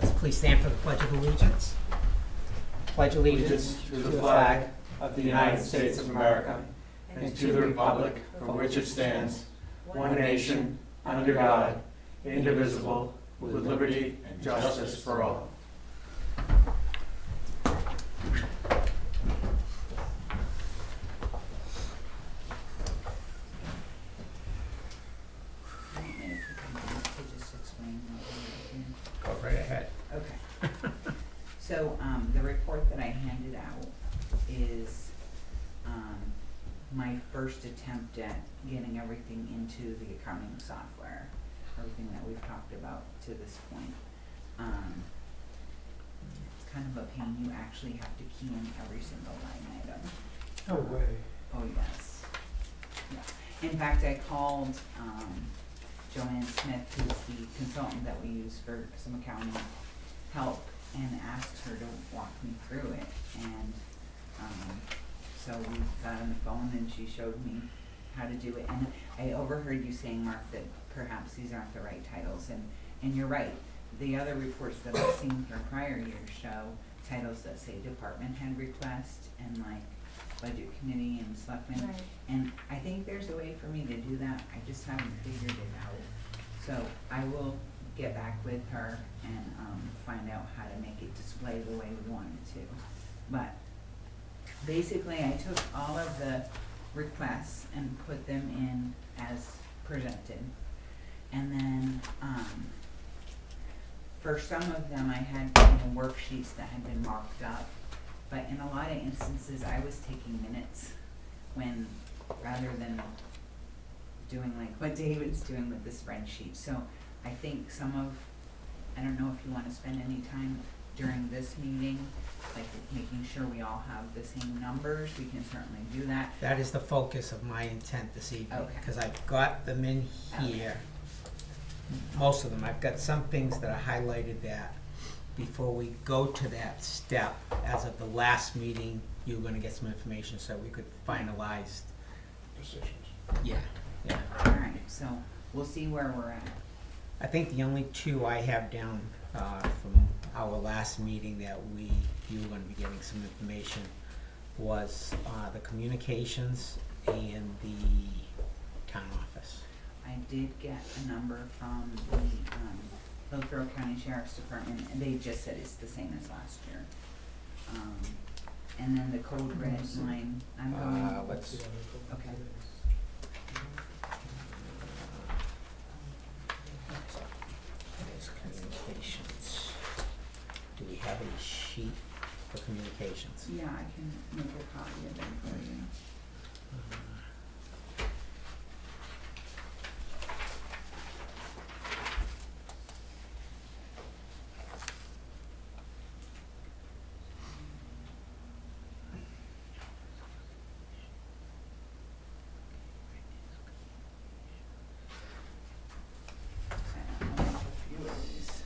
Let's please stand for the Pledge of Allegiance. Pledge allegiance to the flag of the United States of America and to the republic for which it stands, one nation, under God, indivisible, with liberty and justice for all. Go right ahead. Okay. So, the report that I handed out is, my first attempt at getting everything into the accounting software, everything that we've talked about to this point. It's kind of a pain, you actually have to key in every single line item. No way. Oh, yes. Yeah. In fact, I called, Joanne Smith, who's the consultant that we use for some accounting help, and asked her to walk me through it. And so we got on the phone and she showed me how to do it. And I overheard you saying, Mark, that perhaps these aren't the right titles. And you're right. The other reports that I've seen from prior years show titles that say department head request and like budget committee and selectmen. Right. And I think there's a way for me to do that. I just haven't figured it out. So I will get back with her and find out how to make it display the way we want it to. But basically, I took all of the requests and put them in as presented. And then for some of them, I had worksheets that had been marked up. But in a lot of instances, I was taking minutes when, rather than doing like what David's doing with the spreadsheet. So I think I don't know if you want to spend any time during this meeting, like making sure we all have the same numbers, we can certainly do that. That is the focus of my intent this evening, Okay. because I've got them in here. Most of them. I've got some things that are highlighted that before we go to that step, as of the last meeting, you were gonna get some information so we could finalize. Decisions. Yeah, yeah. All right, so we'll see where we're at. I think the only two I have down from our last meeting that you were gonna be getting some information was the communications and the town office. I did get a number from the Hillsborough County Sheriff's Department, and they just said it's the same as last year. And then the code red line, I'm going, Let's, okay. there's communications. Do we have a sheet for communications? Yeah, I can make a copy of it for you. I'll make a few of these.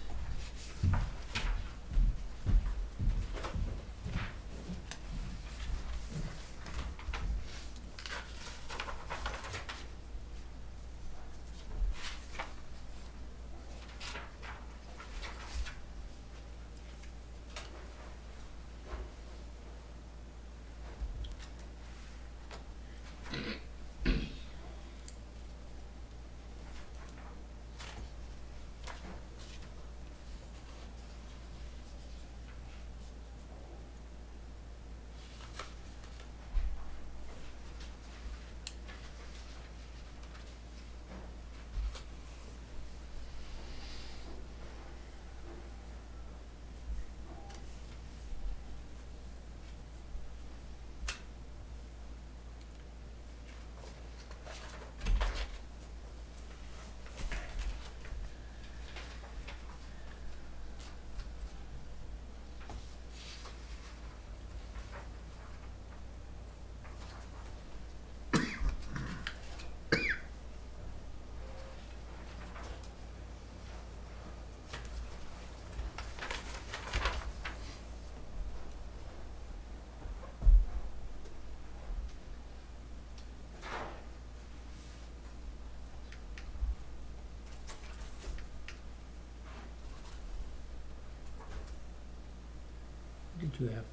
did you have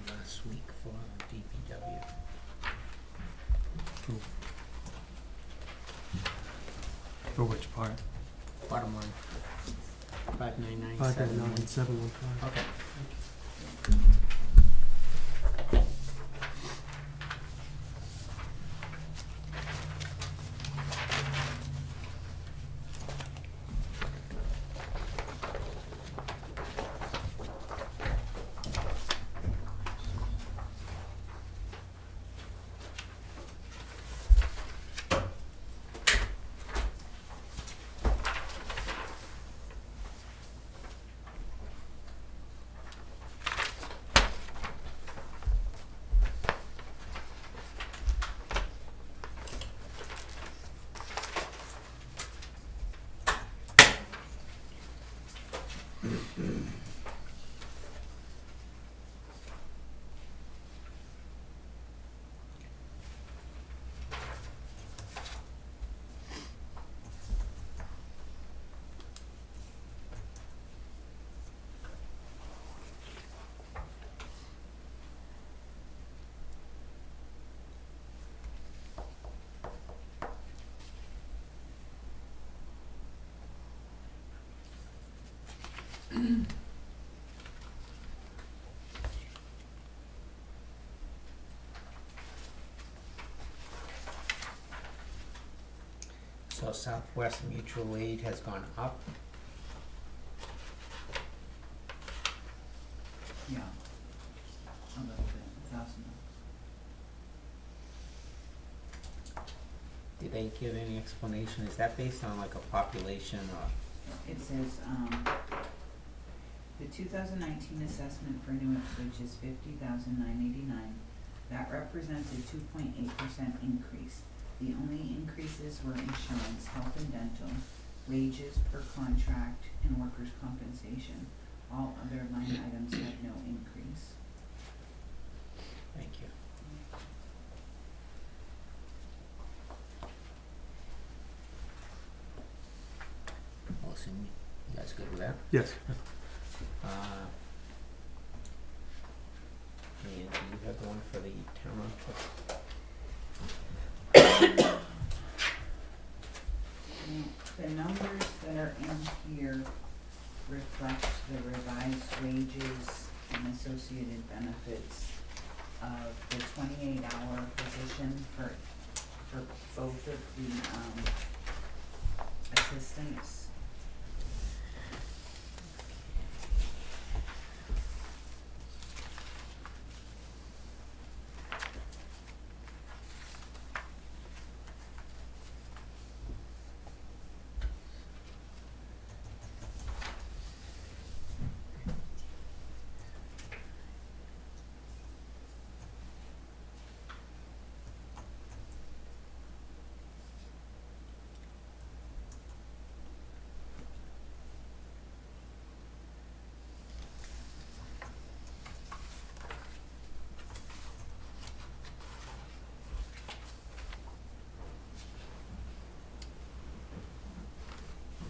last week for DPW? For which part? Bottom line. 599. 599-715. Okay. So Southwest Mutual Aid has gone up. Yeah. A little bit, 1,000. Did they give any explanation? Is that based on like a population or? It says, the 2019 assessment for New Ipswich is $50,989. That represents a 2.8% increase. The only increases were insurance, health and dental, wages per contract, and workers' compensation. All other line items had no increase. Thank you. Well, so you guys good with that? Yes. And do you have the one for the town office? The numbers that are in here reflect the revised wages and associated benefits of the 28-hour position for both of the, assistants.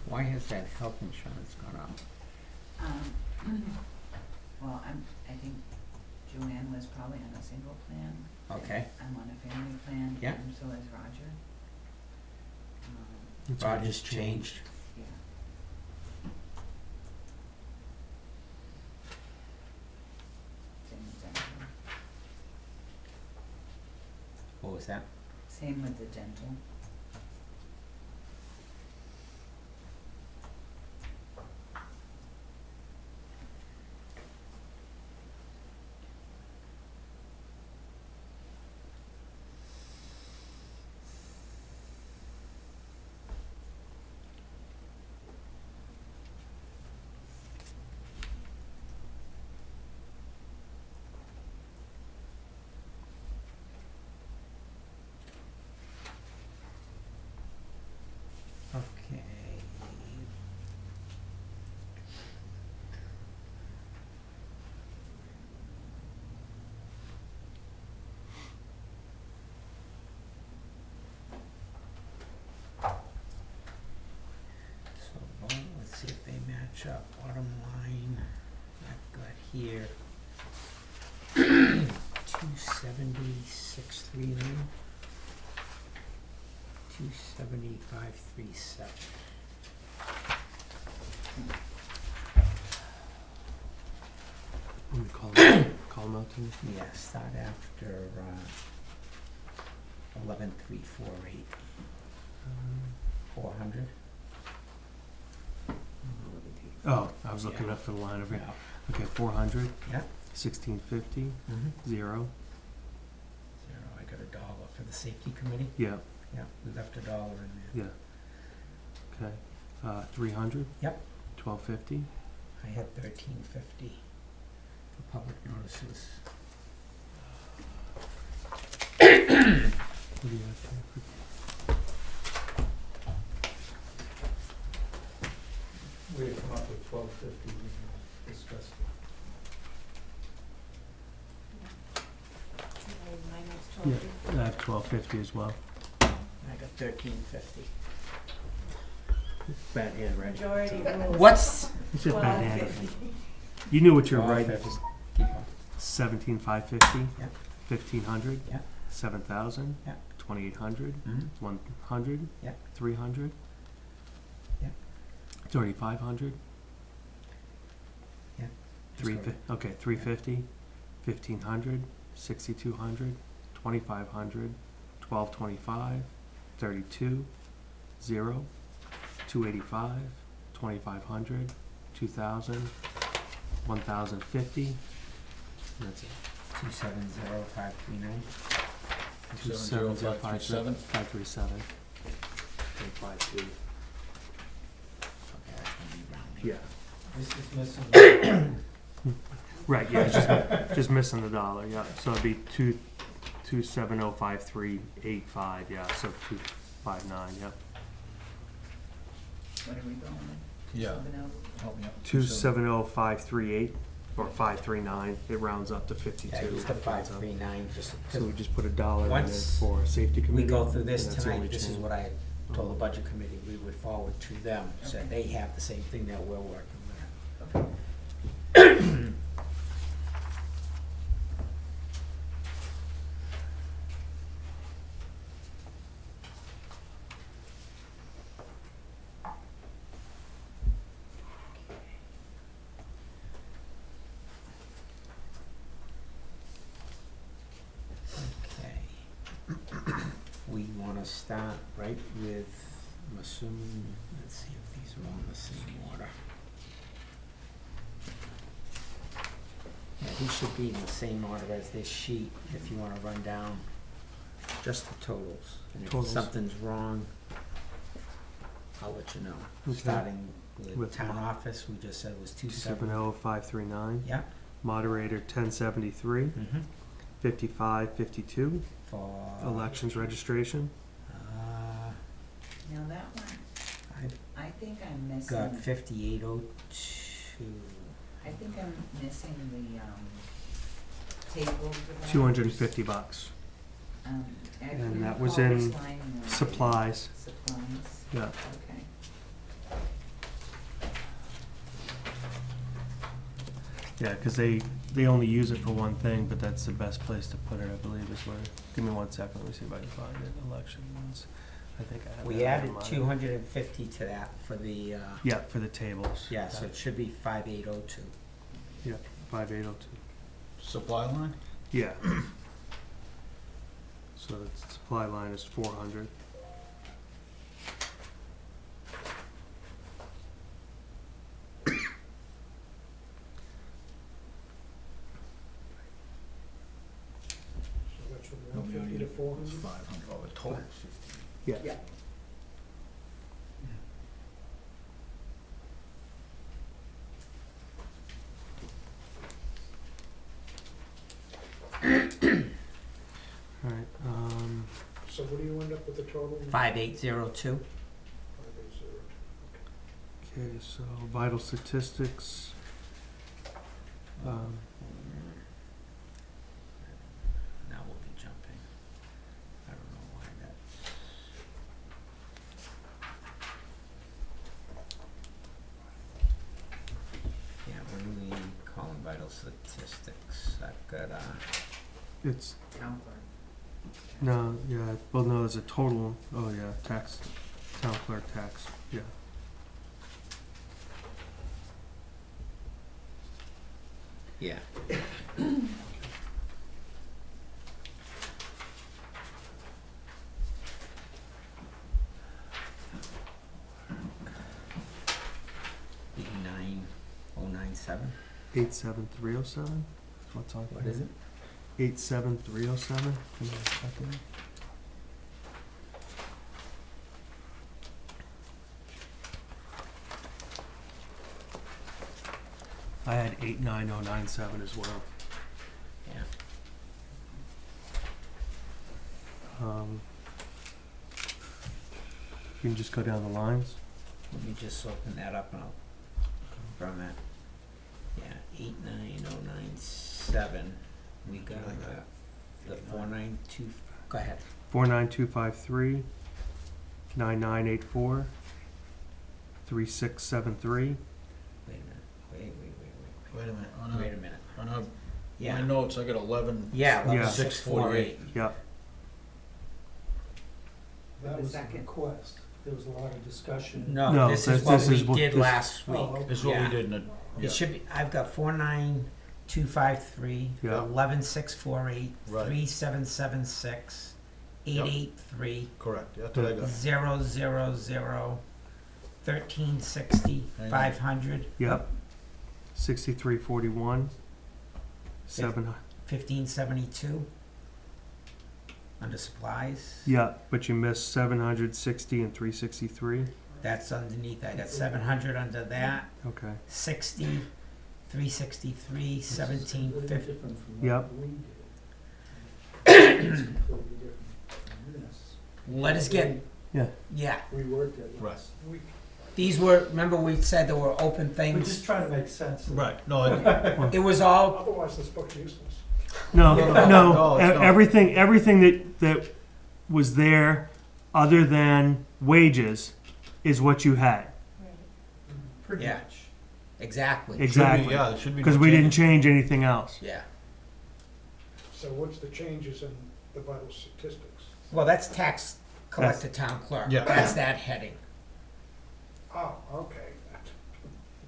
Why has that health insurance gone up? Well, I think Joanne was probably on a single plan. Okay. I'm on a family plan. Yeah. And so is Roger. That's what Roger's just changed. Yeah. Same with dental. What was that? Same with the dental. Okay. So, well, let's see if they match up. Bottom line, I've got here 276.39. 275.37. Let me call them out to you. Yeah, start after 11.348. 400. Oh, I was looking Yeah. up for the line over here. Yeah. Okay, 400, Yeah. 1650, Mm-hmm. 0. 0. I got $1 for the safety committee. Yeah, Yeah, we left $1 in there. yeah. Okay, 300. Yep. 1250. I had 13.50 for public notices. What do you have there? We had come up with 1250, we discussed Yeah, I have 1250 as well. I got 13.50. Bad handwriting. Majority rules. What's? It's just bad 12.50. handwriting. You knew what you were writing. 12.50. Keep on. 17,550. Yeah. 1,500. Yeah. 7,000. Yeah. 2,800. Mm-hmm. 100. Yeah. 300. Yeah. 3,500. Yeah. Okay, 350. 1,500. 6,200. 2,500. 1,225. 32. 0. 285. 2,500. 2,000. 1,050. And that's it. 270.539. 270,537. 537. 552. Okay, that's gonna be rounding. Yeah. This is missing. Right, yeah, it's just missing the dollar, yeah. So it'd be 2705385, yeah, so 259, yeah. What are we going with? Yeah. 270? Help me out. 270538 or 539, it rounds up to 52. Yeah, just the 539, just So we just put $1 in there Once for safety we committee. go through this and that's the only tonight, this is change. what I told the budget committee we would forward to them, so Okay. they have the same thing that we're working with. Okay. Okay. We wanna start right with, I'm assuming, let's see if these are all in the same order. Yeah, these should be in the same order as this sheet, if you wanna run down just the totals. And if Totals. something's wrong, I'll let you know. Okay. Starting with With town what? office, we just said was 270. 270539. Yeah. Moderator 1073, Mm-hmm. 5552. For. Elections registration. Now that one, I I think I'm missing, got 5802. I think I'm missing the, table dividers. $250. Actually, And that recall was this in line in the- Supplies. Supplies, Yeah. okay. Yeah, because they only use it for one thing, but that's the best place to put it, I believe, is where, give me 1 second, let me see if I can find it, elections, I think I have We that added in mind. 250 to that for the, Yeah, for the tables. yeah, so it should be 5802. Yeah, 5802. Supply line? Yeah. So the supply line is 400. So that's from 150 to 400? 500, oh, the total is 50. Yeah. Yeah. All right, So what do you end up with the total? 5802. 580. okay, so vital statistics. Now we'll be jumping. I don't know why that. Yeah, when we call them vital statistics, I've got it's, Town clerk. no, yeah, well, no, there's a total, oh, yeah, tax, town clerk tax, yeah. Yeah. $89,097. 87307, what's on? What is it? 87307, give me a second. I had 89097 as well. Yeah. You can just go down the lines. Let me just open that up and I'll confirm that. Yeah, 89097. We got the 492. Go ahead. 49253, 9984, 3673. Wait a minute. Wait. Wait a minute, Wait a minute. on my Yeah. notes, I got 11. Yeah, Yeah. 648. Yeah, That The was a second. request. There was a lot of discussion. No, No, this this- is what this we is what did this- last week. Oh, This is what Yeah. we did in it. It should be, I've got 49253, Yeah. 11648, Right. 3776, 883, Correct, that's what I got. 000, 1360, Hang on. 500, yep. 6341, 7, 1572. Under supplies, yeah, but you missed 760 and 363. that's underneath. I got 700 under that, Okay, 60, 363, 1750. Different from Yep. what we did. It's completely different from this. Let us get, yeah, yeah. We worked it Right. last week. These were, remember we said there were open We're things? just trying to make sense of it. Right, no, It was all, Otherwise, this book's useless. no, No, no, no, it's not. everything that was there, other than wages, is what you had, Pretty Yeah. much. exactly. exactly, yeah, there should be. because no we didn't change. change anything else. Yeah. So what's the changes in the vital statistics? Well, that's tax collector town clerk. Yeah. That's that heading. Oh, okay.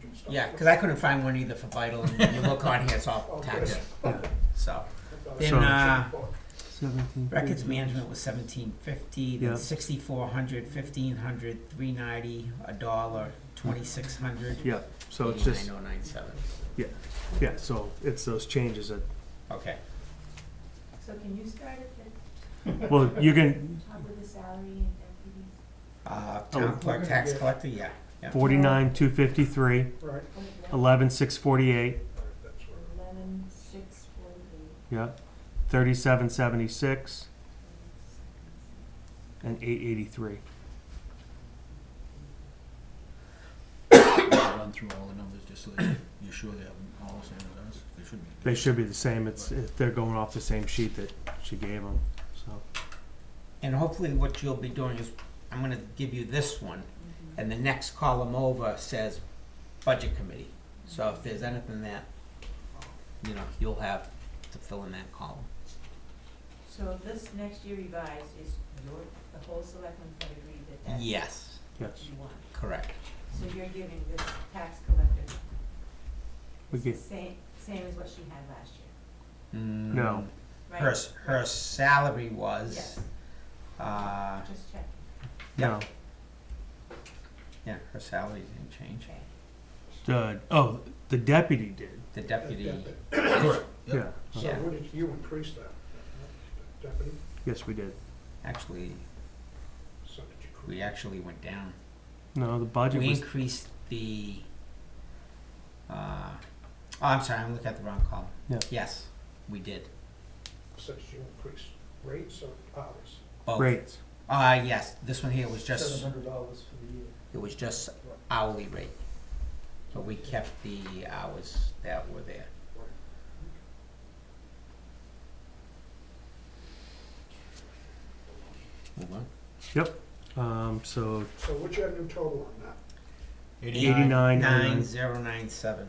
You can stop Yeah, there. because I couldn't find one either for vital, and you look on here, it's all Oh, tax. good. Yeah. So, I thought then, it was a uh, book. 17. records management was 1750, Yeah. then 6400, 1500, 390, $1, 2600. Yeah, so it's just, 89097. yeah, so it's those changes that, Okay. So can you start at the well, you can, top of the salary and deputies? Town clerk, Okay. tax collector, yeah. 49,253, Right. 11,648, That's where. 11,648. yeah, 3776, and 883. Run through all the numbers just so that you're sure they have all the same as us. They should be. They should be the same, it's, they're going off the same sheet that she gave them, so. And hopefully what you'll be doing is, I'm gonna give you this one, and the next column over says budget committee. So if there's anything that, you know, you'll have to fill in that column. So this next year revised is the whole selectmen have agreed that that's Yes, Yes. what you want. correct. So you're giving this tax collector, We it's the get, same as what she had last year, no, right? Her salary was, Yes, just checking, no, yeah, her salary didn't change. okay. the deputy did, The deputy, Correct. yeah, Yep. So Yeah. what did you increase that, deputy? yes, we did. actually, So did you? we actually went down. No, the budget We was, increased the, oh, I'm sorry, I'm looking at the wrong column. Yeah. Yes, we did. So did you increase rates or hours? Both. rates, Yes, this one here was just, $700 for the year. it was just hourly rate. But we kept the hours that were there. Move on. so So what's your new total on that? 89, 9097. 9097.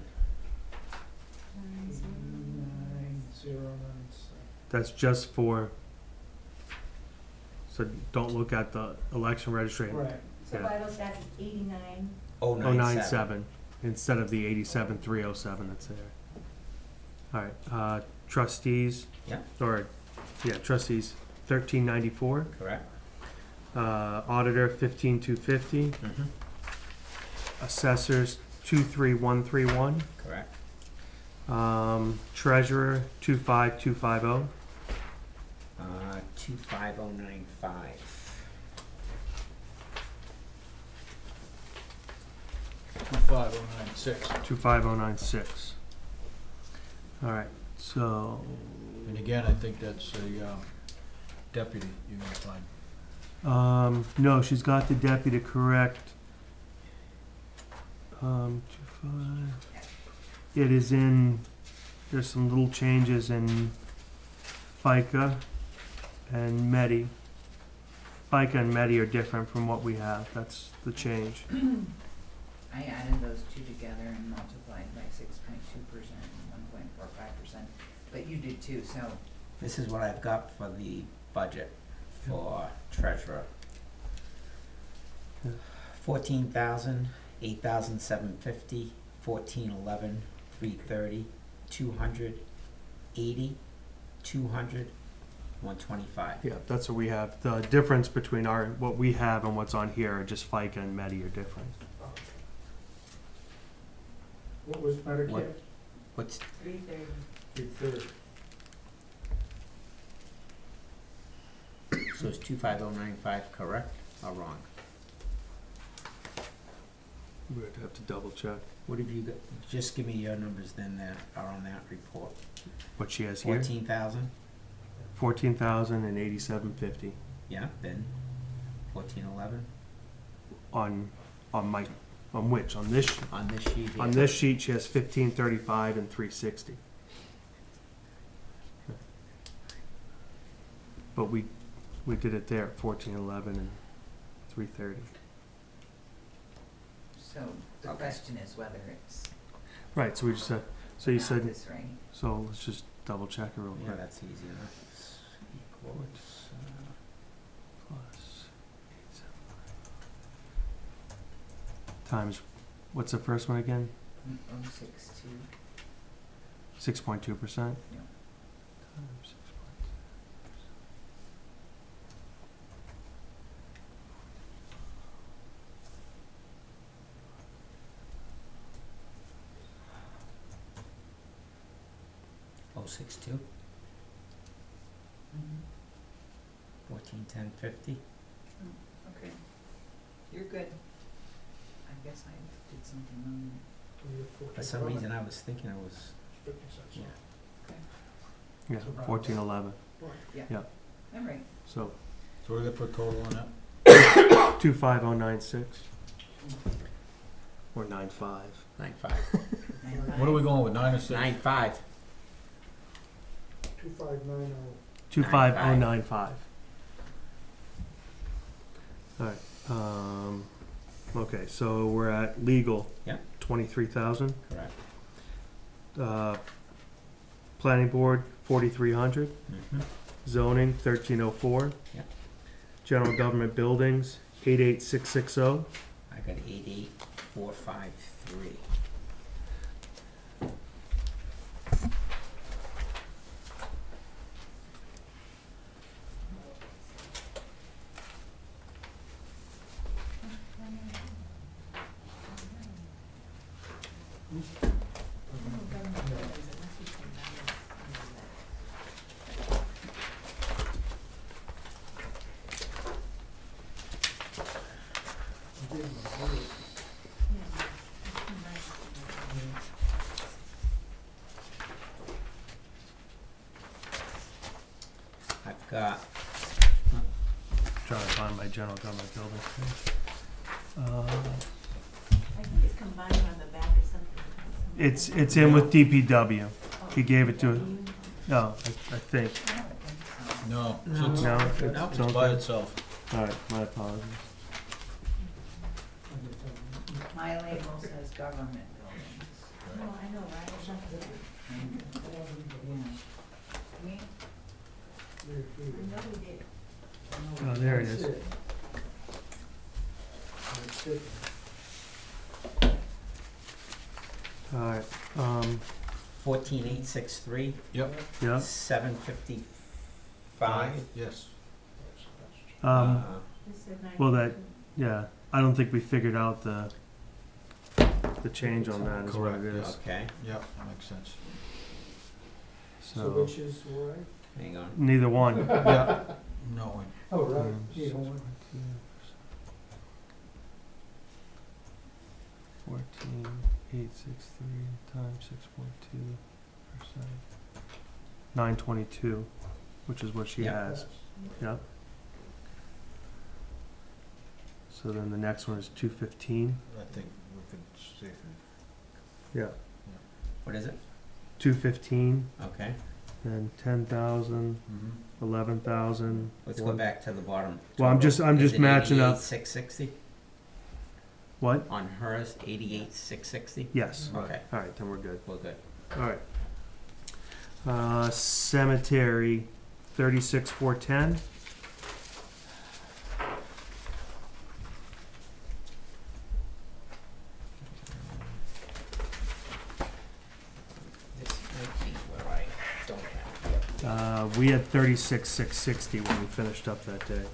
That's just for, so don't look at the election registration. Right. So Yeah. vital stats is 89. 097 instead of the 87,307 that's there. All right, trustees. Yeah. Or, yeah, trustees, 1394. Correct? Auditor, 15,250. Mm-hmm. Assessors, 23131. Correct? Treasurer, 25250. 25095. 25096. 25096. All right, so, And again, I think that's a deputy you're gonna find. no, she's got the deputy correct. 25. It is in, there's some little changes in FICA and MEDI. FICA and MEDI are different from what we have, that's the change. I added those two together and multiplied by 6.2% and 1.45%, but you did too, so This is what I've got for the budget for treasurer. Yeah. 14,000, 8,750, 1411, 330, 200, 80, 200, 125. Yeah, that's what we have. The difference between our, what we have and what's on here are just FICA and MEDI are different. Okay. What was Medicare? What? What's 330. 330. So is 25095 correct or wrong? We would have to double check What have you got? Just give me your numbers then that are on that report. what she has here. 14,000? 14,000 and 8750 Yeah, then 1411 on my, on which? On this, on this sheet here. on this sheet, she has 1535 and 360. But we did it there at 1411 and 330. so the Okay. question is whether it's Right, so we just said, so you not said, this right. so let's just double check it real Yeah, quick. that's easy enough. Equals, Plus 879. Times, what's the first one again? 062. 6.2%? Yeah. Times 6.2%. oh, 62, Mhm. 141050. Okay. You're good. I guess I did something wrong. So you have For some 14,000, reason, I was thinking it was, 50 cents. yeah. Yeah, 1411. Right. All right. So So what do they put total on that? 25096 or 95. 95. What are we going with, 9 or 6? 95. 2590. 25095. All right. Okay, so we're at legal. Yep. 23,000. Correct. Planning board 4,300. Mm-hmm. Zoning 1304. Yep. General government buildings 88660. I got 88453. I've got, Trying to find my general government buildings page. I think it's combined on the back or something. It's in with DPW. Oh, He gave it to, you- no, I think. I don't think so. No, No. it's, No, No. it's by itself. All right, my apologies. My label says government buildings. No, I know, right? It's not good. Yeah. Me? I know we did. Oh, there it is. That's it. All right, 14863, Yep. yeah. 755. Yes. This said Well, 92. yeah, I don't think we figured out the change on that is what it Correct, is. Okay, Yep, that makes sense. So So, which is right? hang on. neither one. Yeah. No, Oh, right, Um, either one. 14,863 times 6.2%. 922, which is what she Yeah. has. Yep. So then the next one is 215. I think we could safely. Yeah. What is it? 215, Okay, then 10,000, Mm-hmm. 11,000. let's go back to the bottom. Well, I'm just matching up. 660 What? on hers, 88,660. Yes. Okay, All right, then we're good. we're good. All right. Cemetery, 36,410. This might be where I don't have it. We had 36,660 when we finished up that day. Yeah.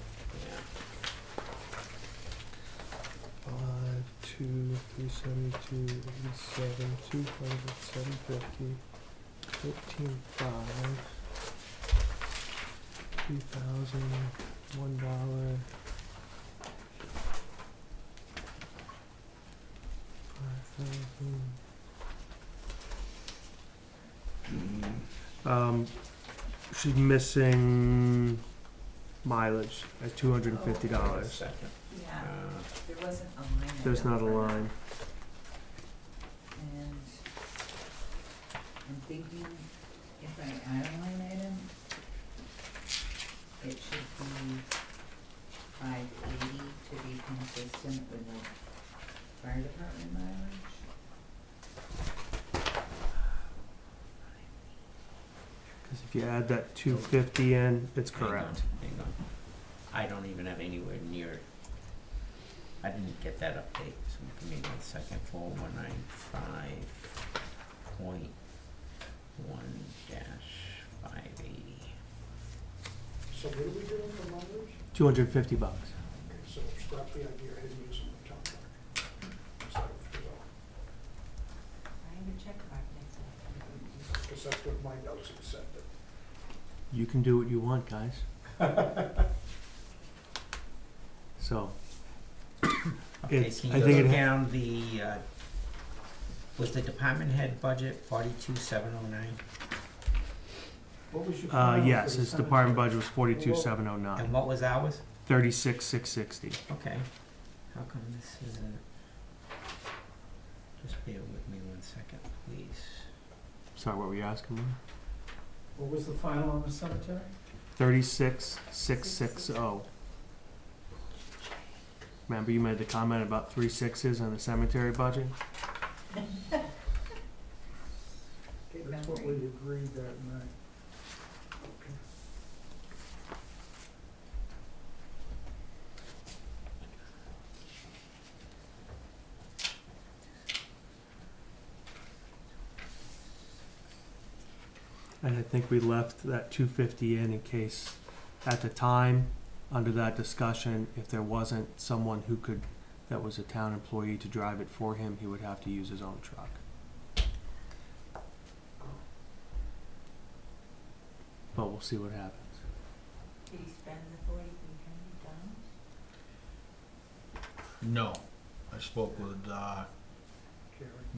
5, 2, 372, 87, 200, 750, 13,500, 3,000, $1, 5,000. She's missing mileage at $250. Second. Yeah, Uh, there wasn't a line. There's item not a for that. line. And I'm thinking if I add a line item, it should be 580 to be consistent with the fire department mileage. Because if you add that 250 in, it's hang on, correct. hang on. I don't even have anywhere near, I didn't get that update, so give me 1 second. 4195.1-580. So what are we doing for mileage? $250. Okay, so scrap the idea of using the town truck. Instead of, I haven't checked about next month. because that's what my notes have said, that You can do what you want, guys. So, Okay, It's- can I you think go it ha- down the, was the department head budget 42,709? what was your final yes, for the his department cemetery? budget was 42,709. And what was ours? 36,660. Okay, how come this isn't, just bear with me 1 second, please. Sorry, what were you asking me? What was the final on the cemetery? 36,660. Remember you made the comment about 3 6s in the cemetery budget? Good That's what we memory. agreed that night. Okay. And I think we left that 250 in case, at the time, under that discussion, if there wasn't someone who could, that was a town employee to drive it for him, he would have to use his own truck. But we'll see what happens. Did he spend the 4,300 No, I spoke with Gary.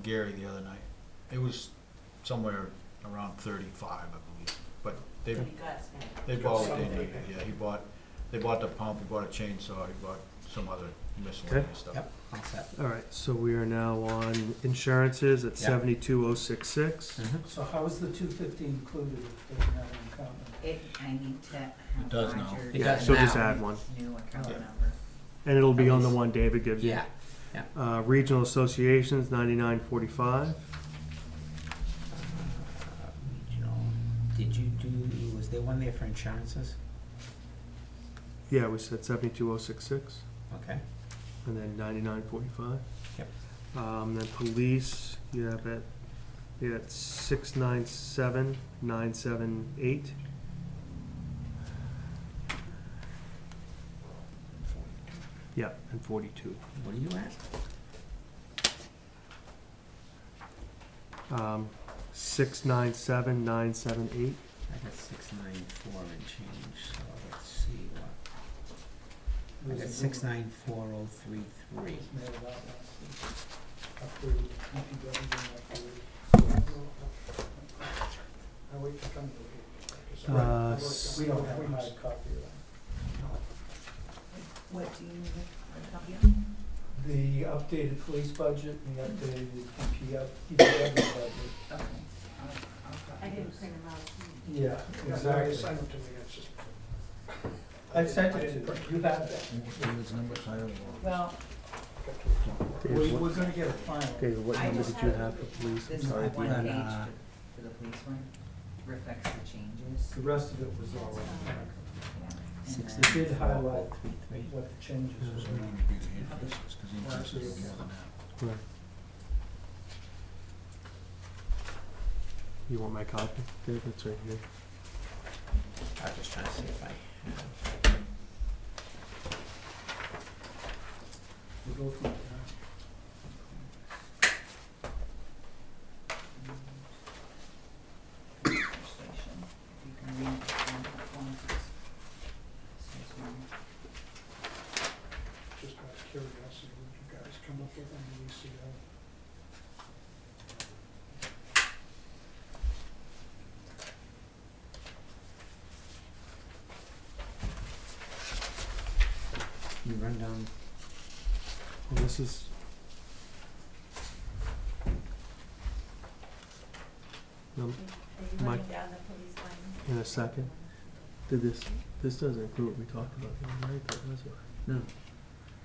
Gary the other night. It was somewhere around 35, I believe. But they He got spent. they bought what they Something. needed. Yeah, they bought the pump, he bought a chainsaw, he bought some other miscellaneous stuff. Yep, all set. All right, so we are now on insurances at Yeah. 72,066. So how is the 250 included if it doesn't have an account number? I need to have does now. Roger. It Yeah, does she'll just now. add one. New account Yeah. number. And it'll be At on the least- one David gives you. Yeah, Regional associations, 9945. regional, did you do, was there one there for insurances? Yeah, we said 72066 Okay. and then 9945. Yep. Then police, you have at 697,978. Yeah, and 42. What are you at? 697,978. I got 694 and change, so let's see what. I got 694,033. I wait to come to it. We don't have a hard copy of What do you need a copy of? that. The updated police budget and the updated DPW budget. Okay. I'll I copy didn't those. print them out. Yeah, Exactly. exactly. Send them to me, it's just. I sent it to you, you have that. David's number, I don't know. Well, We're gonna get a final. David, what I number just did you have have for police? I'm this sorry. one had, page for the police one reflects the changes. The rest of it was all on Yeah. And Six then- did highlight 694,033. what the changes So we were. need to be the increases, because the increases are more than that. Right. You want my copy? Dave, it's right here. I was just trying to see if I have. We'll go through it Station. If you can read the one, it's- says one. Just out of curiosity, what you guys come up with on the ECO? You run down, Well, this is, no, Are you Mike. running down the police line? in a second. Did this doesn't include what we talked about the other night, though, does it? no,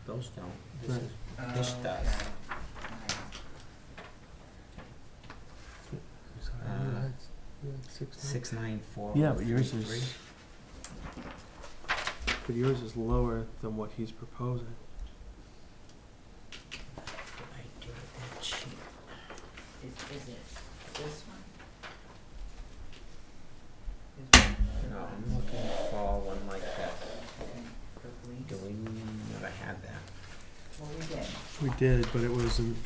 those don't. This Right. is, this Oh, does. okay. Sorry, Uh, yeah, it's- yeah, it's 690. 694,033. Yeah, but yours is lower than what he's proposing. Did I give it that sheet? Is it this one? No, I'm looking for one like that. Okay, for police? Do we never had that? Well, we did, We did, but it wasn't,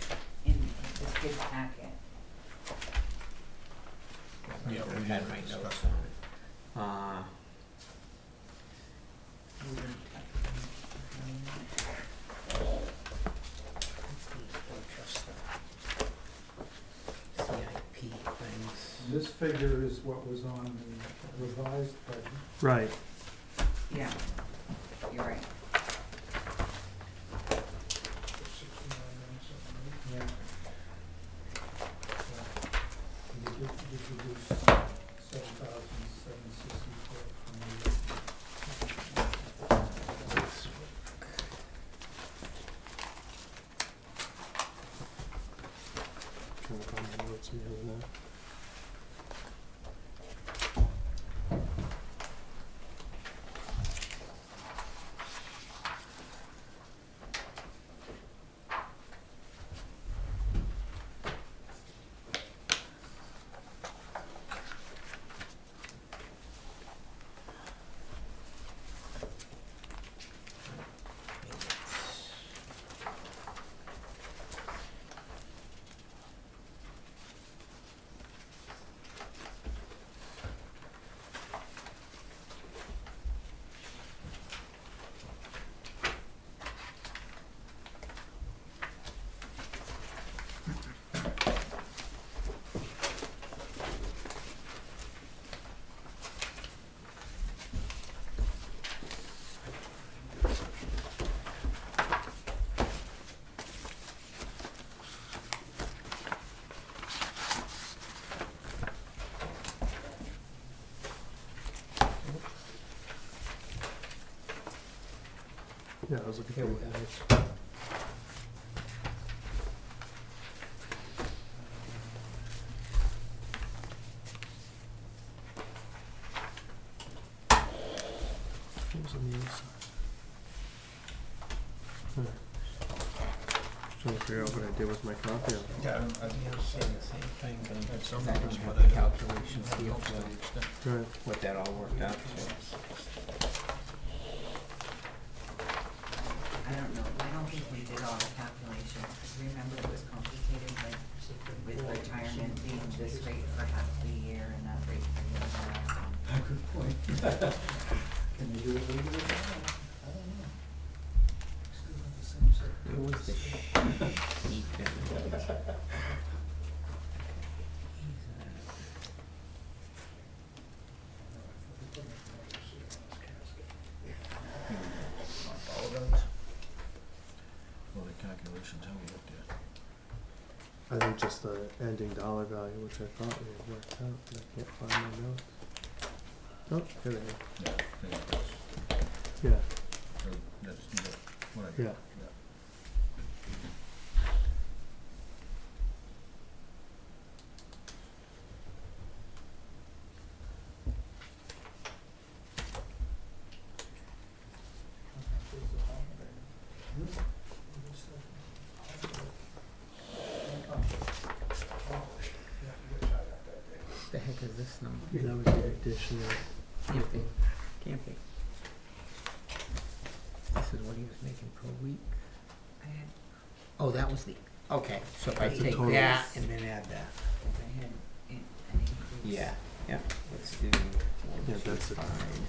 in this big packet. Yeah, I we had never my notes discussed on it. it. We didn't touch CIP things. This figure is what was on the revised budget. right. it. Yeah, you're right. 69,978. Yeah. You did reduce 7,764 from the. Trying to find my notes from the other night. Yeah, I was looking Here for we my go. notes. figure out what I did with my copy. Yeah, I Yeah, I'm saying the same thing, but had some I don't numbers, have but I the don't. calculations I here don't for to the extent. Right. what that all worked out to. I don't know, I don't think we did all the calculations, because remember it was complicated, like with retirement being this rate for half the year and that rate for the other half. Good point. Can you do it legally? I don't know. Still have the same set. It was the sheet that Apologize. Well, the calculations, how we looked at. I think just the ending dollar value, which I thought we had worked out, but I can't find my notes. Oh, here they are. Yeah, I think that's, Yeah, that's what I. yeah. the heck is this number? That was the additional. Can't be, can't be. This is what he was making per week. I had, Oh, that was the, okay, so if I That's the take total. that and then add that. I had an increase. Yeah, yeah, let's do Yeah, one, two, that's it. five,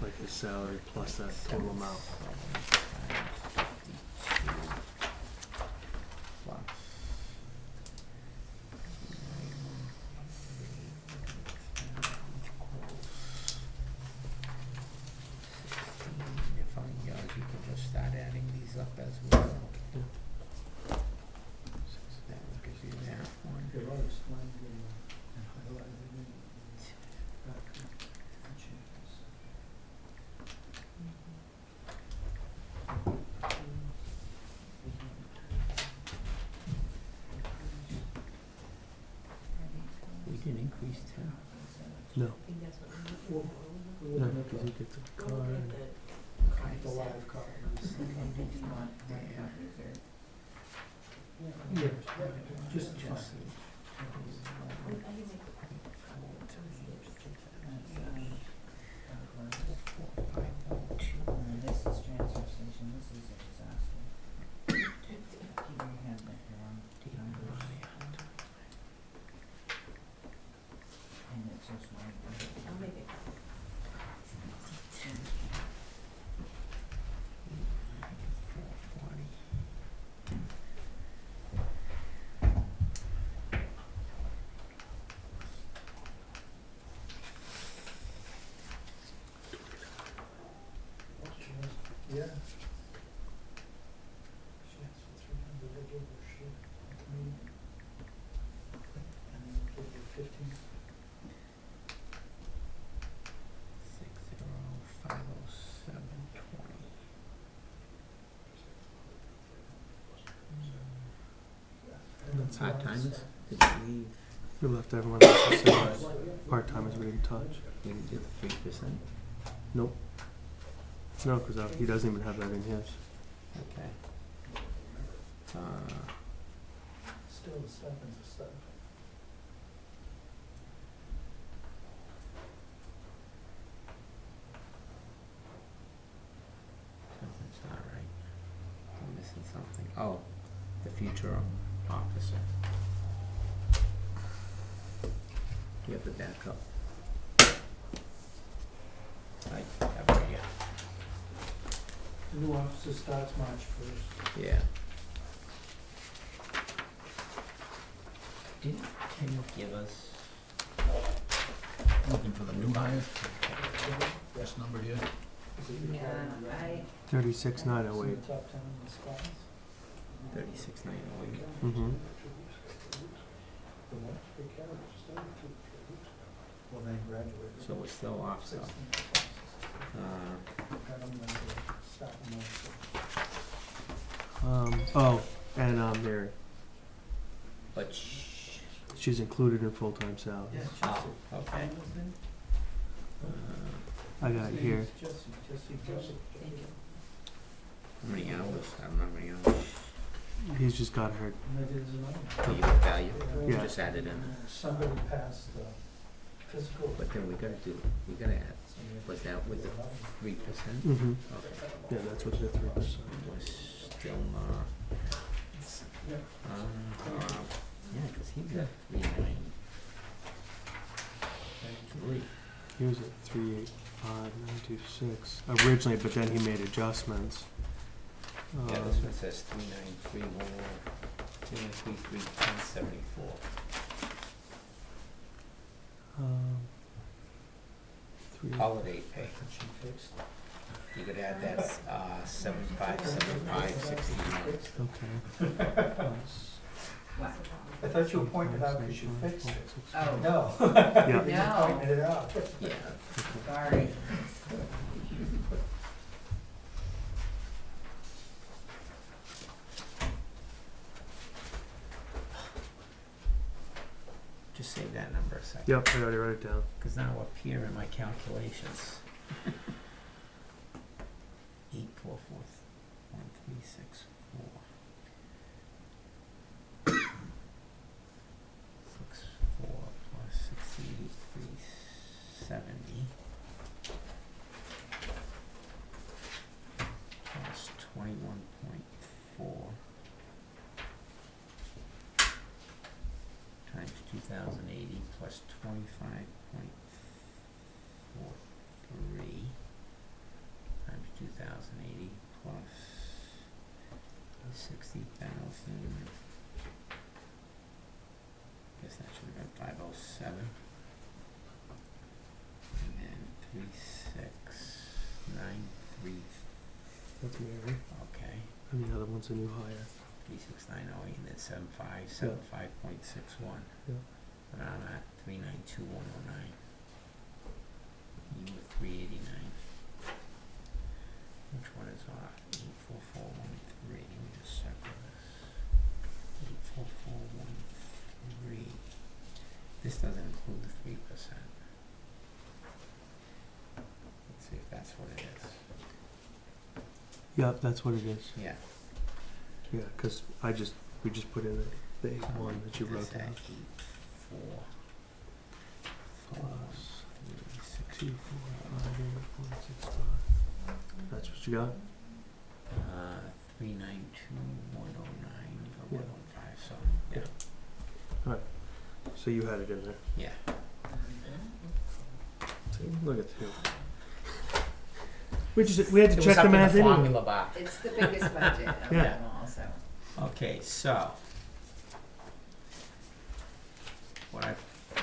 Like his salary plus that seven, total amount. 7 times 52 plus 16. If I'm yours, you can just start adding these up as well. Yeah. That will give you that one. You've already explained and highlighted it. Changes. We did increase too. No, I think that's what we need. We're no, looking at because he gets a We'll card. look at the live card. Did you want right about reserve? Yeah, just Just. fine. That's, this is transfer station, this is a disaster. Keep your hand up here on numbers. And it's just like. I'll make it. Yeah. She asked for 300, I gave her shit. And then I gave her 15. 60,507.20. And Part-timers, did you leave, We left everyone else the same. Part-timers we didn't touch. we did the 3%? Nope. No, because he doesn't even have that in his. Okay. Still, the stipend's a stipend. Something's not right. I'm missing something. Oh, the future officer. You have the backup. Right, that way, yeah. The new officer starts March 1st. Yeah. Didn't Tim give us? Looking for the new hire, this number here. Is it the Yeah, academy? 36,908. It's in the top 10 in the spots. 36,908. Mm-hmm. The what? The academy, just under 2 weeks. Well, they graduated. So we're still off, so. 16 Got them when they start in March. Oh, and Mary, But she's included in full-time salary. oh, okay. I got it here. Jesse. Thank you. How many hours? I don't know how many hours. He's just got her, Maybe there's another one. The unit value, Yeah. just added in. Somebody passed the physical. But then we gotta add, was that with the 3%? mm-hmm, Okay. yeah, that's what the 3%. Was still, Yeah. yeah, cause he's at 3,993. He was at 385,926 originally, but then he made adjustments. Yeah, this one says 393,1074. Holiday pay. She fixed. You could add that, 75,69. Okay. Plus- What? I thought you were pointing it out because you fixed it. Oh, No. Yeah. You No. pointed it out. Yeah. sorry. Just save that number a second. Yep, I already wrote it down. Cause now up here in my calculations. 8441364. 64 plus 68,370 plus 21.4 times 2,080 plus 25.43 times 2,080 plus 60,000. Guess that should have been 507. And then 3693. That's Mary. Okay. And the other one's a new hire. 36908 and then 7575.61. Yeah. And I'm at 392,109. You were 389. Which one is off? 84413. Let me just circle this. 84413. This doesn't include the 3%. Let's see if that's what it is. Yep, that's what it is. Yeah. Yeah, because we just put in the 81 that you wrote It's at down. 84413. 2458165. That's what you got? 392,109 or Yeah. 115. So yeah, So you had it in there. yeah. See, look at you. We had to It check was the up in math the anyway. formula bar. It's the biggest budget of Yeah. them all, so. Okay, so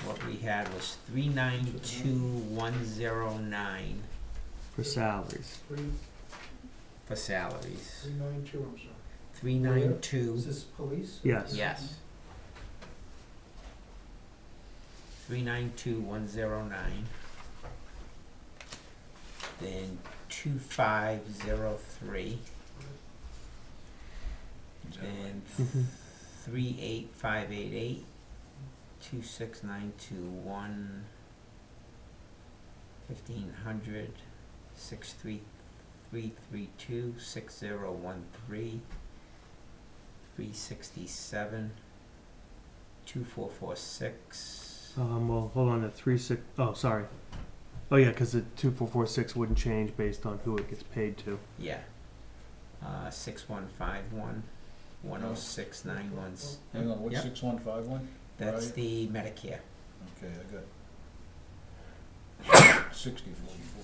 what we had was 392,109 For salaries. for salaries. 392, I'm sorry. 392. Is this police? Yes. Yes. 392,109. Then 2503. Then Mhm. 38588. 26921. 1500. 63332. 6013. 367. 2446. Well, hold on, oh, sorry. Oh, yeah, because the 2446 wouldn't change based on who it gets paid to. Yeah. 6151. 10691. Hang on, what's Yep. 6151? That's Right. the Medicare. Okay, I got 6044.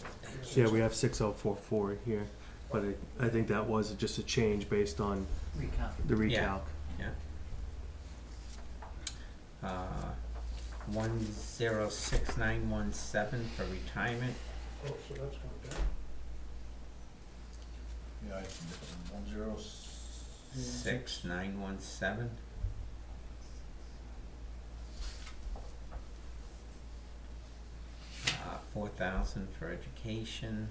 Yeah, we have 6044 in here, but I think that was just a change based on Recount. the recalc. Yeah. 106917 for retirement. Oh, so that's going down. Yeah, I can get them. 6917. Uh, 4,000 for education.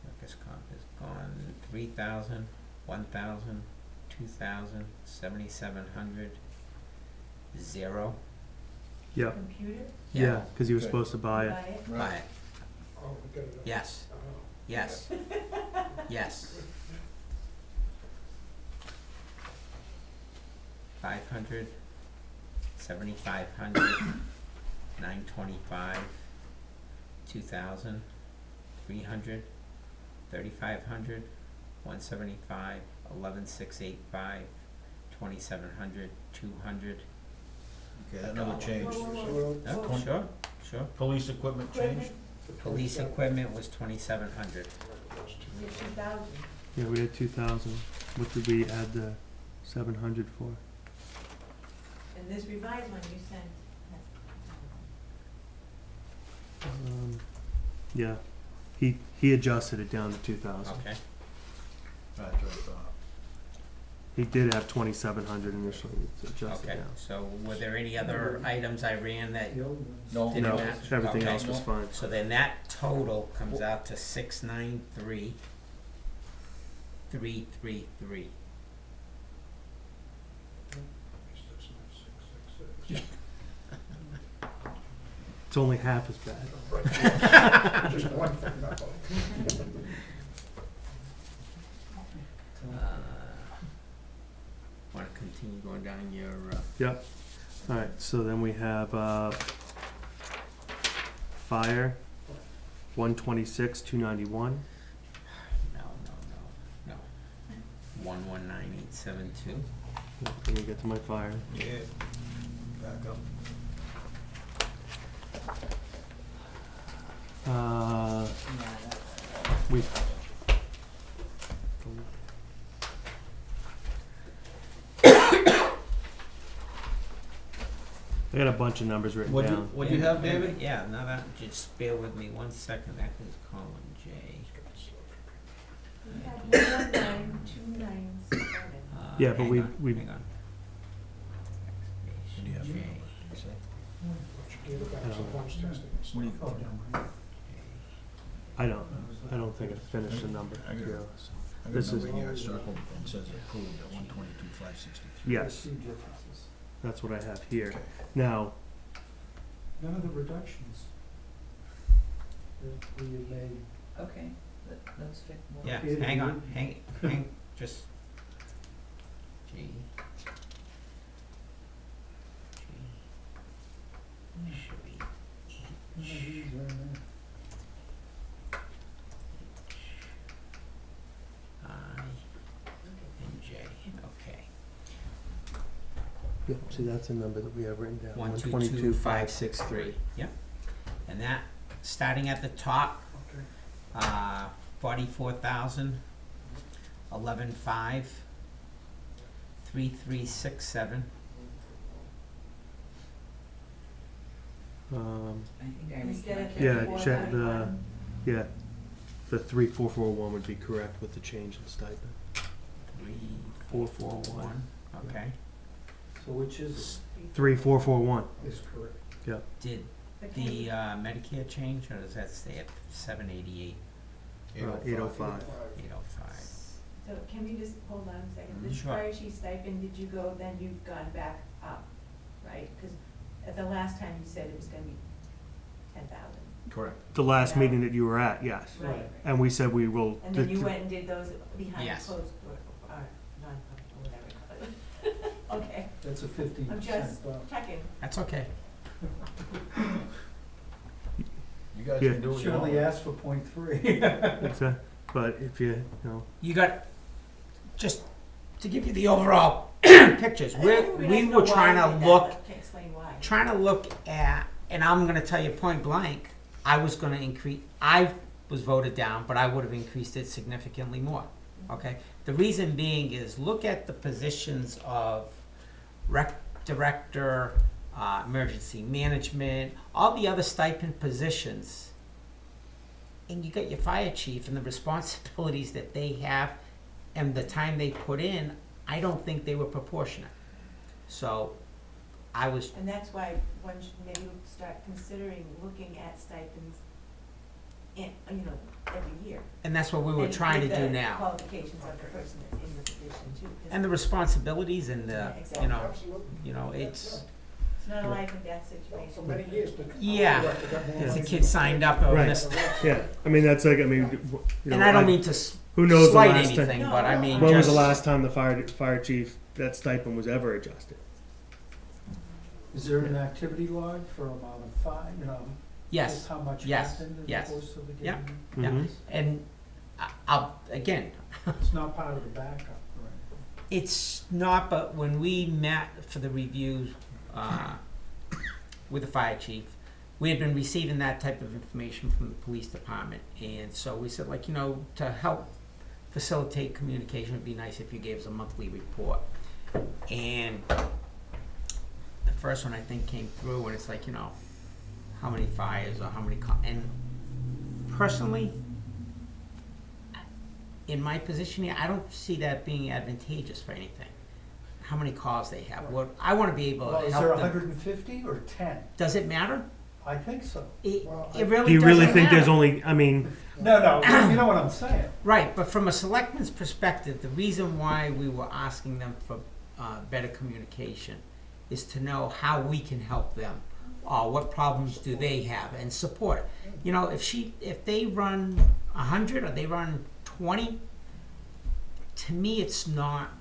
Workers' comp is gone. 3,000, 1,000, 2,000, 7,700. 0. Yep. Computer, Yeah, because he was Okay. supposed to buy buy it. it, Buy Right. it. Oh, we got it. up. Yes. Oh. Yes. Yes. 500, 7,500, 925, 2,000, 300, 3,500, 175, 11,685, 2,700, 200. Okay, that number changed. So, Oh, sure, sure. Police equipment changed? the Police 27 equipment was 2,700. goes to- You have 2,000. Yeah, we had 2,000. What did we add the 700 for? And this revised one you sent, Yeah, he adjusted it down to 2,000. Okay. That's what I thought. He did have 2,700 initially, it's adjusted Okay, down. so were there any other items I ran that No. didn't No, match? everything Okay. else was fine. So then that total comes out to 693, 333. That's not 666. It's only half as bad. Right. Just one thing, that's all. Want to continue going down your, Yep. All right, so then we have fire, 126, 291. no, 119872. Let me get to my fire. Yeah. Back up. Uh, Yeah, that, we. I got a bunch of numbers written What'd you, down. what'd you have, David? Yeah, now that, just bear with me 1 second, that is column J. you had 19297. Yeah, but Hang we- on, we- hang on. What do you have? J. What you gave about performance testing and stuff. What do you? I don't think I finished the number, I to got be it. honest. I got This a number is- here, I circled, and says approved at 122,563. Yes, that's what I have here. Okay. Now, None of the reductions that we had made. okay, let's fit. Yeah, It- hang on, hang, just. G. G. Should be These are in there. I and J, okay. yeah, see, that's a number that we have written down. 122,563, yep. And that, starting at the top, Okay. 44,000, 11,500, 3,367. I think I Instead of recalculated. Yeah, 54, check the, 31. yeah, the 3,441 would be correct with the change in stipend. 3,441, okay. So which is 3,441. Is correct. Did But can the you- Medicare change, or does that stay at 788, 805. 805? So can we just, hold on a second, this Sure. fire chief stipend, did you go, then you've gone back up, right? Because at the last time you said it was gonna be 10,000. Correct. The last Yeah. meeting that you were at, yes. Right. And we said we will. And then you went and did those behind Yes. closed door, non-public, or whatever you call it. Okay, that's a 15% I'm just bump. checking. That's okay. You guys Yeah. can do what you Should only want. ask for 0.3. Exactly. But if you know, You got, just to give you the overall pictures, we don't know were trying why I to did that, look, but Can't explain why. trying to look at, and I'm gonna tell you point blank, I was gonna increase, I was voted down, but I would have increased it significantly more, okay? The reason being is, look at the positions of rec director, emergency management, all the other stipend positions. And you got your fire chief and the responsibilities that they have and the time they put in, I don't think they were proportionate. So, I was, And that's why one should maybe start considering looking at stipends in, every year. and that's what we were And trying to with do the now. qualifications of the person that's in the position too. 'cause And the responsibilities and Yeah, the, exactly. Absolutely. it's, It's not a life and death situation. For many years, but. Yeah. If if the kid signed up or Right. missed, yeah. I mean, that's like, I mean, you know, and I don't mean to who knows the slight last time? anything, but I mean, When was the just, last time the fire chief that stipend was ever adjusted. Is there an activity log for amount of fine, Yes, just how much yes, happened in the yes. course of the Yeah. game? yeah, Mhm. and I'll, again, It's not part of the backup, right? it's not, but when we met for the review, with the fire chief, we had been receiving that type of information from the police department, and so we said, like, to help facilitate communication, it'd be nice if you gave us a monthly report. And the first one, I think, came through, and it's like, how many fires or how many, and personally, in my position here, I don't see that being advantageous for anything. How many calls they have, what, I wanna be able Well, to is there help them. 150 or 10? Does it matter? I think so. Well, It really Do you doesn't really think there's matter. only, I mean, No, you know what I'm saying. Right, but from a selectman's perspective, the reason why we were asking them for better communication is to know how we can help them, or what problems do they have, and support it. If they run 100 or they run 20, to me, it's not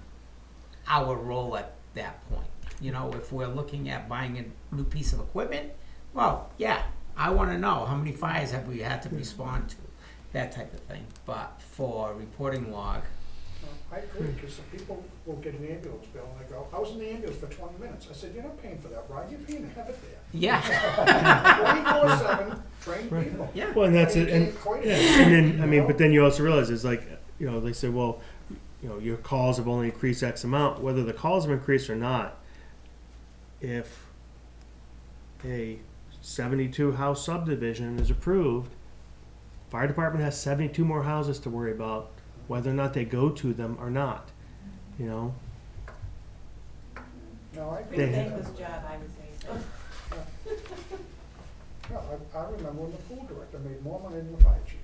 our role at that point. If we're looking at buying a new piece of equipment, well, yeah, I wanna know how many fires have we had to respond to, that type of thing. But for reporting log, I agree, because some people will get an ambulance bill and they go, I was in the ambulance for 20 minutes. I said, you're not paying for that ride, you're paying to have it there. yeah, 24/7, trained people. yeah. well, and that's it, You and, can't quite- yeah, and then, I mean, know? but then you also realize, it's like, they said, well, your calls have only increased X amount, whether the calls have increased or not, if a 72 house subdivision is approved, fire department has 72 more houses to worry about, whether or not they go to them or not, No, I agree. They- Pretty thankless job, I would say, so. No, I remember when the pool director made more money than the fire chief.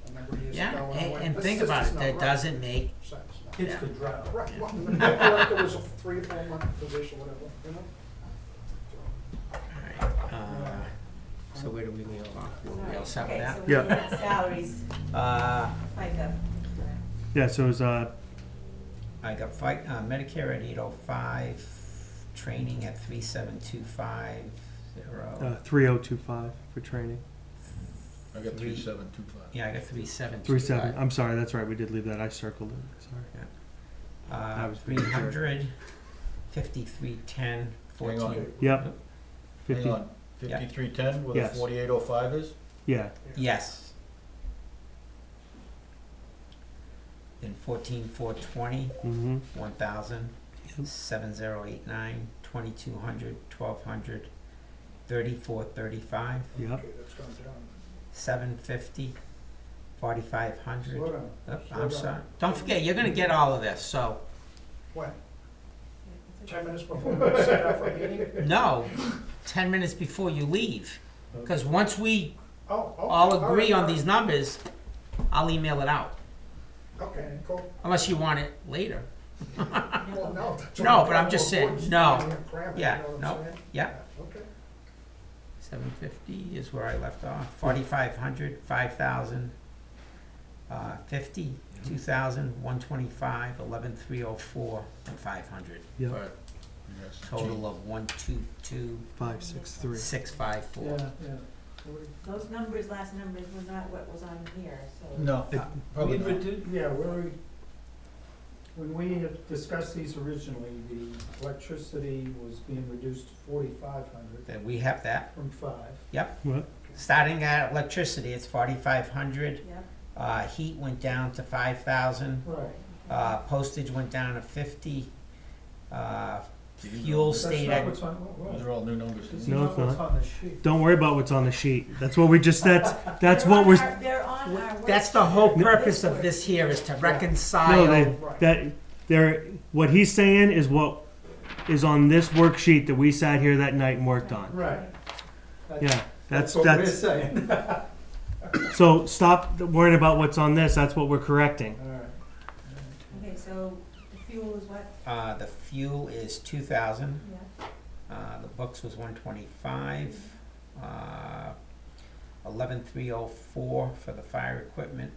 A number of years Yeah, ago, and I went, and this think just about is it, not that right. doesn't make, Sense, no. Kids Yeah. could drown. Right, well, the director was a 3 or 4 month position, whatever, alright, so where do we leave off? We all set with Okay, that? so Yeah. we're looking at salaries, FICA. yeah, so it was, I got Medicare at 805, training at 37250. 3025 for training. I got 3725. Yeah, I got 372. 37, I'm sorry, that's right, we did leave that, I circled it, sorry. I was pretty sure. 300, 5310, 14. Hang on. Yep, 50, Hang on, 5310 with a Yes. 4805 is? yeah, Yes. Then 14420, mm-hmm, 1000, Yep. 7089, 2200, 1200, 3435, yep, okay, that's gone down. 750, 4500. Slow down. Oh, Slow I'm down. sorry. Don't forget, you're gonna get all of this, so, When? 10 minutes before we set up for a meeting? no, 10 minutes before you leave. Because once we Oh, okay. all agree right, on these numbers, I'll email it out, Okay, cool. unless you want it later. Well, no. that's No, what but I'm just saying, important. no. You can't cram it, Yeah, you know what no, I'm saying? yeah. Okay. 750 is where I left off. 4,500, 5,000, 50, 2,000, 125, 11,304, and 500. Yep. For a Yes. total of 122, 563. 654. Yeah, yeah. Those numbers, last numbers were not what was on here, so. No, probably not. When we had discussed these originally, the electricity was being reduced to 4,500 Then we have that. from 5. What? Starting at electricity, it's 4,500. Yep. Heat went down to 5,000. Right. Postage went down to 50. These are Fuel That's stayed not at, what's on, Those are all new numbers. this is No, not it's what's not. on the sheet. Don't worry about what's on the sheet, that's what we just, that's They're what on we're, They're on our worksheet. that's the whole No. purpose of this here, is to reconcile. no, they, Right. that, they're, what he's saying is what is on this worksheet that we sat here that night and worked on. Right. Yeah, that's, what we're that's, saying. so stop worrying about what's on this, that's what we're correcting. All right. Okay, so the fuel is what? The fuel is 2,000. Yeah. The books was 125. 11,304 for the fire equipment,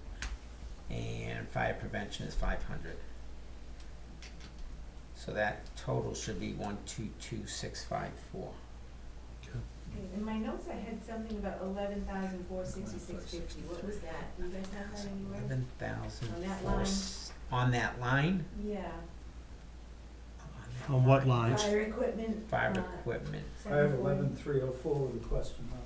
and fire prevention is 500. So that total should be 122,654. Okay, in my notes, I had something about 11,466.50. What was that? Do you guys have that anywhere? 11,000. On that line? On that line? Yeah. On what line? Fire equipment. Fire equipment. I have 740. 11,304 with a question mark.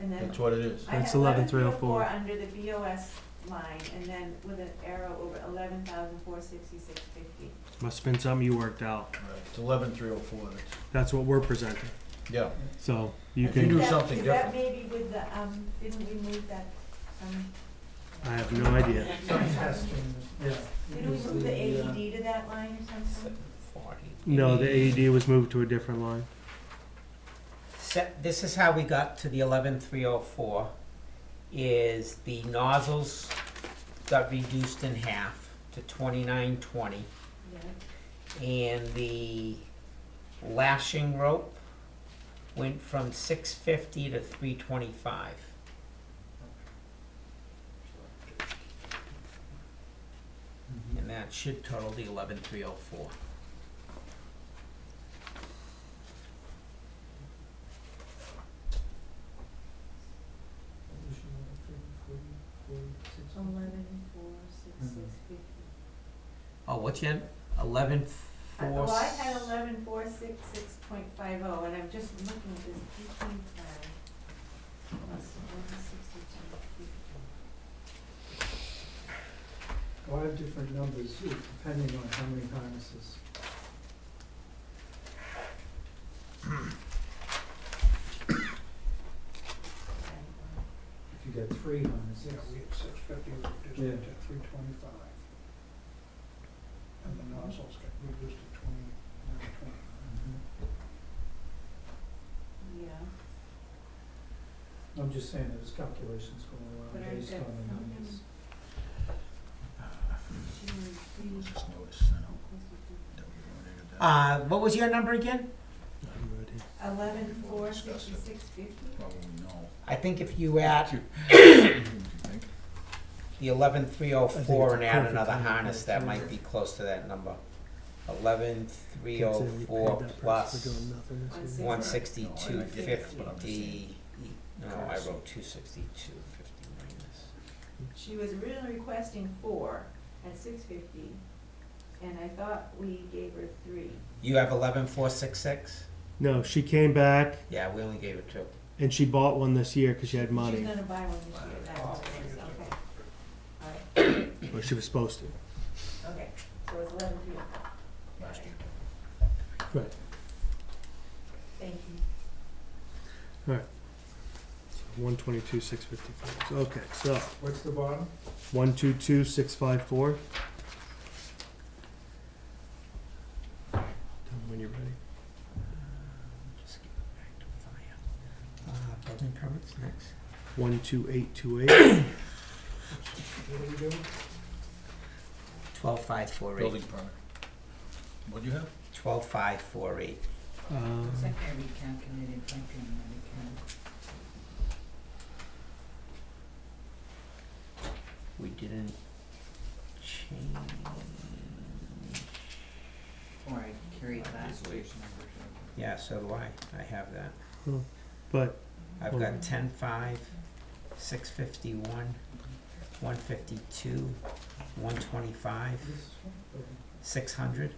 And then That's what it is. I have That's 11,304. 11,304 under the BOS line, and then with an arrow over 11,466.50. Must have been something you worked out. Right, it's 11,304, That's what we're presenting. yeah. So you If you can, do Is that- something Is that different. maybe with the, didn't we move that, I have no idea. Some testing, yeah. didn't we move the AED to that line or something? 740. No, the AED was moved to a different line. This is how we got to the 11,304, is the nozzles got reduced in half to 2920, Yeah. and the lashing rope went from 650 to 325. And that should total the 11,304. Eleven, four, six, Mhm. 50. Oh, what's your 11, Well, I had 11,466.50, and I'm just looking at this heating plan. Plus 162.50. A lot of different numbers, depending on how many harnesses. If you got 3 harnesses. Yeah, we had 650, we reduced Yeah. it to 325. And the nozzles got reduced to 2920. Mhm. Yeah. I'm just saying, there's calculations going But around I based got on the from numbers. him. Just notice sent out that we eliminated that. What was your number again? I'm ready. 11,466.50. Probably no. I think if you add What do you think? the 11,304 and add perfect another time to harness, pay that for might it. be close to that number. Considering we 11,304 paid that person plus for doing nothing this year. 162.50. No, I wrote 262.50 minus. She was originally requesting 4 at 650, and I thought we gave her 3. You have 11,466? No, she came back Yeah, we only gave her 2. and she bought one this year because she had She's money, gonna buy one this year, that's Oh, what it is, okay. Alright, or she was supposed to. okay, so it's 11,304. Last year. Right. Thank you. 122,654. Okay, so What's the bottom? 122,654. Tell me when you're ready. Just give it back to fire. Building permits next. 12828. What are we doing? 12,548. Building permit. What'd you have? 12,548. Looks like I recalculated Franklin Medicare. We didn't change. Or I carried last year's numbers over. Yeah, so do I. I have that. But I've Hold got on. 10,5, 651, 152, 125, 600,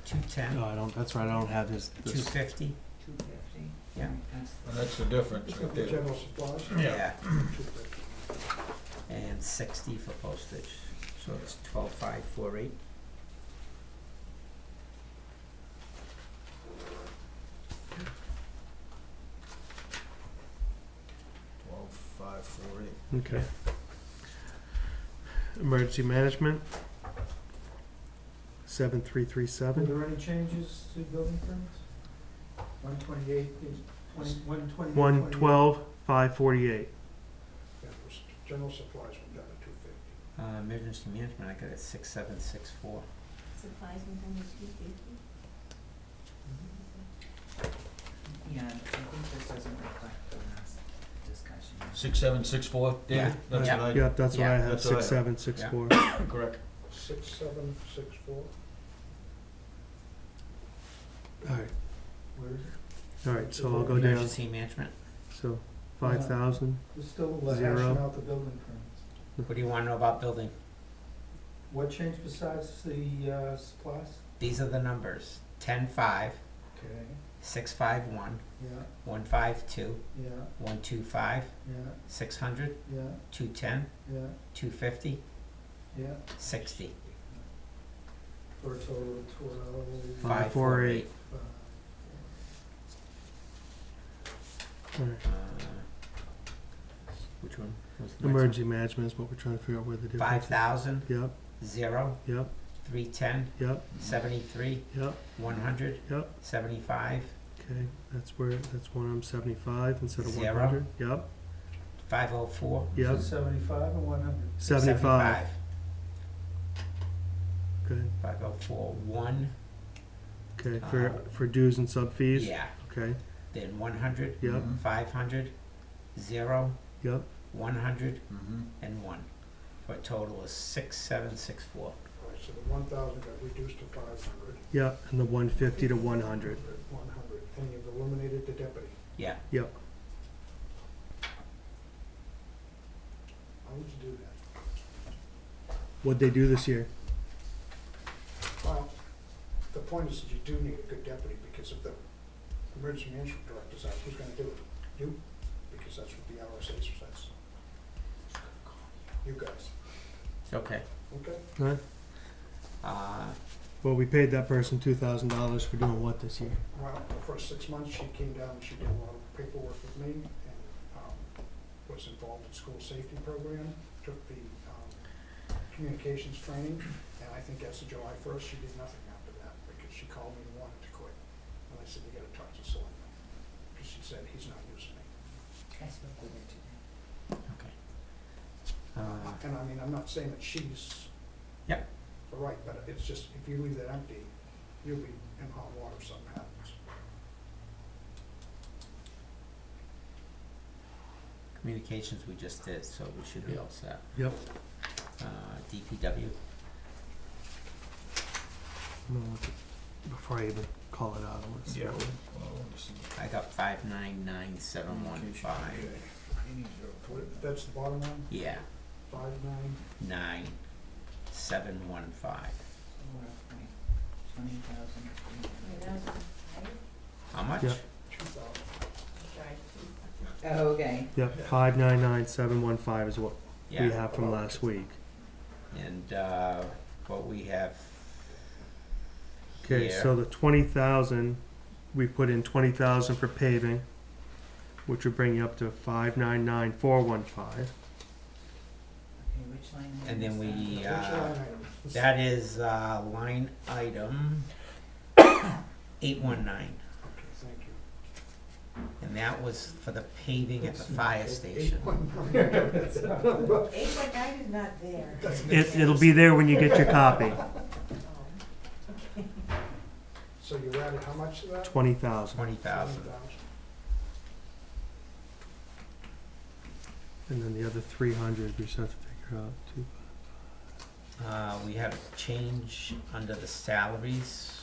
210, no, I don't. That's right. I don't have his. This. 250. 250? Yeah. That's And that's the difference right there. General supplies? Yeah. 250. And 60 for postage. So it's 12,548. Okay. Emergency management. Were 7337. there any changes to building permits? 128, 120. 112,548. Yeah, it was general supplies went down to 250. Emergency management, I got it 6764. Supplies went down to 250. Yeah, I think this doesn't reflect the last discussion. 6764, David? Yeah. That's Yeah. what I, Yep, that's what I Yeah. have. That's what I have. 6764. correct. 6764. All right, Where is it? all right, so I'll go down, Emergency management. so 5,000, We're still hashing Zero. out the building permits. What do you wanna know about building? What changed besides the, supplies? These are the numbers: 10-5, Okay, 651, yeah, 152, yeah, 125, yeah, 600, yeah, 210, yeah, 250, yeah, 60, for a total of 12. 548. all right. Which one was the next one? Emergency management is what we're trying to figure out where the difference is. 5,000, Yep, 0, yep, 310, yep, 73, yep, 100, yep, 75, okay, that's where, that's one of them, 75 instead of 0. 100, yep, 504, yep, 75 and 100. 75, okay, 504, 1, okay, for dues and sub fees? yeah, Okay, then 100, yep, 500, 0, yep, 100, Mm-hmm. and 1, for a total of 6764. All right, so the 1,000 got reduced to 500, yep, and the 150 to 100, 100, and you've eliminated the deputy. Yeah, yep. How would you do that? What'd they do this year? Well, the point is that you do need a good deputy, because if the emergency management director's out, who's gonna do it? You, because that's what the RSA says. You guys, okay. okay? Huh? Well, we paid that person $2,000 for doing what this year? Well, the first 6 months, she came down and she did a lot of paperwork with me, and was involved in school safety program, took the communications training, and I think as of July 1st, she did nothing after that, because she called me and wanted to quit. And I said, you gotta talk to Selectman, because she said, he's not using me. I spoke with her today. Okay. And I mean, I'm not saying that she's Yep. right, but it's just, if you leave that empty, you'll be in hot water if something happens. Communications we just did, so we should be all set. Yep. DPW, No, before I even call it out, I want to see. Yeah. what- I got 599,715. That's the bottom line, Yeah, 5,900. 9,715. Roughly 20,000. How much? Yeah. 2,000. Oh, okay. Yep, 599,715 is what Yeah. we have from last week. And what we have Okay, here, so the 20,000, we put in 20,000 for paving, which would bring you up to 599,415. Okay, which line item and then is we, Which line item? that is line item 819. Okay, thank you. And that was for the paving at the fire station. 819 is not there. It'll be there when you get your copy. So you added how much to that? 20,000. 20,000. And then the other 300, we just have to figure out too. We have a change under the salaries,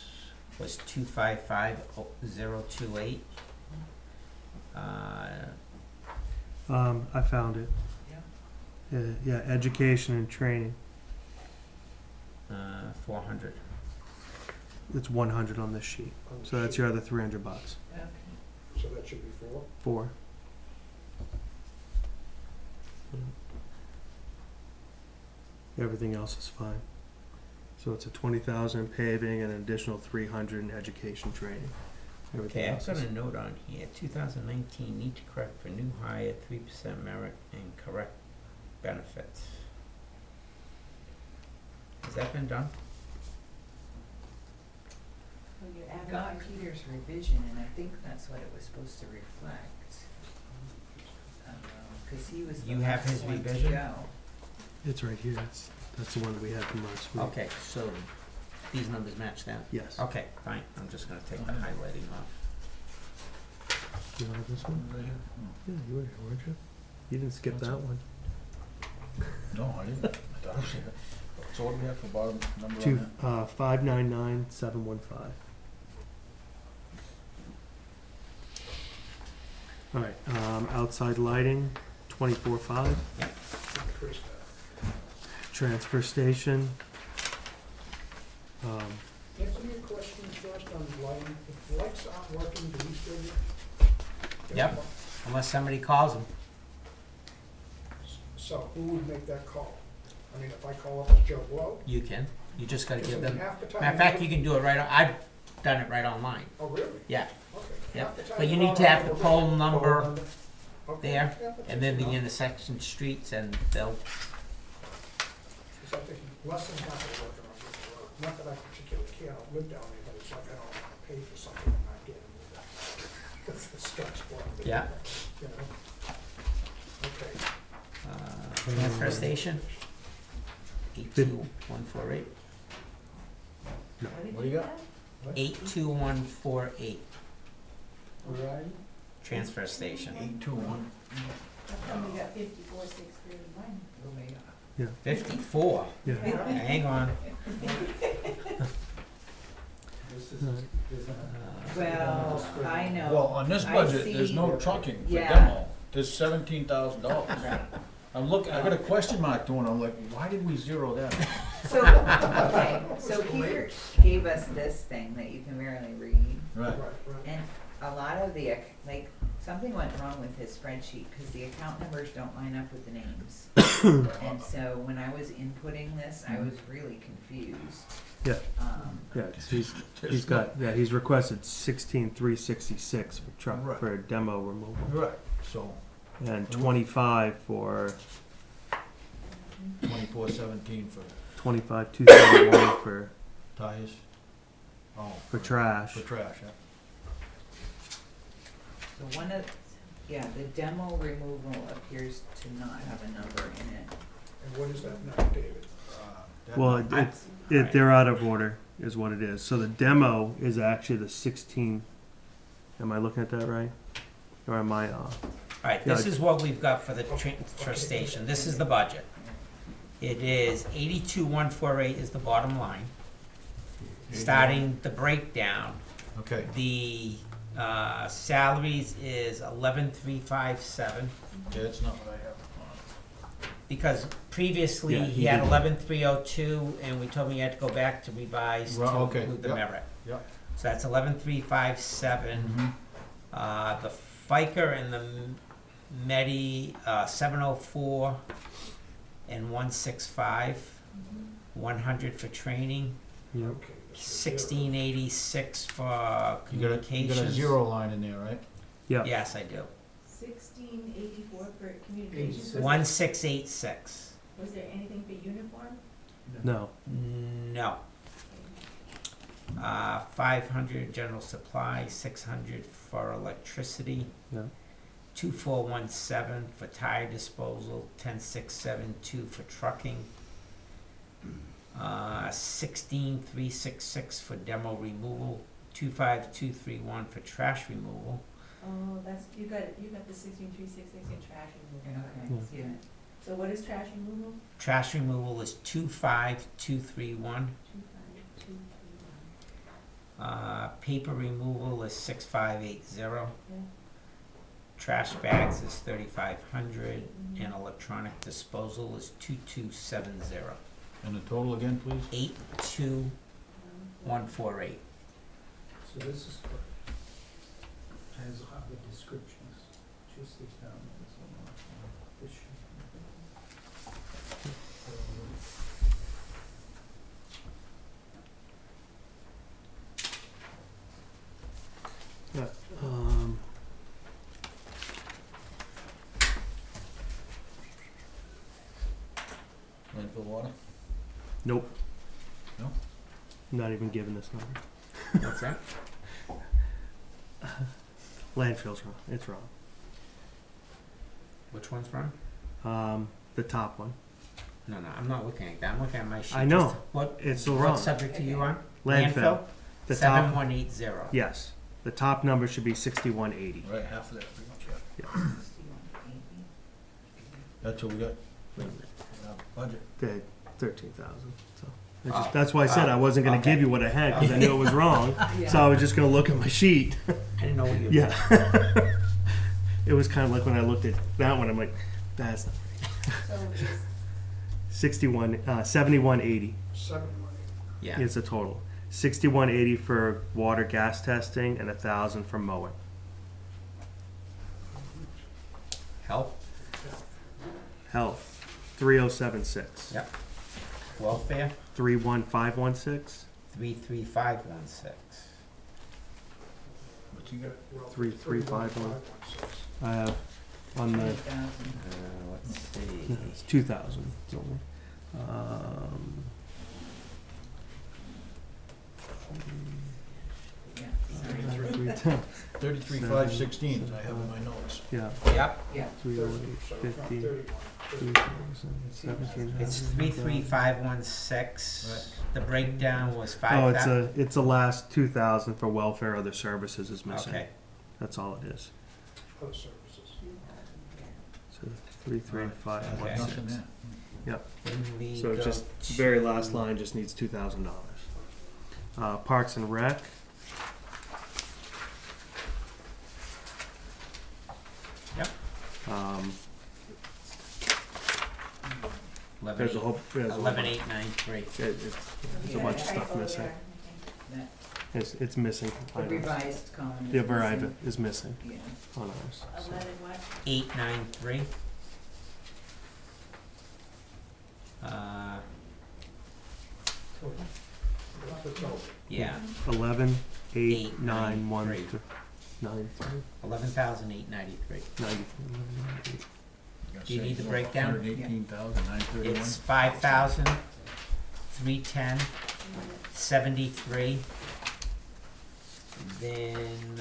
was 255,028. I found it. Yeah, education and training. 400. It's 100 on this sheet. On the So that's sheet. your other $300. Okay. So that should be 4? 4. Everything else is fine. So it's a 20,000 paving and an additional 300 in education training. Everything Okay, I've else got is a note on here, 2019, need to correct for new hire, 3% merit and correct benefits. Has that been done? Well, you're I adding got on- Peter's revision, and I think that's what it was supposed to reflect. Cause he was the You have last his one to revision? go. It's right here. That's the one that we had from last week. Okay, so these numbers match that? Yes. Okay, fine, I'm just gonna take the highlighting off. You want this one? Right here? Yeah, you were here, weren't you? You didn't skip that one. No, I didn't. I thought- So what do we have for bottom number on Two, that? 599,715. All right, outside lighting, 24.5. Increase that. Transfer station. Answer me a question first on lighting. If lights aren't working, do we still get? Yep. Unless somebody calls them. So who would make that call? I mean, if I call up as Joe Blow? You can. You just gotta give Because them. half the time Matter of fact, you can do it right on, I've done it right online. Oh, really? Yeah. Okay. Yeah. Half the time But you they're need to on have the the poll road. number Okay. there, Yeah, that's and then the enough. intersection streets, and they'll, Because I think less than half are working on River Road. Not that I particularly care, I don't live down there, but it's like I don't want to pay for something I'm not getting. That's the starts point. Yeah. You know? Okay. transfer station, 82148. What do you got? 82148, Where are you? transfer station. 821. How come we got 54,631? 54. Yeah. Hang on. This is, Right. there's a. Well, I know. Well, on this I budget, there's see- no trucking for Yeah. demo. There's $17,000. Right. I'm looking, I got a question mark to it, I'm like, why did we zero that? So, okay, so Peter gave us this thing that you can barely read, Right. Right, right. and a lot of the, like, something went wrong with his spreadsheet, cause the account numbers don't line up with the names. And so when I was inputting this, I was really confused. Yeah. Um, He's got, he's requested 16,366 for truck, Right. for demo removal. Right, so And 25 for, 2417 for 25,271 for tires. Oh. trash. For trash, yeah. so one of, yeah, the demo removal appears to not have a number in it. And what is that now, David? Well, they're out of order, is what it is. So the demo is actually the 16. Am I looking at that right? Or am I off? All right, this is what we've got for the transfer station. This is the budget. It is 82,148 is the bottom line. Starting the breakdown, Okay, the salaries is 11,357, okay, that's not what I have. because previously Yeah, he he had did. 11,302, and we told him he had to go back to revise to Right, okay, include the yep, merit. yep. So that's 11,357. The FICA and the Medi, 704 and 165, 100 for training, Yep. Okay. this is 1686 for You got communications. a zero line in there, right? Yeah. Yes, I do. 1684 for communications. 1686. Was there anything for uniform? No. No. 500 general supply, 600 for electricity, Yeah. 2417 for tire disposal, 10672 for trucking, 16366 for demo removal, 25231 for trash removal. Oh, that's, you got the 16366 in trash removal. Okay, Yeah. see it. So what is trash removal? Trash removal is 25231. 25231. Paper removal is 6580. Yeah. Trash bags is 3500, and electronic disposal is 2270. And the total again, please? 82148. So this is, has all the descriptions, just the town. This should. Yeah. Landfill water? Nope. No? Not even given this number. What's that? Landfill's wrong. It's wrong. Which one's wrong? The top one. No, I'm not looking at that. I'm looking at my sheet. I know. Just- What, It's still what wrong. subject are you on? Landfill. The top. 7180. Yes. The top number should be 6180. Right, half of that, pretty much, yeah. 6180. That's what we got in our budget. The 13,000. So Oh. that's why I said I wasn't going to Okay. give you what I had because I knew it was wrong. Yeah. So I was just going to look at my sheet. I didn't know what you were Yeah. it was kind of like when I looked at that one, I'm like, that's not So it's 7180 7 money. Yeah, is the total. 6180 for water gas testing and 1,000 for mowing. health, Health 3076. yep. Welfare, 31516. 33516. What you got? Well, 33516. I have on the 20,000. Let's see. no, it's 2,000 only. Yeah, sorry. 33, 516, I have in my notes. Yeah, Yep, Yeah, 308, So it's not 50, 31. 1700. it's 33516. Right. The breakdown was Oh, 5,000. it's the last 2,000 for welfare, other services is missing. Okay, That's all it is. Other services. So 33516. Okay. Nothing there. then we So go just to very last line just needs $2,000. Parks and Rec. Yep. There's a whole. There's a whole bunch. 11893. There's a bunch of stuff missing. that, It's missing. the items. revised column is The variable missing. is missing Yeah. on ours. so. 11 what? 893. That's the total. Yeah, 11, 8, 8, 9, 1, 3. 9, 3, 11,893. 93. Do you need the breakdown? 118,931. It's 5,310, 73. Then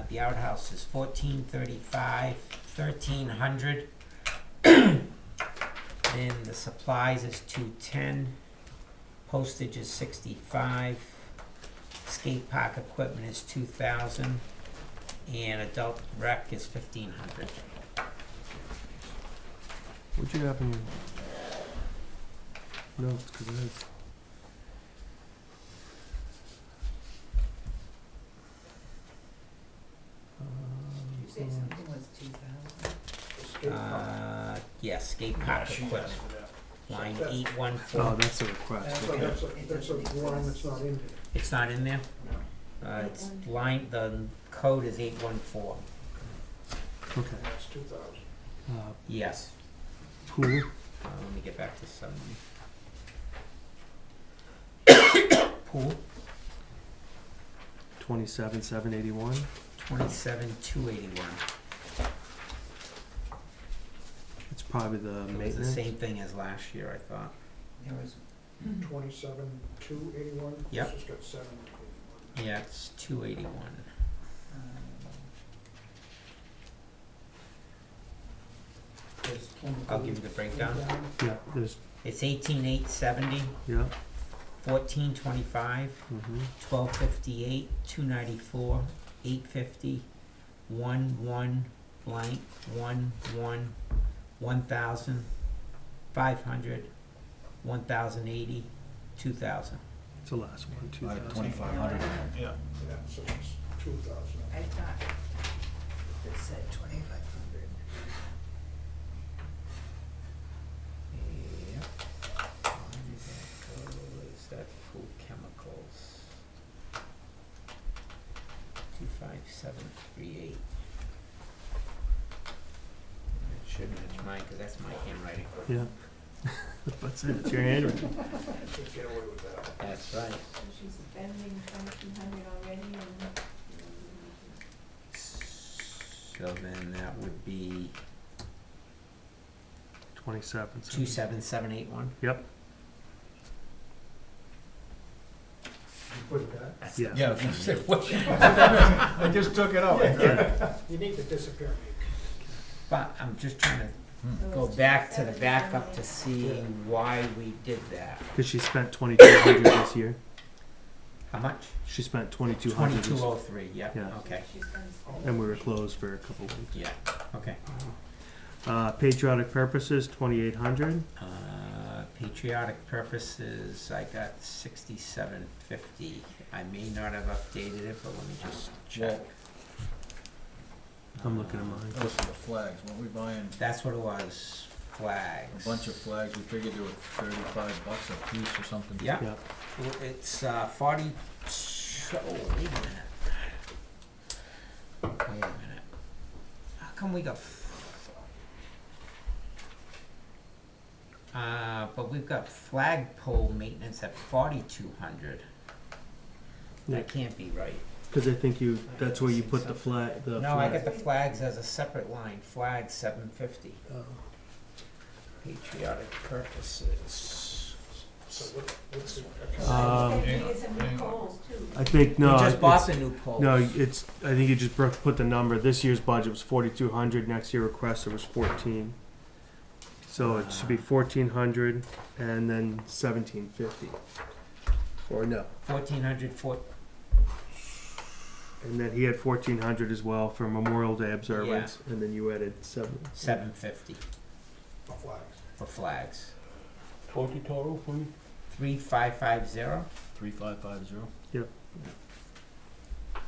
the outhouse is 1435, 1,300. Then the supplies is 210. Postage is 65. Skate park equipment is 2,000. And adult rec is 1,500. What'd you have in your notes? Because it is. Did you say something was 2,000? The skate park. Yes, skate park She equipment. asked for that. Line That's- 814. Oh, that's a request. So Okay. that's a line that's not in here. It's not in there? No. It's line, the code is 814. Okay. That's 2,000. Yes. Pool. Let me get back to some. Pool, 27,781. 27,281. It's probably the It was the maintenance. same thing as last year, I thought. There was, 27,281. Yep. This has got 781. Yeah, it's 281. There's chemical. I'll give you the breakdown. Yeah, there's, It's 18,870, yeah. 1425, Mm-hmm. 1258, 294, 850, 11 blank, 11, 1,000, 500, 1,080, 2,000. It's the last one, I had 2,000. 2,500. Yeah. Yeah, so it's 2,000. I thought it said 2,500. Yep. And that goes, that pool chemicals. 25738. That should match mine, cause that's my handwriting. Yeah. What's it? It's your handwriting. Should get away with that. That's right. So she's spending 2,200 already and. So then that would be 27. 27781. Yep. You put that? That's Yeah. Yeah, I was gonna say, what? I just took it out. You need to disappear. But I'm just trying to So go it's back to the backup to 2,778. see why we did that. Because she spent 2,200 this year. How much? She spent 2,200 this 2203, yep, Yeah. okay, She's gonna spend. and we were closed for a couple weeks. yeah, okay. Patriotic purposes, 2,800. Patriotic purposes, I got 6750. I may not have updated it, but let me just check. I'm looking at mine. That was for the flags, weren't we buying That's what it was, a flags. bunch of flags? We figured they were $35 a piece or something. Yeah. Yeah, Well, it's 40, oh, wait a minute. Wait a minute. How come we got, but we've got flagpole maintenance at 4,200. Yeah. That can't be right. cause I think that's where you put the flag, the No, I flag. got the flags as a separate line, flag 750. Oh. Patriotic purposes. So what's the Um, account? You get some new poles too. I think, no, We just bought it's, the new poles. no, it's, I think you just put the number, this year's budget was 4,200, next year requested was 14. So it should be 1,400 and then 1,750. Or no, 1,400 foot. and then he had 1,400 as well for Memorial Day observance, and then you added 750 The flags. for flags. Total for you? 3,550. 3550? Yep. That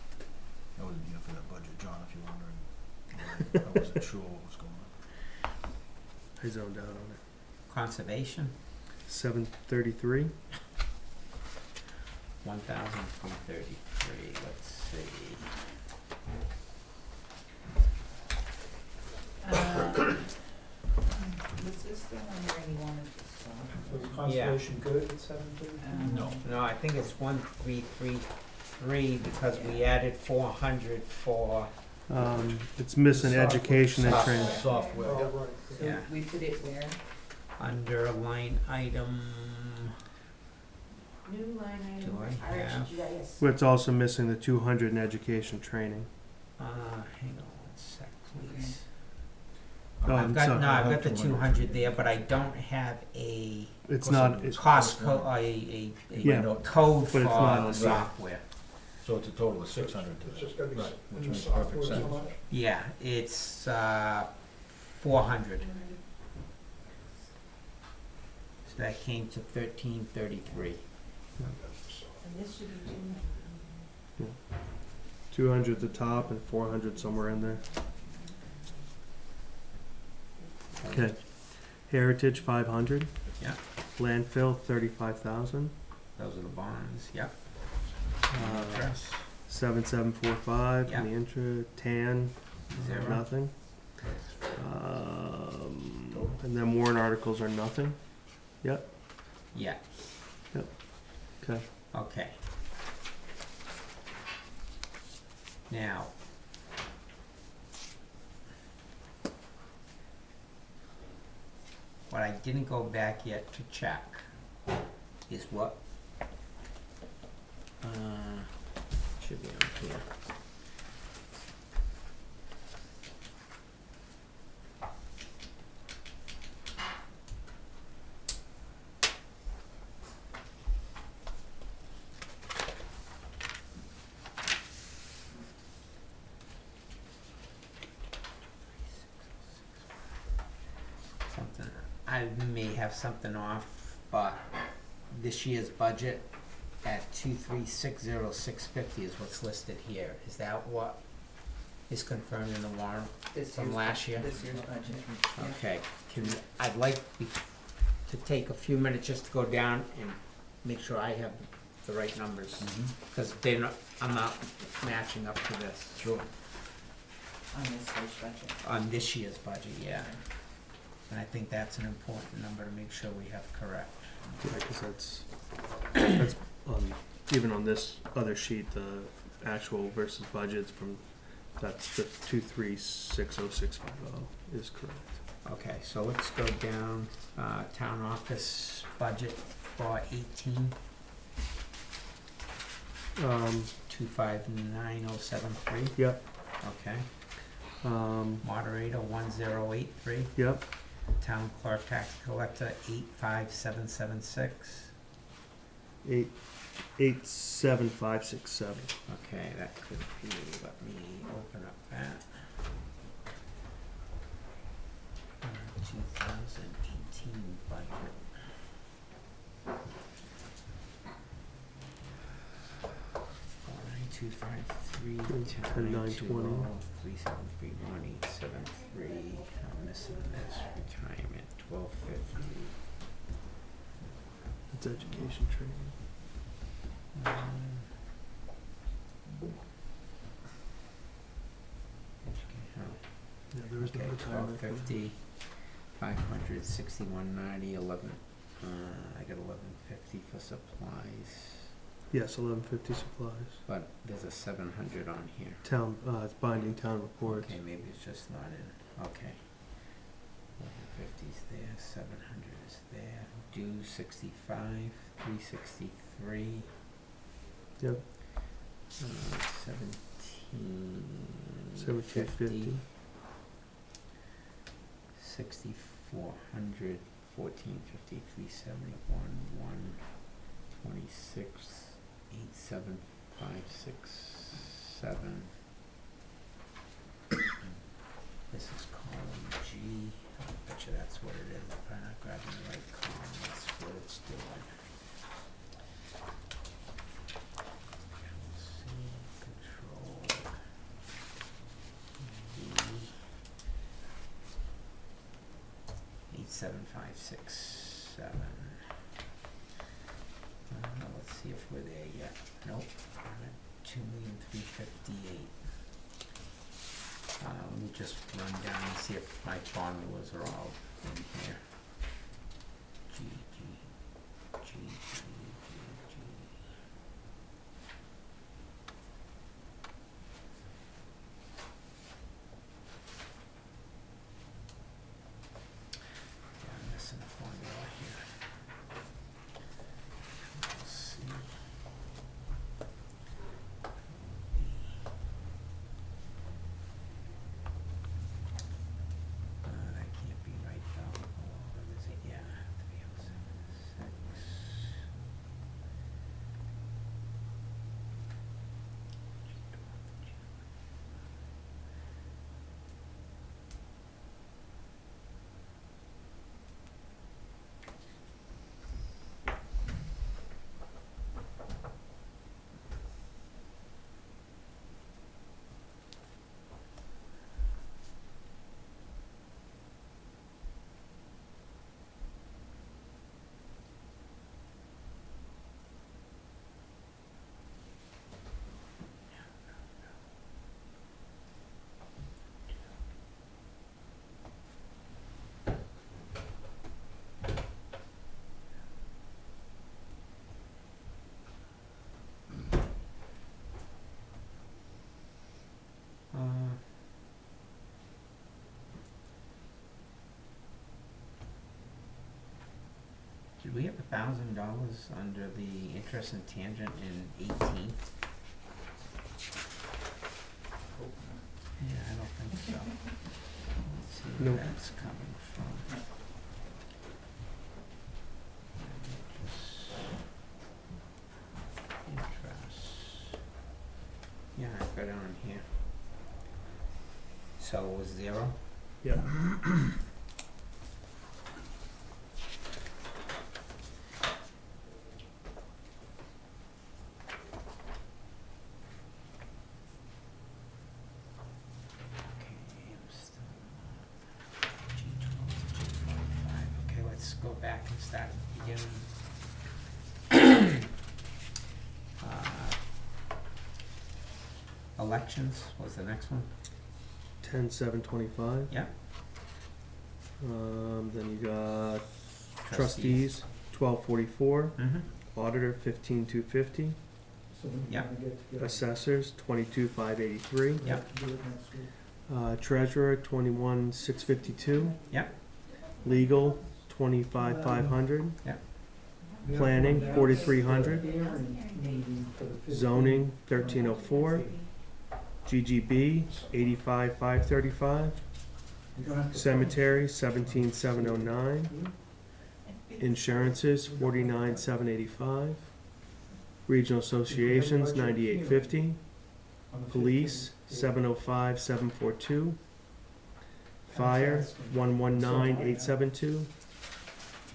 wasn't enough for that budget, John, if you're wondering. I wasn't sure what was going on. I zoned out on it. Conservation, 733. 1,333. Let's see. Was this the one where you wanted to Was conservation good at 7:30? No. No, I think it's 1,333 because we added 400 for, It's missing education and Software. training. Software, Oh, yep. right. So Yeah. we put it where? under line item, New line item, Do I have- RHGIS. But it's also missing the 200 in education training. hang on one sec, please. Oh, I've I'm got, sorry. no, I've I got the have 200 there, but I don't have a It's not, it's, cost Yeah. code But for it's not on the the- software. So it's a total of 600 It's to just gotta be, Right, which in the makes perfect software, so sense. much. Yeah, it's 400. So that came to 1,333. And this should be 200. 200 at the top and 400 somewhere in there. Okay. Heritage 500. Yeah. Landfill 35,000. Those are the bonds, yep. Uh, Interest, 7745 Yeah. in the intra. Tan 0. nothing. And then warrant articles are nothing. Yep. Yeah, Okay. okay. Now, what I didn't go back yet to check is what, should be on here. Something, I may have something off, but this year's budget at 2,360,650 is what's listed here. Is that what is confirmed in the warrant This from year's last year? This year's budget. Yeah. Okay, I'd like to take a few minutes just to go down and make sure I have the right numbers, because I'm not matching up to this. Sure. On this year's budget. On this year's budget, yeah. And I think that's an important number to make sure we have correct. Yeah, because that's even on this other sheet, the actual versus budgets from, that's the 2360650 is correct. Okay, so let's go down, town office budget for 18, 259073, Yep. okay. Moderator 1083, Yep. town clerk tax collector 85776. 87567. Okay, that could be, let me open up that. 2018 budget. 49253, 10,920. 3731, 873, I'm missing this, retirement, 1250. It's education training. Yeah, there is no Okay, retirement. 1250, 500, 6190, 11, I got 1150 for supplies, Yes, 1150 supplies. but there's a 700 on here. Town, it's binding town reports. Okay, maybe it's just not in, okay. 1150's there, 700 is there, due 65, 363. Yep. 1750. 6400, 1450, 371, 126, 87567. This is column G. I bet you that's what it is. If I'm not grabbing the right column, that's what it's doing. C, control, V, 87567. Let's see if we're there yet. Nope. I'm at 2,358,000. Let me just run down and see if my formulas are all in here. G, G, G, G, G, G. Yeah, I'm missing a formula here. Let's see. That can't be right though. What is it? Yeah, 3076. Did we have $1,000 under the interest and tangent in 18? Yeah, I don't think so. Let's see where Nope. that's coming from. Interest. Yeah, I've got it on here. So it was 0? Yeah. Okay, I'm still G12 to G45. Okay, let's go back and start at the beginning. Elections was the next one. 10/7/25. Yeah. Then you got trustees, 1244. Mm-hmm. Auditor, 15,250. So when you Yep. wanna get together. Assessors, 22,583. We have to do it next week. Treasurer, 21,652. Yep. Legal, 25,500. We have Planning, to announce 4,300. the hearing meeting for the 15th. Zoning, 1304. GGB, 85,535. You don't have to- Cemetery, 17,709. Insurances, 49,785. Regional Associations, 9850. On the Police, 15th. 705,742. I'm Fire, asking. 119,872.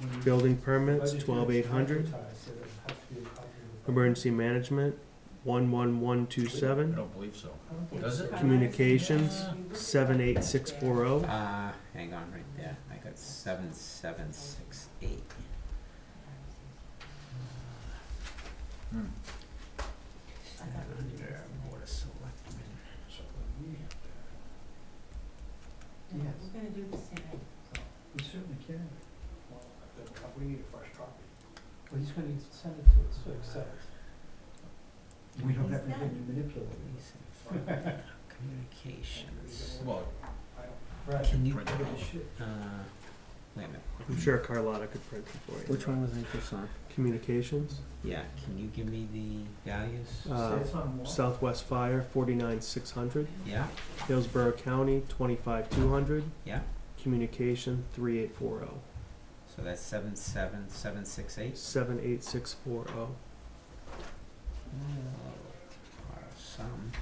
When you Building permits, budget 12,800. advertise, it'll have to be a copy of the budget. Emergency Management, 11127. I don't believe so. I don't think Does so. it? Communications 78640. Hang on right there, I got 7768. Hmm. Under Board of Selectmen. So we have to, Yeah, Yes. we're gonna do the same. We certainly can. well, we need a fresh copy. Well, he's gonna send it to us to accept. We don't have He's anything to done. manipulate. Communications. Well, I don't, Right. Can you, print it Look at out. the shit. wait a minute. I'm sure Carlotta could print it for you. Which one was I just on? Communications. Yeah, can you give me the values? Say it's on the wall. Southwest Fire 49600. Yeah, Hillsborough County 25200. yeah, Communication 3840. so that's 77768. 78640. Or some,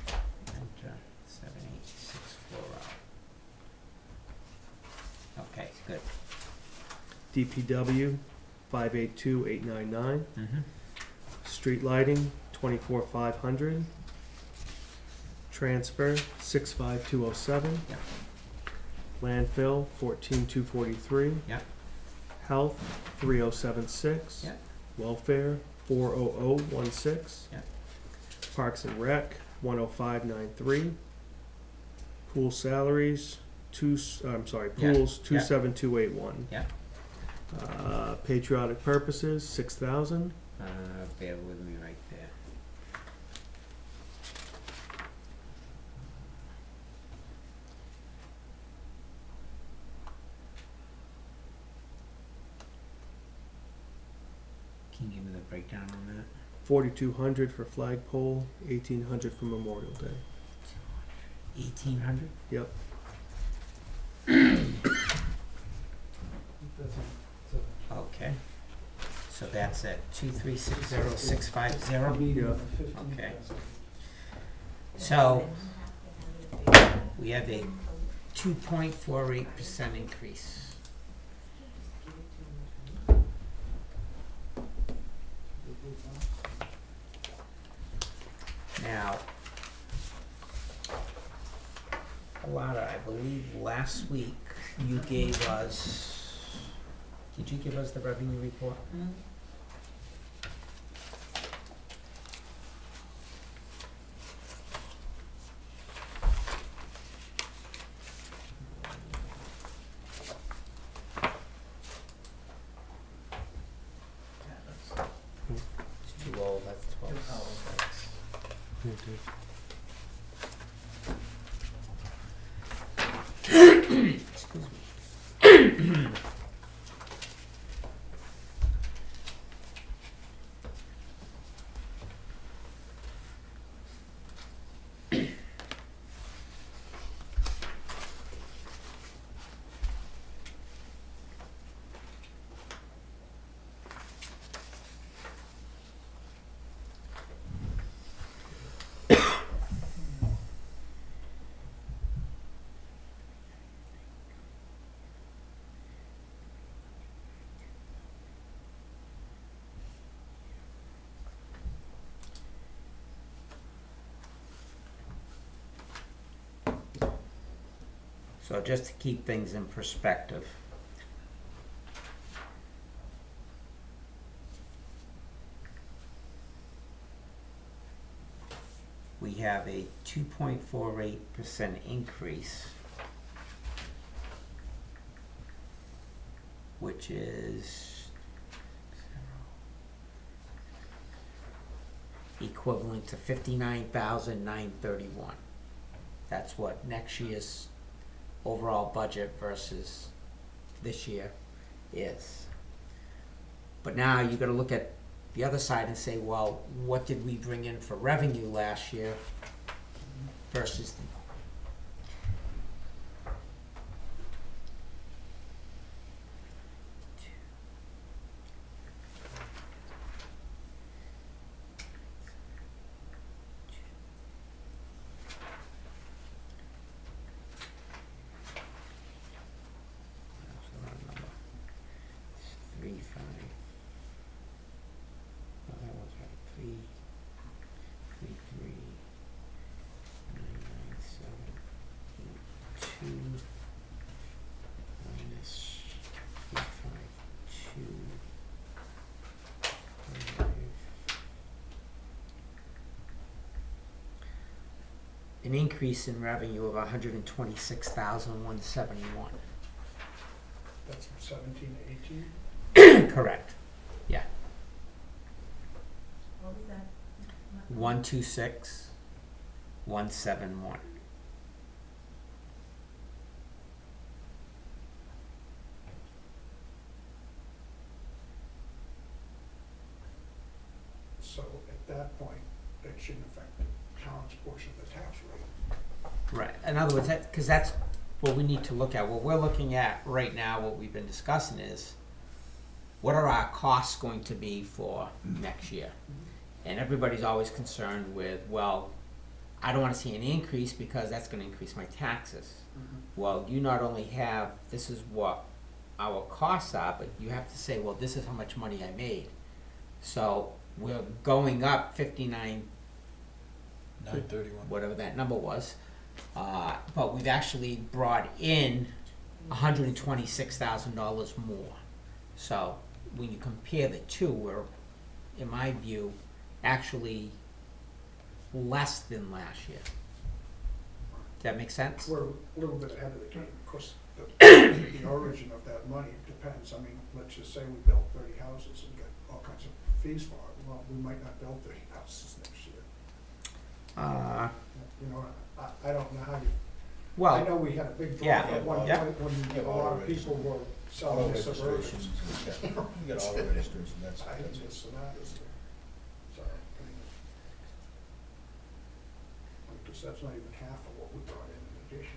enter 78640. Okay, good. DPW 582899. Mm-hmm. Street lighting 24500. Transfer 65207. Yeah. Landfill 14243. Yeah. Health 3076. Yeah. Welfare 40016. Yeah. Parks and Rec 10593. Pool salaries pools Yeah. 27281. Yeah. Patriotic purposes 6,000. Bear with me right there. Can you give me the breakdown on that? 4,200 for flagpole, 1,800 for Memorial Day. 1,800? Yep. Okay. So that's at 2360650. Yeah. Okay. So we have a 2.48% increase. Now, Alana, I believe last week you gave us, did you give us the revenue report? It's too old, that's 12. Excuse me. So just to keep things in perspective. We have a 2.48% increase, which is equivalent to 59,931. That's what next year's overall budget versus this year is. But now you gotta look at the other side and say, well, what did we bring in for revenue last year versus an increase in revenue of 126,171. That's from 17 to 18. Correct. Yeah. What was that? 126,171. So at that point, it shouldn't affect the town's portion of the tax rate. Right. In other words, because that's what we need to look at. What we're looking at right now, what we've been discussing is, what are our costs going to be for next year? And everybody's always concerned with, well, I don't want to see an increase because that's going to increase my taxes. Well, you not only have, this is what our costs are, but you have to say, well, this is how much money I made. So we're going up 59, 931. whatever that number was. But we've actually brought in $126,000 more. So when you compare the two, we're, in my view, actually less than last year. Does that make sense? We're a little bit ahead of the game, because the origin of that money depends. I mean, let's just say we built 30 houses and get all kinds of fees for it. Well, we might not build 30 houses next year. You know, I don't know how you, I Well, know we had a big yeah, drop at one yeah. point when Yeah, a lot of people were All selling the suburbans. registrations, yeah, you get all the registrations, that's I think it. this and that is there. So, I mean, because that's not even half of what we brought in addition.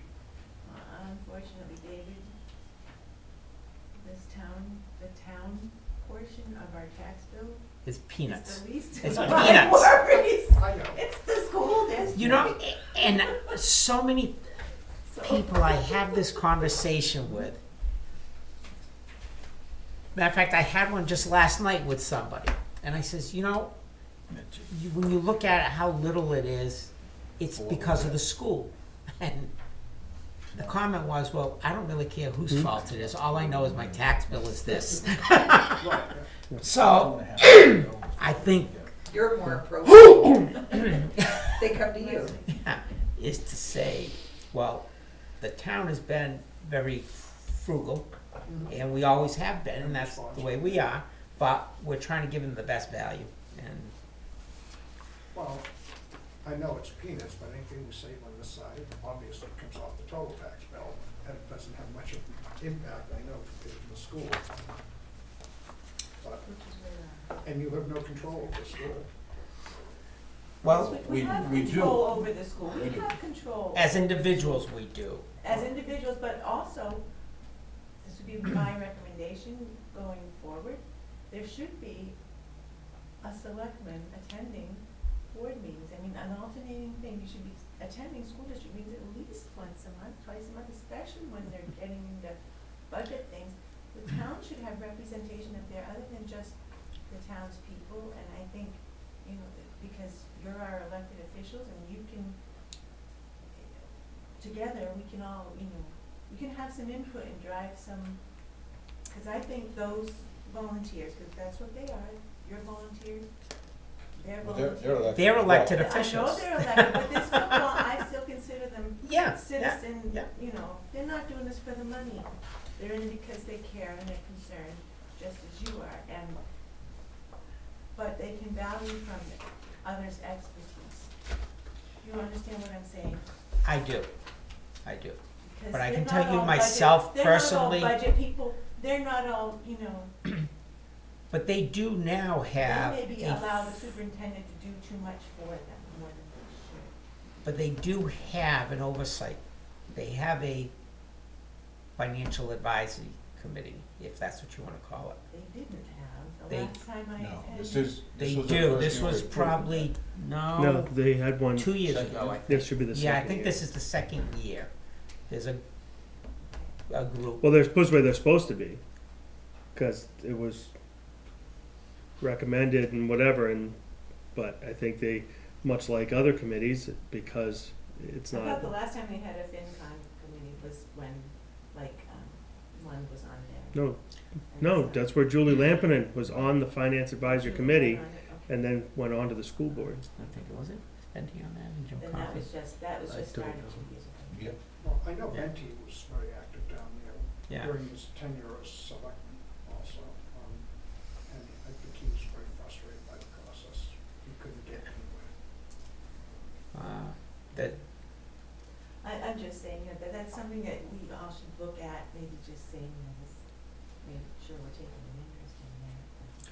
Unfortunately, David, the town portion of our tax bill it's is peanuts. the least It's of my peanuts. worries. I know. It's the school district. You know, and so many So- people I have this conversation with. Matter of fact, I had one just last night with somebody, and I says, you know, when you look at it, how little it is, it's because of the school. And the comment was, well, I don't really care whose fault it is. All I know is my tax bill is this. Right, yeah. So I think You're more appropriate. They come to you. is to say, well, the town has been very frugal, and we always have been, and that's the way we are, but we're trying to give them the best value. And Well, I know it's peanuts, but anything we save on this side obviously comes off the total tax bill, and it doesn't have much of an impact, I know, compared to the school. But, and you have no control over the school. well, We We- have we do. control over the school. We We do. have control. as individuals, we do. As individuals, but also, this would be my recommendation going forward, there should be a selectman attending board meetings. I mean, an alternating thing, you should be attending school district meetings at least once a month, twice a month, especially when they're getting into budget things. The town should have representation up there other than just the townspeople, and I think, you know, because you're our elected officials and you can, together, we can all, you know, we can have some input and drive some, because I think those volunteers, because that's what they are, you're volunteers, they're Well, volunteers. They're elected I know officials. they're elected, but they're still, I still consider them Yeah, yeah, citizen, yeah. you know, they're not doing this for the money. They're in it because they care and they're concerned, just as you are, and, but they can value from others' expertise. You understand what I'm saying? I do. I do. Because But I they're can tell not you all myself budget- personally- They're not all budget people, they're not all, you know, But they do now have they may be a allow the superintendent to do too much for them, more than they should. but they do have an oversight. They have a financial advisory committee, if that's what you wanna call it. They didn't have, the They- last time I No, attended. this They was the do, first this year was we approved it. probably, No, no, they had one, 2 years Second ago, I year? think. this should be the second Yeah, I think year. this is the second year. There's a group. Well, they're supposed where they're supposed to be, because it was recommended and whatever, and, but I think they, much like other committees, because it's I thought the not, last time they had a FinCon committee was when, like, one was on there. no, no, that's where Julie Lampinen was on the Finance Advisory Committee, and then went on to the school board. I think, was it? Benti on that, and Joe Then that Coffey? was just I started don't 2 years ago. Yep. Well, I know Yeah. Benti was very active down there Yeah, during his tenure as selectman also. And I think he was very frustrated by the process. He couldn't get anywhere. that, I'm just saying, that's something that we all should look at, maybe just saying, make sure we're taking an interest in that.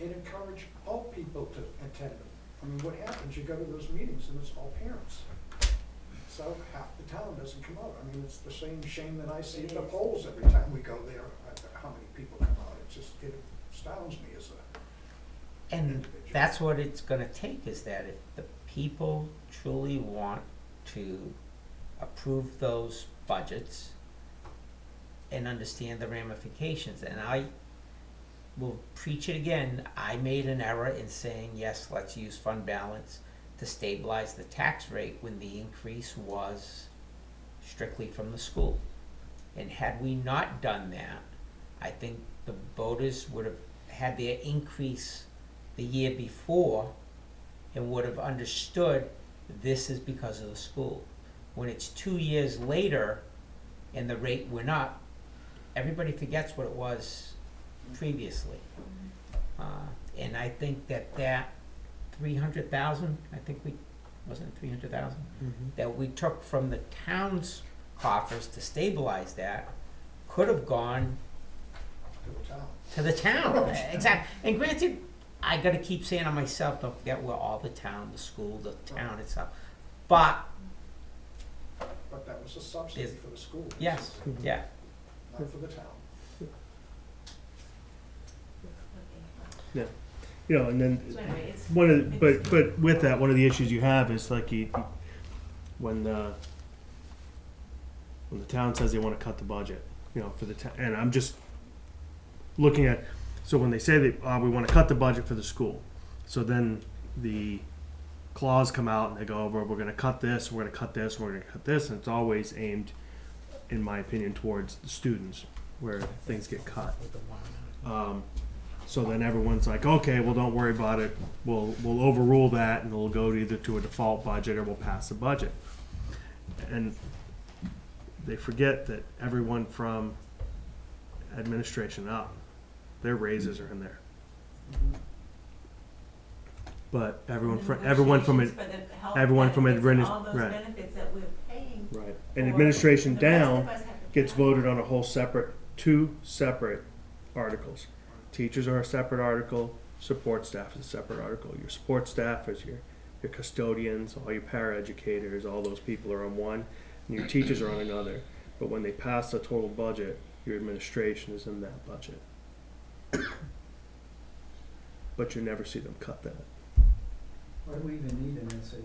And encourage all people to attend them. I mean, what happens, you go to those meetings and it's all parents. So half the town doesn't come out. I mean, it's the same shame that I see at the polls every time we go there, how many people come out. It astounds me as a and individual. that's what it's gonna take, is that if the people truly want to approve those budgets and understand the ramifications, and I will preach it again, I made an error in saying, yes, let's use fund balance to stabilize the tax rate when the increase was strictly from the school. And had we not done that, I think the voters would have had their increase the year before and would have understood this is because of the school. When it's 2 years later and the rate went up, everybody forgets what it was previously. And I think that 300,000, I think wasn't it 300,000? That we took from the town's coffers to stabilize that, could have gone To the town. to the town. Exactly. And granted, I gotta keep saying to myself, don't forget, we're all the town, the school, the town itself. But, But that was a subsidy Is- for the school. yes, yeah. Not for the town. Okay. You know, and then So anyway, it's. one of the, but with that, one of the issues you have is like when the town says they want to cut the budget, you know, for the town, and I'm just looking at, so when they say that we want to cut the budget for the school, so then the clause come out and they go, well, we're going to cut this, we're going to cut this, we're going to cut this, and it's always aimed, in my opinion, towards the students where things get cut. So then everyone's like, okay, well, don't worry about it. We'll overrule that, and we'll go either to a default budget or we'll pass the budget. And they forget that everyone from administration up, their raises are in there. But everyone from it, everyone from All those right. benefits that we're paying. Right. And for, administration the rest down of us have to gets pay. voted on a whole two separate articles. Teachers are a separate article, support staff is a separate article. Your support staff is your custodians, all your paraeducators, all those people are on one, and your teachers are on another. But when they pass the total budget, your administration is in that budget. But you never see them cut that. Why do we even need an SAU?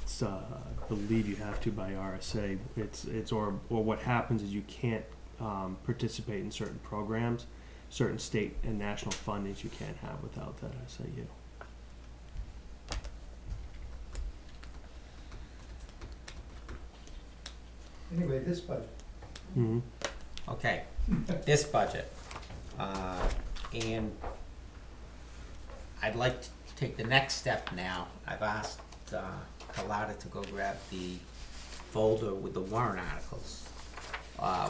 It's, I believe you have to by RSA. It's or what happens is you can't participate in certain programs, certain state and national fundings you can't have without that SAU. Anyway, this budget. Mm-hmm. Okay, this budget, and I'd like to take the next step now. I've asked Carlotta to go grab the folder with the warrant articles,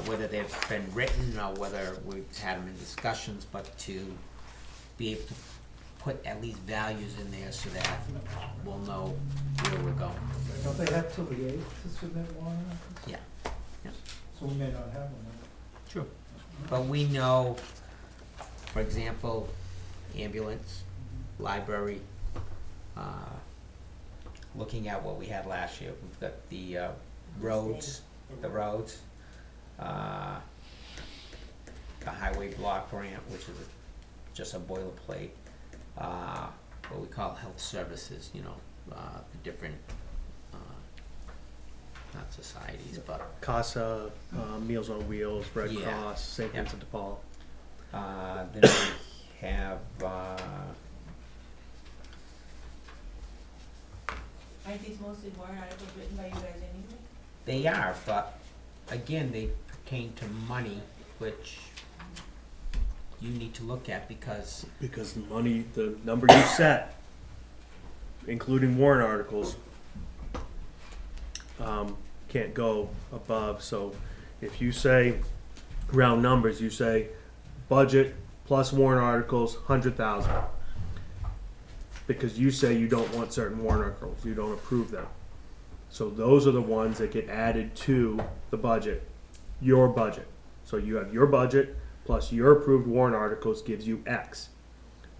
whether they've been written or whether we've had them in discussions, but to be able to put at least values in there so that we'll know where we're going. Don't they have till the 8th to submit warrant articles? Yeah. Yeah. So we may not have one. Sure. But we know, for example, ambulance, library, looking at what we had last year, we've got the roads, the highway block grant, which is just a boilerplate, what we call health services, you know, the different, not societies, but CASA, Meals on Wheels, Red Yeah. Cross, St. Yeah. Vincent de Paul. then we have, Aren't these mostly warrant articles written by you guys anyway? they are, but again, they pertain to money, which you need to look at because, Because the money, the number you set, including warrant articles, can't go above, so if you say, round numbers, you say budget plus warrant articles, 100,000. Because you say you don't want certain warrant articles, you don't approve them. So those are the ones that get added to the budget, your budget. So you have your budget plus your approved warrant articles gives you X.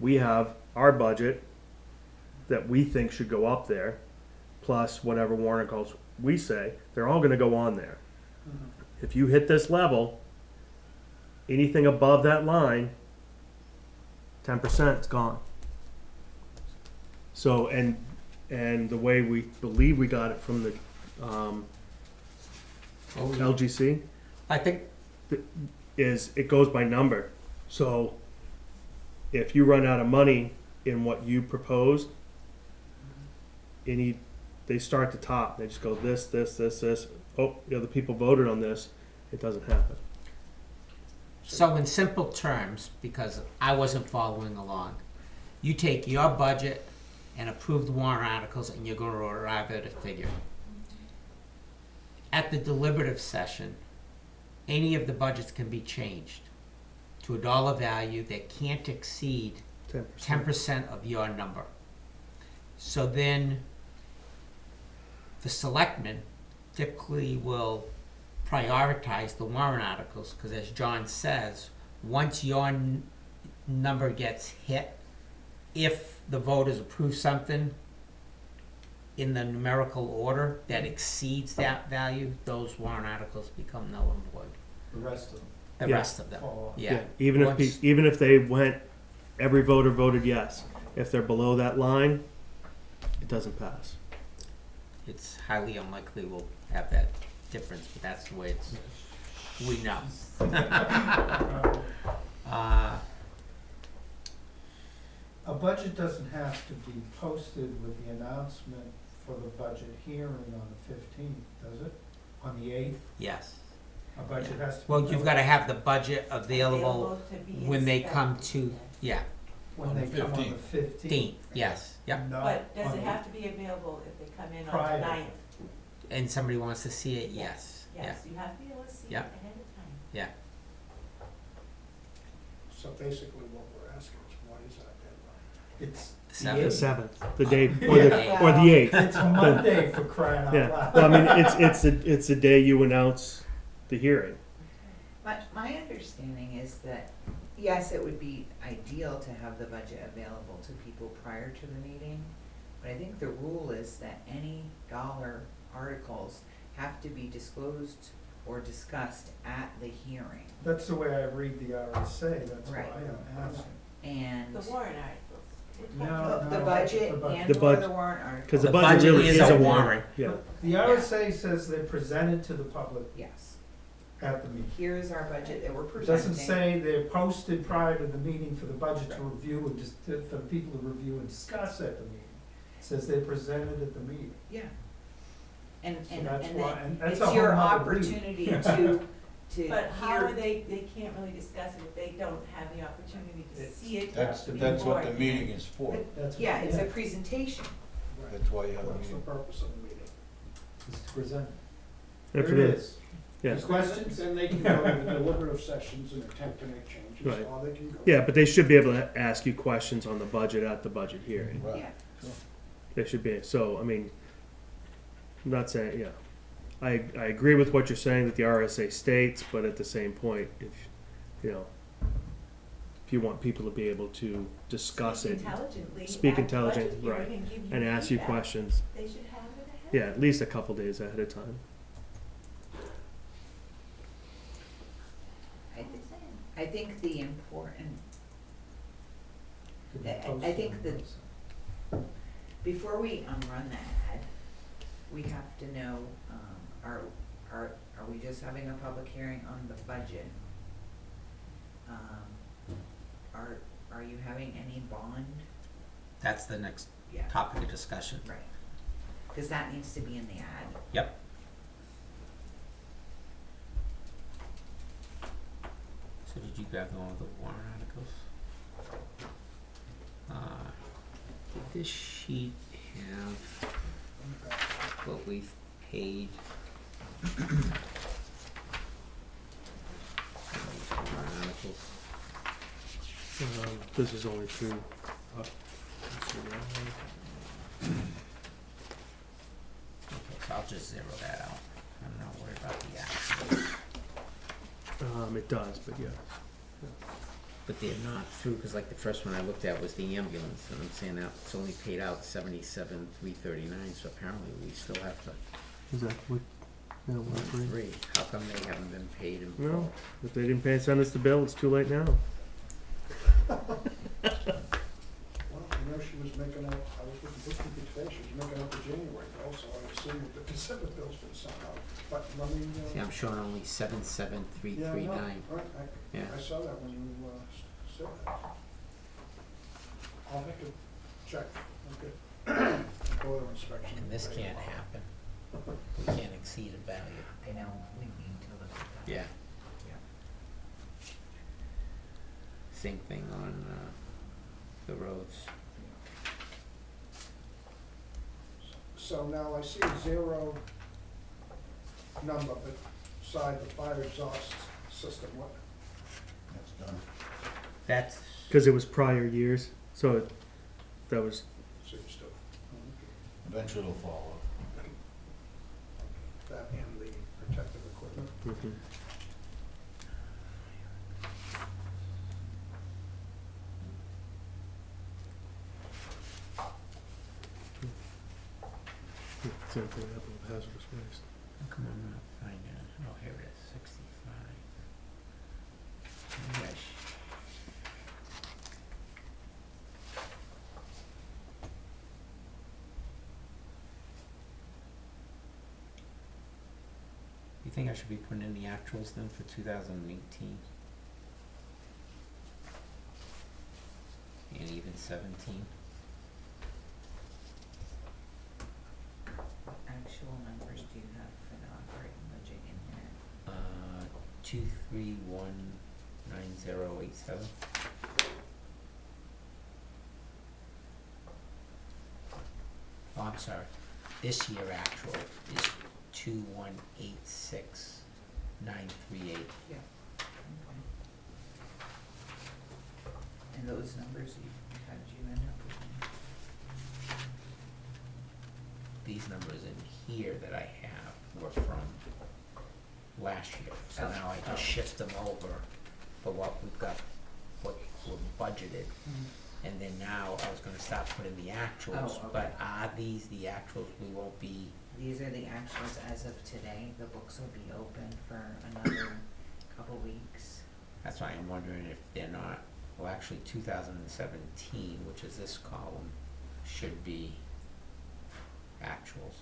We have our budget that we think should go up there, plus whatever warrant articles we say, they're all gonna go on there. If you hit this level, anything above that line, 10% is gone. So, and the way we believe we got it from the LGC I think, is it goes by number. So if you run out of money in what you proposed, they start at the top. They just go this, this, this, this. Oh, the other people voted on this. It doesn't happen. so in simple terms, because I wasn't following along, you take your budget and approve the warrant articles and you're gonna arrive at a figure. At the deliberative session, any of the budgets can be changed to a dollar value that can't exceed 10%. 10% of your number. So then the selectmen typically will prioritize the warrant articles, because as John says, once your number gets hit, if the voters approve something in the numerical order that exceeds that value, those warrant articles become null and void. The rest of them The Yeah. rest of them, fall off. yeah. Even Once- even if they went, every voter voted yes. If they're below that line, it doesn't pass. It's highly unlikely we'll have that difference, but that's the way it's, we know. A budget doesn't have to be posted with the announcement for the budget hearing on the 15th, does it? On the 8th? Yes. A budget has to be. Well, you've gotta have the budget available Available to be when they come inspected. to, yeah, When on they the come on the 15th. 15th. yes, yep. Not But does on it the- have to be available if they come in on Prior. the 9th? And somebody wants to see it, yes, yeah, Yes, you have to be able to see it Yeah. ahead of time. yeah. So basically what we're asking is, what is our deadline? It's Seven. The 7th, the day, Yeah. or the 8th. It's Monday for crying out Yeah, loud. well, I mean, it's the day you announce the hearing. My understanding is that, yes, it would be ideal to have the budget available to people prior to the meeting, but I think the rule is that any dollar articles have to be disclosed or discussed at the hearing. That's the way I read the RSA, that's why Right. I'm asking. And The warrant articles. We're No, talking the no, budget the budget. and The or budget. the warrant article. Because the The budget budget really is is a a warrant. warrant. Yeah. The RSA says they're presented to the public Yes, at the meeting. here's our budget that we're It presenting. doesn't say they're posted prior to the meeting for the budget to review and just, for the people to review and discuss at the meeting. It says they're presented at the meeting. Yeah. And, So and, that's and why- then and that's it's a your whole nother league. opportunity to But how are hear. they can't really discuss it if they don't have the opportunity to It's- see it That's what the beforehand. meeting is for. That's what- Yeah, it's a presentation. Right. That's why you have a What's the meeting. purpose of the meeting? It's to present. If There it it is. is. Yeah. Any questions? Then they can go to the deliberative sessions and attempt to make changes, Right. or they can go. Yeah, but they should be able to ask you questions on the budget at the budget hearing. Right. Yeah. They should be, so, I mean, I'm not saying, yeah. I agree with what you're saying that the RSA states, but at the same point, if, you know, if you want people to be able to discuss it Intelligently. Speak at the intelligent, budget hearing right, and give and ask you feedback. questions, They should have it ahead. yeah, at least a couple days ahead of time. I think the important, To be I posted think on that- the website. before we run the ad, we have to know, are we just having a public hearing on the budget? Are you having any bond? That's the next Yeah, topic of discussion. right. Cause that needs to be in the ad. Yep. So did you grab one of the warrant articles? Did this sheet have what we paid. Articles. This is only two. Okay, so I'll just zero that out. I'm not worried about the actual. It does, but yeah. But they're not through, cause like the first one I looked at was the ambulance, and I'm saying that it's only paid out 77,339, so apparently we still have to. Is that what? Yeah, one, three. Three, how come they haven't been paid in full? No, if they didn't send us the bill, it's too late now. Well, she was making out, I was looking bookkeeping today, she was making out the January bill, so I assume that the December bill's been sent out. But let me, See, I'm showing only 77,339. Right, Yeah. I saw that when you, said that. I'll make a check, okay. Boiler inspection. And this can't happen. We can't exceed a value. I know, we need to look at that. Yeah. Yeah. Same thing on, the roads. So now I see a zero number beside the fire exhaust system, what? That's done. That's, Because it was prior years, so that was, Seems to, Eventually it'll fall off. that and the protective equipment. mhm. Same thing happened with hazardous waste. how come I'm not finding it? Oh, here it is, 65. Maybe I sh- You think I should be putting in the actuals then for 2018? And even 17? What actual numbers do you have for the operating budget in here? 2319087. Oh, I'm sorry. This year actual is 2186938. Yeah. Okay. And those numbers, how did you end up with them? These numbers in here that I have were from last year, so now I just shift them over for what we've got, what we're budgeted. And then now I was gonna start putting the actuals, Oh, okay. but are these the actuals? We won't be, These are the actuals as of today. The books will be open for another couple weeks. that's why I'm wondering if they're not, well, actually 2017, which is this column, should be actuals.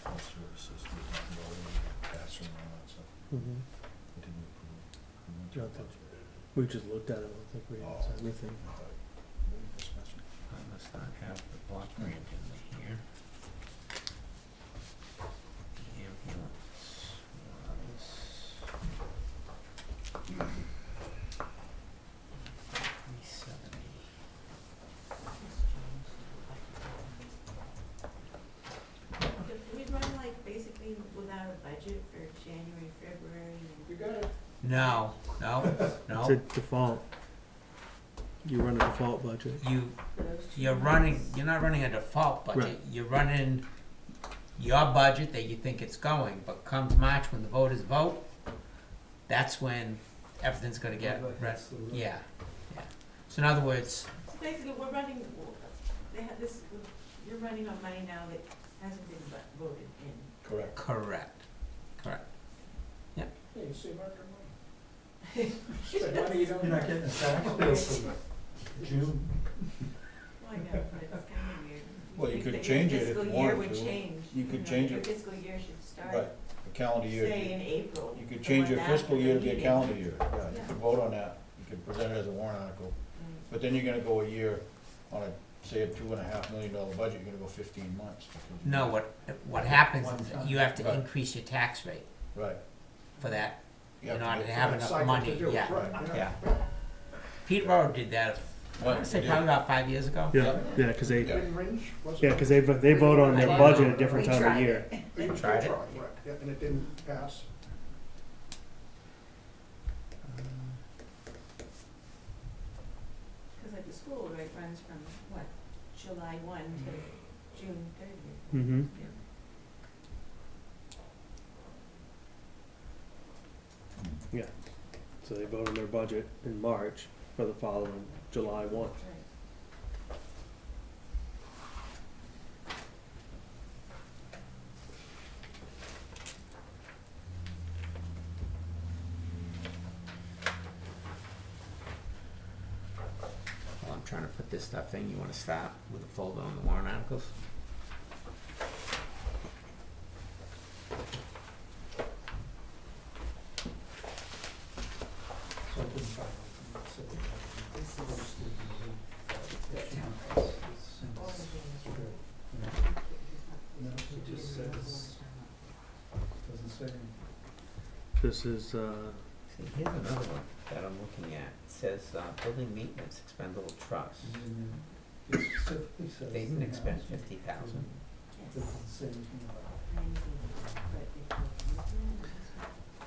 Health services, we talked about it, passing and all that stuff. Mhm. We didn't approve. We went to Yeah, the budget. We just looked at it, I don't think we Oh. said anything. I thought we discussed it. I must not have the block grant in here. The ambulance was 370. Do we run like basically without a budget for January, February, You got it? No, no, It's a no. default. You run a default budget. You, for those 2 you're months? running, you're not running a default budget. Right. You're running your budget that you think it's going, but comes March when the voters vote, that's when everything's gonna get, yeah, yeah. So in other words, So basically, we're running, they have this, you're running on money now that hasn't been voted in. Correct. correct, correct. Yeah, you save our money. Spend money you don't. You're not getting a tax bill for June. Well, I know, but it's kind of weird. Well, you Think could that change your it if you fiscal year wanted would to. change, You could know, change your it. fiscal year should start, Right, the calendar year. say in April. You could the change one your after fiscal the year to be a meeting. calendar year, yeah, you Yeah. could vote on that, you could present it as a warrant article. Mm. But then you're gonna go a year on a, say, a $2.5 million budget, you're gonna go 15 months. because- No, what happens One is time. you have to Right. increase your tax rate Right. for that, You have in to order make- to have Right, enough cycle money, to do it, yeah, right, yeah. Peterborough did that, I wanna say probably about 5 years ago. Yeah, yeah, because they, Didn't Ringe, was it? yeah, 'cause they vote on their I budget know. at different We time of tried year. it. They Tried it? Right, yeah, and it didn't pass. Because like the school, right, runs from, what, July 1 to June 30th. Mm-hmm. Yeah, so they vote on their budget in March for the following July 1. Right. While I'm trying to put this stuff in, you wanna start with a folder on the warrant articles? So I couldn't find it. So This is the town. No, it just says, doesn't say anything. This is, See, here's another one that I'm looking at. It says, building maintenance expendable trust. It specifically says. They didn't the expend announcement. 50,000. Doesn't say anything about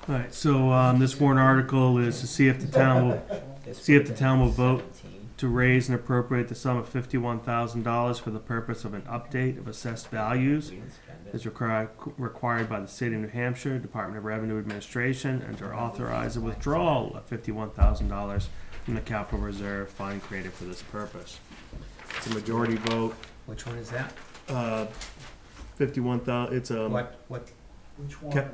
alright, so, this warrant article is to see if the town will, This see if would've the town will vote 17. to raise and appropriate the sum of $51,000 for the purpose of an update of assessed values We didn't spend it. as required by the state of New Hampshire Department of Revenue Administration, and to authorize a withdrawal of $51,000 from the capital reserve fund created for this purpose. It's a majority vote, Which one is that? 51,000, it's, What, Which one? Cap-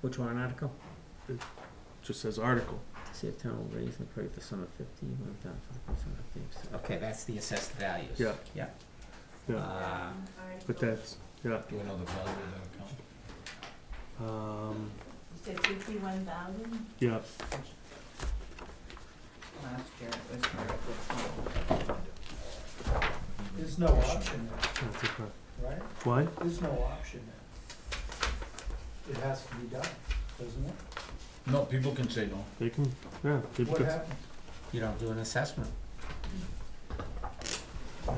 which warrant article? just says article. To see if town will raise and appropriate the sum of 51,500 of things. Okay, that's the assessed values. Yeah. Yeah. Yeah, but Article, that's, yeah, Do we know the value of that account? you said 51,000? yeah, Last year it was for There's no option that's it, there, right? what? There's no option there. It has to be done, doesn't it? No, people can say no. They can, yeah, people What could, happens? You don't do an assessment. You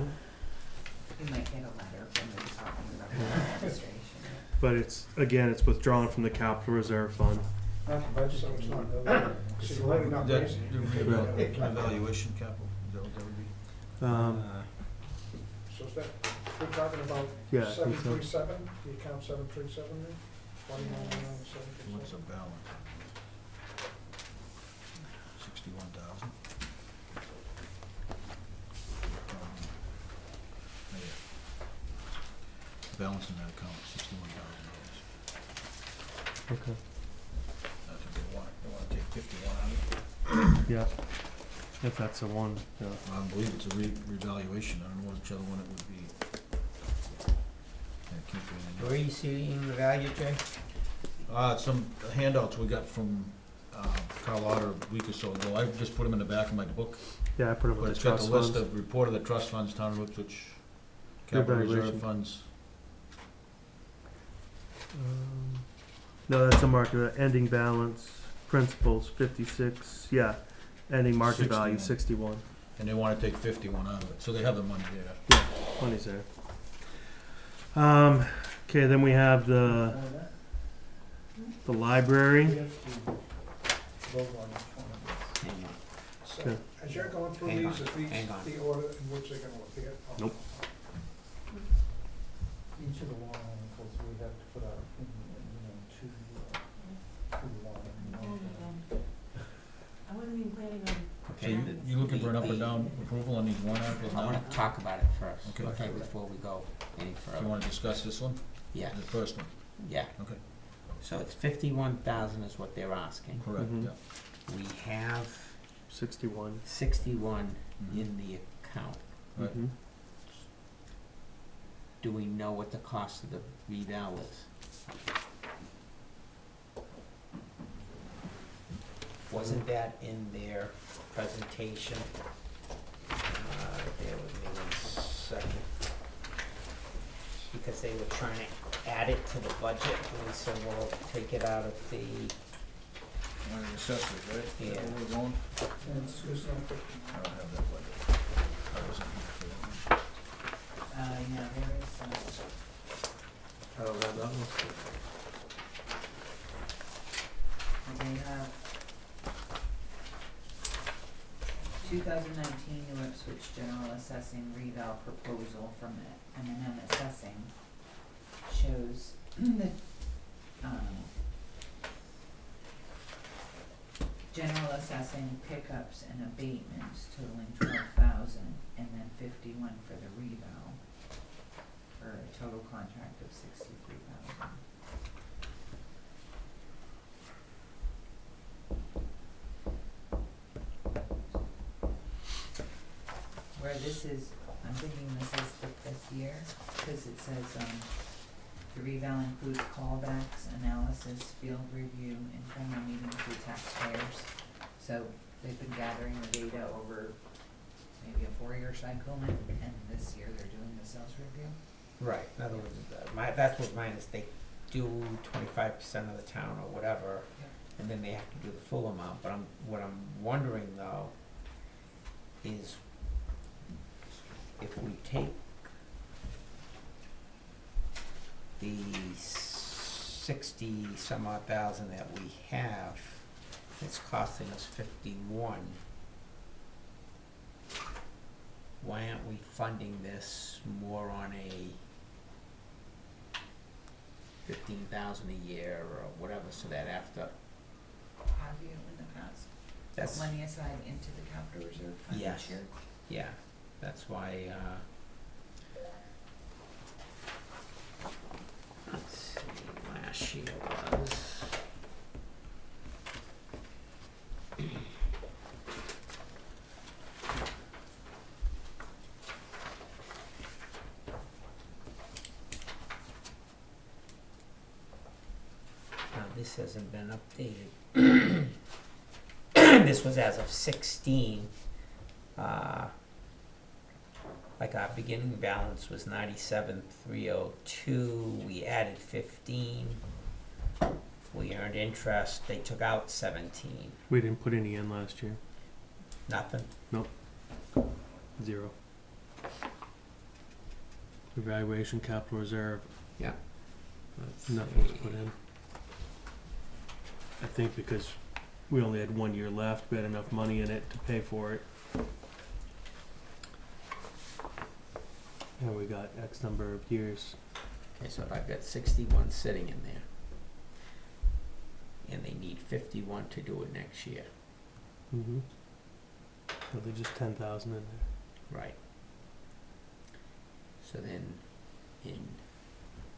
might get a letter from the Department of Revenue Administration. but it's, again, it's withdrawn from the capital reserve fund. Not the budget, So it's not- no. So you're really not That, raising the it. revaluation capital, is that what that would be? So is that, we're talking about Yeah, I think so. 737, the account 737 there? 49,737. What's the balance? 61,000. Balance in that account, $61,000. Okay. I think they wanna take 51 out of it. Yeah, if that's the one, yeah. I believe it's a revaluation, I don't know which other one it would be. Can't keep it in. Where are you seeing the value, Jay? Some handouts we got from Carl Otter a week or so ago. I just put them in the back of my book. Yeah, I put it But with it's the got the trust list funds. of report of the trust funds, town of Ipswich, capital reserve Revaluation. funds. No, that's a market, ending balance, principals, 56, yeah, ending market value, 61. And they wanna take 51 out of it, so they have the money there. Yeah, money's there. Okay, then we have the library. We have to vote on each one of these. Hang on. So, Okay. as you're going through Hang these, on, is these hang on. the order in which they're gonna appear? Oh. Nope. Each of the warrant articles, we have to put our opinion, to the warrant. I wasn't even planning on. So you looking for an up or down approval on these warrant articles I now? wanna talk about it first, Okay. okay, before we go any So you further. wanna discuss this one? Yeah, The first one? yeah. Okay. So it's 51,000 is what they're asking. Correct, Mhm. yeah. We have 61. 61 Mhm. in the account. Right. Mhm. Do we know what the cost of the reval is? Wasn't that in their presentation? Bear with me 1 second. Because they were trying to add it to the budget, and we said, well, take it out of the On the assessors, right? Is that Yeah. where we're going? And Susan, I don't have that budget. I wasn't here for that one. Yeah, there is some. I don't have that one. They have 2019 New Ipswich General Assessing Reval Proposal from M&M Assessing shows that, general assessing pickups and abatements totaling 12,000 and then 51 for the reval for a total contract of 63,000. Where this is, I'm thinking this is the 5th year, cause it says, the reval includes callbacks, analysis, field review, and formal meetings with taxpayers. So they've been gathering the data over maybe a 4-year cycle, and this year they're doing the sales review. Right, in other words, that's what mine is, they do 25% of the town or whatever, and then they have to do the full amount, but what I'm wondering though is if we take the 60 some odd thousand that we have, it's costing us 51. Why aren't we funding this more on a 15,000 a year or whatever, so that after, Have you in the past that's, put money aside into the capital reserve fund Yes. each year? yeah, that's why, let's see, last year was, now this hasn't been updated. This was as of 16, like our beginning balance was 97,302, we added 15. We earned interest, they took out 17, We didn't put any in last year. nothing. Zero. Evaluation, capital reserve, Let's nothing was see. put in. I think because we only had 1 year left, we had enough money in it to pay for it. And we got X number of years. Okay, so if I've got 61 sitting in there, and they need 51 to do it next year, Mm-hmm. So there's just 10,000 in there. right? So then, in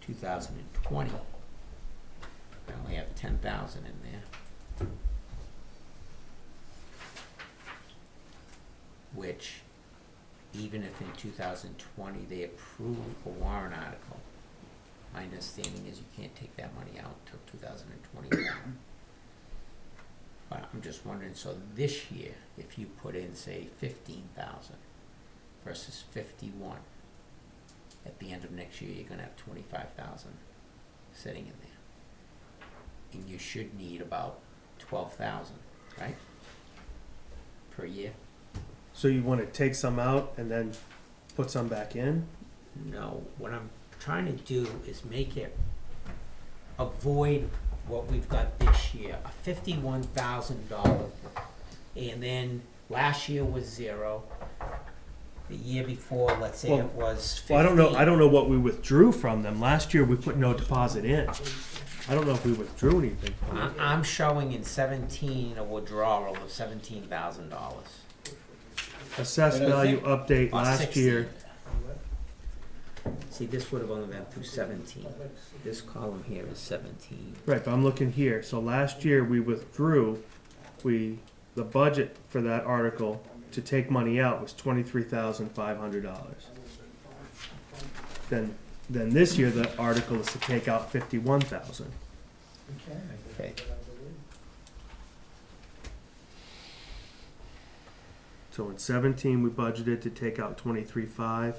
2020, I only have 10,000 in there. Which, even if in 2020 they approve a warrant article, my understanding is you can't take that money out until 2021. But I'm just wondering, so this year, if you put in, say, 15,000 versus 51, at the end of next year, you're gonna have 25,000 sitting in there. And you should need about 12,000, right? Per year? So you want to take some out and then put some back in? No, what I'm trying to do is make it, avoid what we've got this year, a $51,000, and then last year was 0. The year before, let's say it was 15. Well, I don't know what we withdrew from them. Last year we put no deposit in. I don't know if we withdrew anything from them. I'm showing in 17 a withdrawal of $17,000. Assessed And I value think- update Or last 16. year. See, this would have only been through 17. This column here is 17. Right, but I'm looking here. So last year we withdrew, the budget for that article to take money out was $23,500. Then this year the article is to take out 51,000. Okay. So in 17 we budgeted to take out 23,500.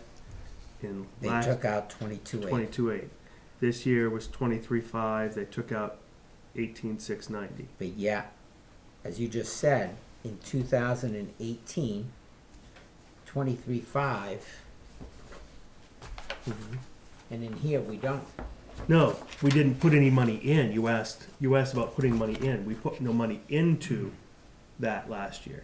In They last took out 22.8. 22,800. This year was 23,500. They took out 18,690. But yeah, as you just said, in 2018, 23.5, and in here we don't. No, we didn't put any money in. You asked about putting money in. We put no money into that last year.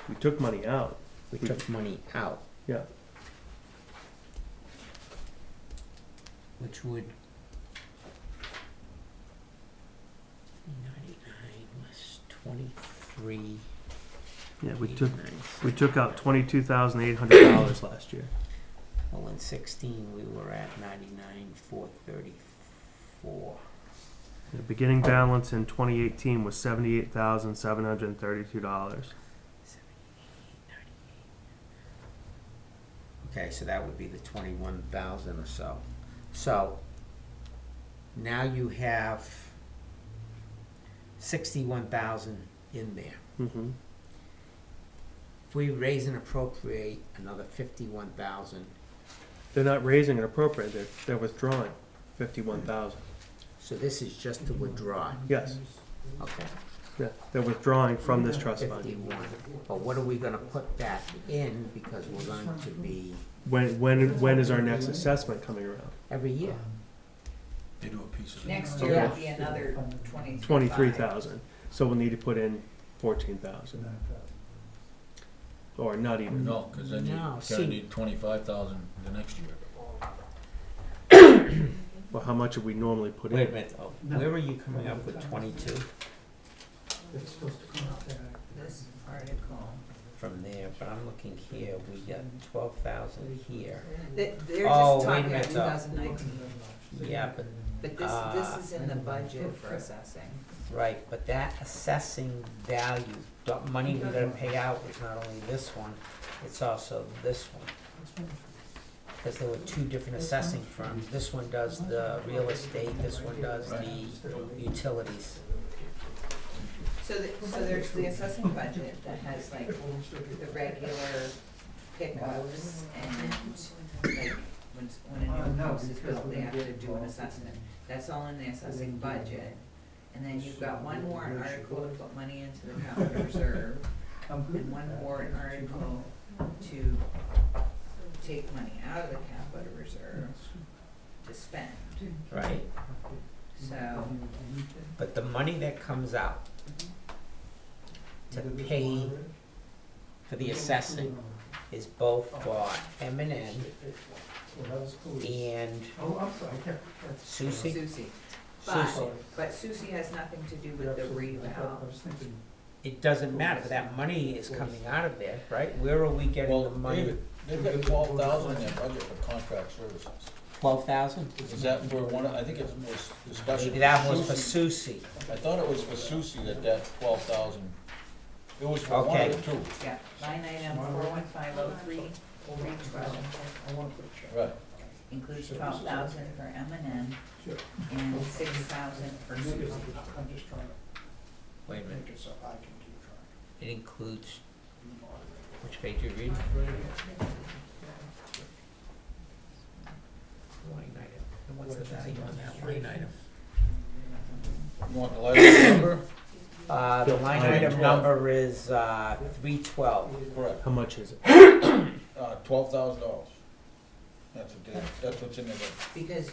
We took money out. We took money out, Yeah. which would 99 less 23. Yeah, we 89. took out $22,800 last year. Well, in 16 we were at 99,434. The beginning balance in 2018 was $78,732. Okay, so that would be the 21,000 or so. So now you have 61,000 in there. Mm-hmm. If we raise and appropriate another 51,000, They're not raising and appropriating. They're withdrawing 51,000. so this is just to withdraw. Yes. Okay, Yeah, they're withdrawing from this trust fund. 51. But what are we gonna put back in, because we're going to be When is our next assessment coming around? every year? They do a piece of it. Next year Okay. will be another 23,500. 23,000. So we'll need to put in 14,000, or not even. No, cause then you No, kinda see- need 25,000 the next year. Well, how much have we normally put Wait a in? minute, though. Where are you coming up with 22 It's supposed to come out This article, from there? But I'm looking here, we got 12,000 here. they're Oh, just wait a talking about minute, though. 2019, Yeah, but, but this is in the budget for assessing. right, but that assessing value, the money we gotta pay out is not only this one, it's also this one. Because there were two different assessing firms. This one does the real estate, this one does the utilities. So there's the assessing budget that has like the regular pickups and like when a new house is built, they have to do an assessment. That's all in the assessing budget. And then you've got one warrant article to put money into the capital reserve, and one warrant article to take money out of the capital reserve to spend. Right, So, but the money that comes out to pay for the assessing is both for M&N and Oh, I'm sorry, Susie. Susie. Susie. But Susie has nothing to do with the I reval. was thinking, It doesn't matter, but that money is coming out of there, right? Where are we getting Well, the money? David, they've got 12,000 in their budget for contract services. 12,000? Is that for one, I think it was discussion. Maybe that was for Susie. I thought it was for Susie that 12,000, it was for one Okay. of the two. Yeah, line item 41503, 312, I wanna put a check. Right. includes 12,000 for M&N Sure. and 6,000 for I'm Susie. just trying to Wait a minute, make it so I can keep track. it includes, which page you read? Line item, and what's the value on that line item? You want the license number? The line item number is 312. Correct. How much is it? $12,000. That's what's in there. Because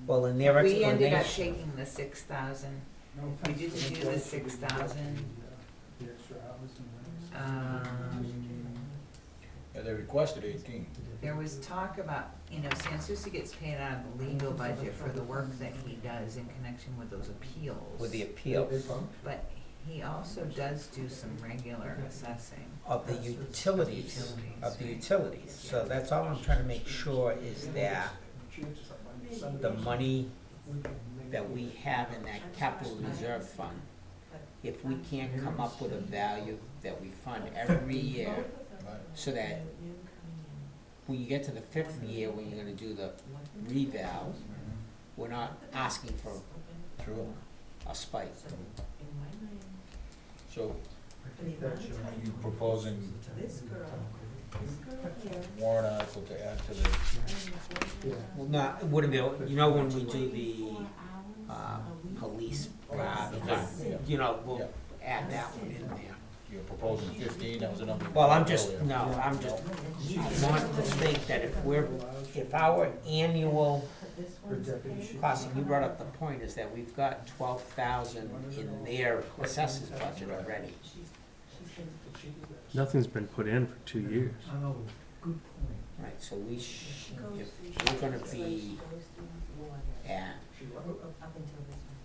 Well, in their we ended up explanation, taking the 6,000, we didn't do the 6,000, the extra hours and Yeah, they requested 18. there was talk about, Sansucci gets paid out of the legal budget for the work that he does in connection with those appeals. with the appeals But he also does do some regular assessing. of the utilities, so that's all I'm trying to make sure is that the money that we have in that capital reserve fund, if we can't come up with a value that we fund every year, Right. so that when you get to the 5th year, when you're gonna do the reval, we're not asking for True. a spike. So, I think that should. are you proposing This girl here, warrant article to add to the, Yeah. Well, no, it wouldn't be, when we do the police, Yeah. you know, we'll Yeah. add that one in there. You're proposing 15, that was the number. you Well, I'm put just, earlier. no, I want to think that if our annual costing, you brought up the point, is that we've got 12,000 in their assessors budget already. Nothing's been put in for 2 years. Oh, good point. Right, so if we're gonna be at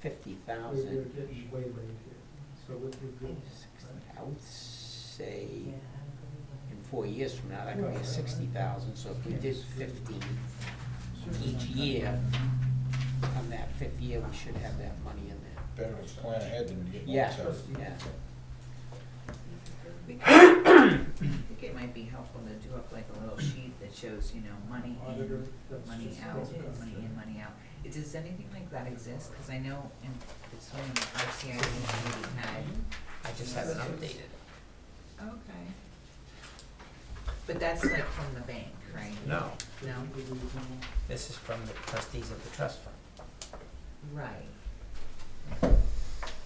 50,000, We're getting way late here, so we're good. I would say in 4 years from now, that could be a 60,000, so if we did 50 each year, on that 5th year, we should have that money in there. Better to plan ahead than get Yeah, one, so. yeah. I think it might be helpful to do up like a little sheet that shows, you know, money Auditor, in, that's money just out, what- money in, money out. Does anything like that exist? Cause I know in, it's when our CIP committee had. I just haven't updated. Okay. But that's like from the bank, right? No, No? this is from the trustees of the trust fund. Right.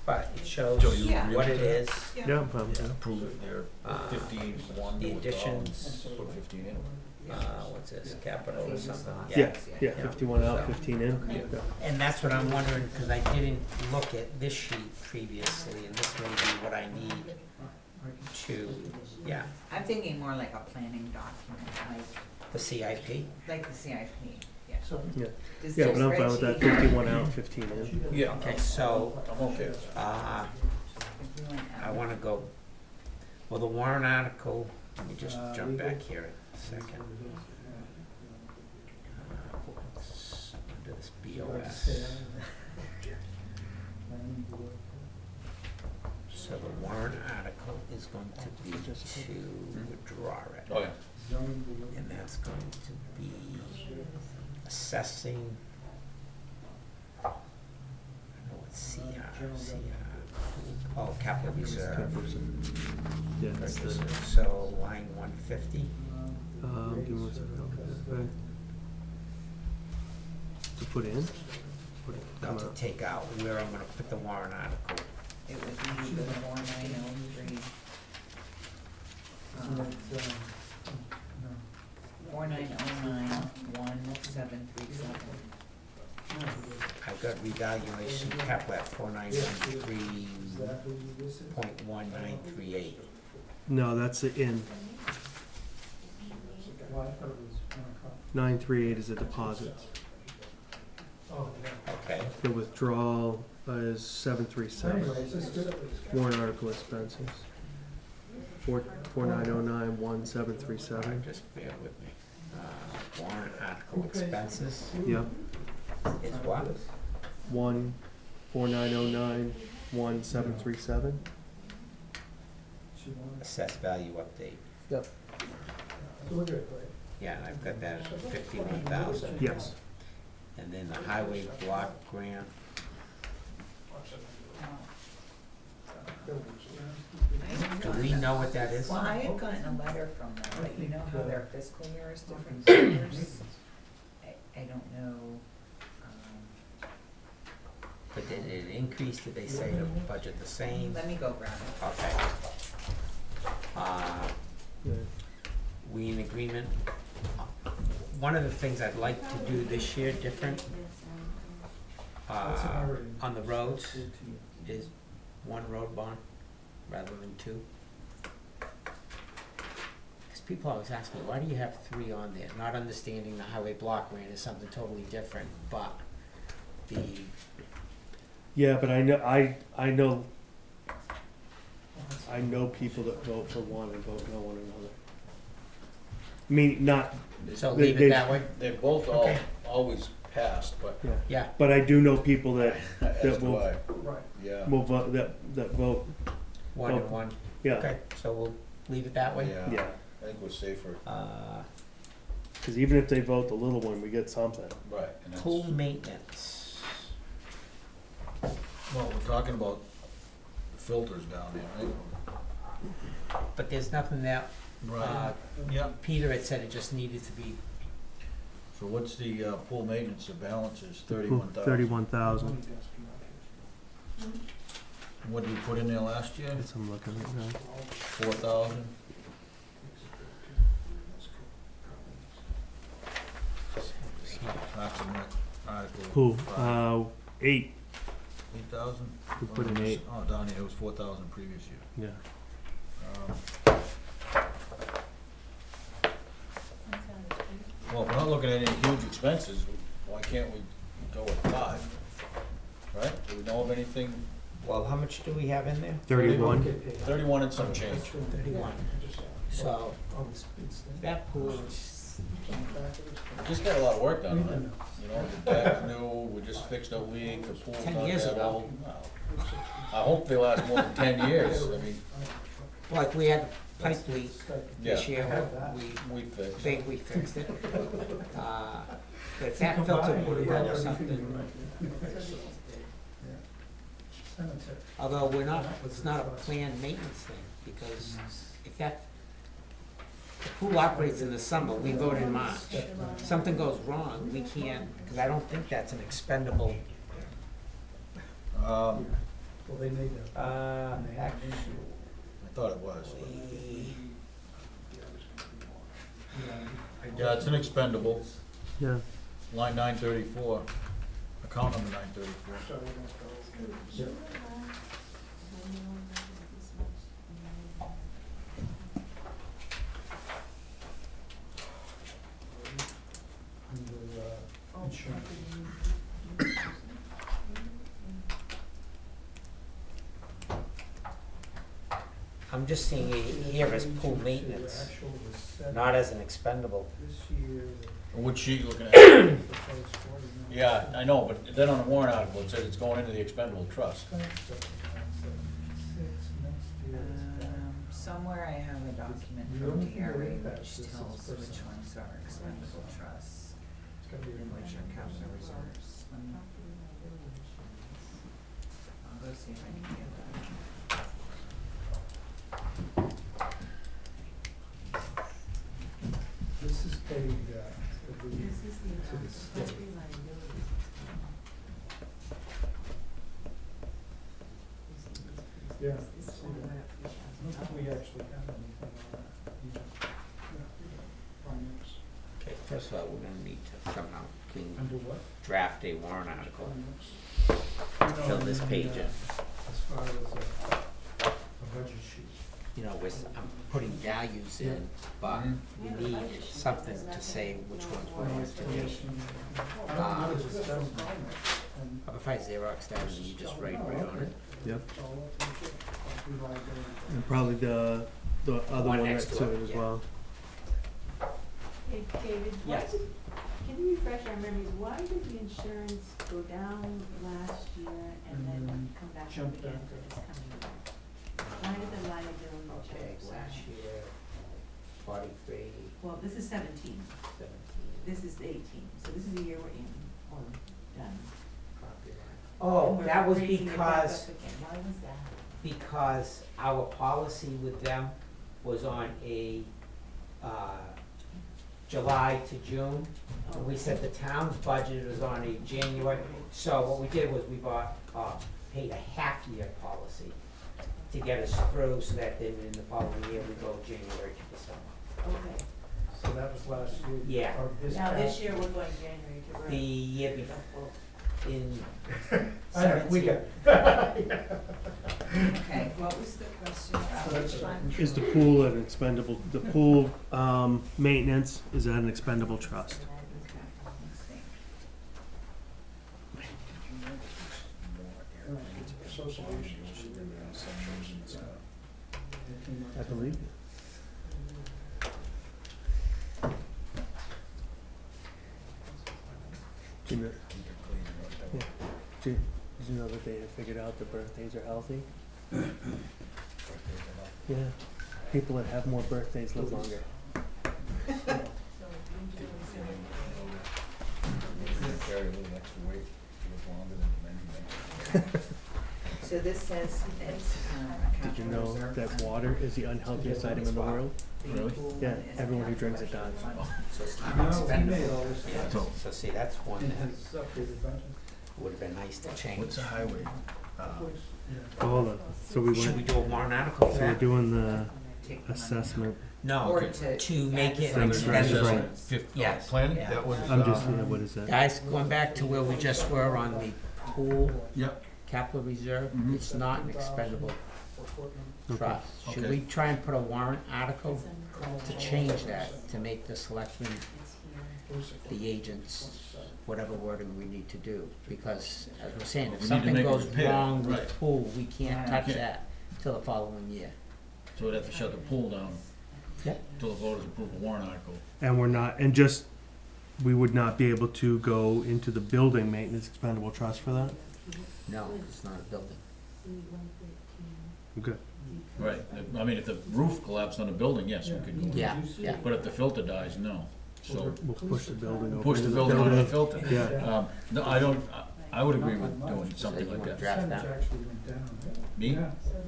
But it shows So you Yeah. what it is, Yeah, I'm fine with that. Approve it there, 15, one. the additions, Put 15 in. what's this, capital or something? Yeah, yeah, Yeah. 51 out, So- 15 in. Yeah. Yeah. And that's what I'm wondering, because I didn't look at this sheet previously, and this may be what I need to, yeah, I'm thinking more like a planning document, the CIP. like the CIP, yeah. So, Yeah, Does yeah, the but I'm fine with that, spreadsheet- 51 out, 15 in. Yeah, Okay, so, I'm okay with that. if you went I out- wanna go, well, the warrant article, let me just jump back here a second. What's under this BOS? So the warrant article is going to be to withdraw it. Oh, yeah. And that's going to be assessing, I don't know what CR, oh, capital reserve. Yeah, that's the, Purchases. So line 150, give me one second, okay. To put in? Put it, come not to out. take out, where I'm gonna put the warrant article. It would be the 4903. 4909-1737. I've got revaluation capital at 4913.1938. No, that's the in. 938 is a deposit. oh, yeah. Okay, The withdrawal is 737. Anyways, it's good. Warrant article expenses. 4909-1737. just bear with me. Warrant article expenses Yep. is what? 4909-1737. Assessed value update. Yep. So we're good, right? Yeah, and I've got that at 51,000. Yes. And then the highway block grant, do we know what that is? Well, I had gotten a letter from them, but you know how their fiscal year is different years? I don't know, But did it increase, did they say to budget the same? let me go grab it. Okay. We in agreement? One of the things I'd like to do this year different, on the roads, is one road bond rather than two. Cause people always ask me, why do you have 3 on there? Not understanding the highway block grant is something totally different, but the, Yeah, but I know people that vote for one and vote no on another. I mean, not, so They- leave they- it that way? They both Okay. always passed, but yeah, Yeah, but I do know people that as That do will- I, Right. yeah. will vote, that vote, one and one. yeah, Okay, so we'll leave it that way? Yeah, yeah. I think we're safer, Cause even if they vote the little one, we get something. right, and that's, Pool maintenance. well, we're talking about filters down there, right? But there's nothing that, Right, yeah, Peter had said it just needed to be So what's the, pool maintenance, the balance is The pool, 31,000. 31,000. Money does come out here. What did we put in there last year? That's what I'm looking at now. 4,000? Parks and Rec article. Pool, 8, 8,000? we put in 8, Oh, down here, it was 4,000 previous year. yeah. Well, if we're not looking at any huge expenses, why can't we go with 5? Right? Do we know of anything? Well, how much do we have in there? 31. 31 and some change. 31. So, that pool is, We just got a lot of work done on it. You know, the deck's new, we just fixed a leak, the pool's 10 not years that ago. old. Well, I hope they last more than 10 years. I mean, like, we had a pipe leak this yeah, year, we fixed. think we fixed it. But if that filter would have broke or something, although we're not, it's not a planned maintenance thing, because if that, the pool operates in the summer, we vote in March. Something goes wrong, we can't, because I don't think that's an expendable, Well, they made that. actually, I thought it was. Yeah. Yeah, it's an expendable. Yeah. Line 934, account number 934. Yeah. Under, insurance. I'm just seeing it here as pool maintenance, Actual was 7 not as an expendable. this year. What sheet you looking at? Proposed 49. Yeah, I know, but then on the warrant article, it says it's going into the expendable trust. 7,976. Next year is back. Somewhere I have a document The from only thing that DRA impacts which this is tells which personnel. ones are expendable trusts It's gotta be a and which are financial capital reserve. reserves. Let me, I'll go see if I can get that. This is paid, to the state. Yeah. see that. I don't think we actually have anything on that. Finance. Okay, first of all, we're gonna need to somehow clean, Under what? draft a warrant article, Finance. fill this page in. As far as a budget sheet. You know, I'm putting values in, but we need something to say which ones we're going to do. I was just telling them, and If I Xerox that and you just write right on it. Yep. it's all up to you. We like it. And probably the other One one next next to to it, it as yeah. well. Hey, David, why Yes. did, can you refresh our memories, why did the insurance go down last year and then come back up Jump again back for up. this coming year? Why did the liability Okay, jump so last much? year, 43, Well, this is 17, 17, this is 18, so this is the year we're in, or done. property line. And Oh, we're that was raising it back because, up again. Why was that? because our policy with them was on a, July to June. And we said the town's budget was on a January, so what we did was we paid a half-year policy to get us through, so that then in the following year, we go January to December. Okay, So that was last year. Yeah. Or this now this past- year we're going January to. The year before, in I know, we 17. got. Okay, what was the question about So that's which right. one? Is the pool an expendable, the pool, maintenance, is that an expendable trust? Okay, let's see. Associations. I believe. Do you know, yeah. Did you know that they had figured out that birthdays are healthy? Yeah, people that have more birthdays live longer. Carry a little extra weight, to live longer than the men. So this says it's, Did you capital know reserve that fund. water is the unhealthiest item in the world? Really? Yeah, everyone who drinks it dies. So it's No, not he expendable. made all this Yeah, stuff so see, that's one in that his updated budget. would've been nice to change. What's the highway? Oh, hold on, so we Should we went, do a warrant article for so we're that? doing the Take the money. assessment, No, Or to make it Thanks, right. expendable. Yes, Planning, yeah. that was, I'm just, yeah, what is that? Guys, going back to where we just were on the pool Yep. capital reserve, Mhm. it's not an expendable Okay. trust. Should Okay. we try and put a warrant article to change that, to make the selectmen the agents, whatever wording we need to do? Because, as we're saying, if We need to something make a goes repair, wrong with right. the pool, we can't touch Yeah. that till the following year. So we'd have to shut the pool down. Yep. Till the voters approve a warrant article. And we're not, and just, we would not be able to go into the building maintenance expendable trust for that? No, it's not a building. Okay. Right, I mean, if the roof collapsed on the building, yes, we could go. Yeah, yeah. But if the filter dies, no. So, We'll push the building over. push the into building onto the filter. Yeah, No, I don't, I would agree with doing So something you like wanna that. draft that? Percentage actually went down. Me?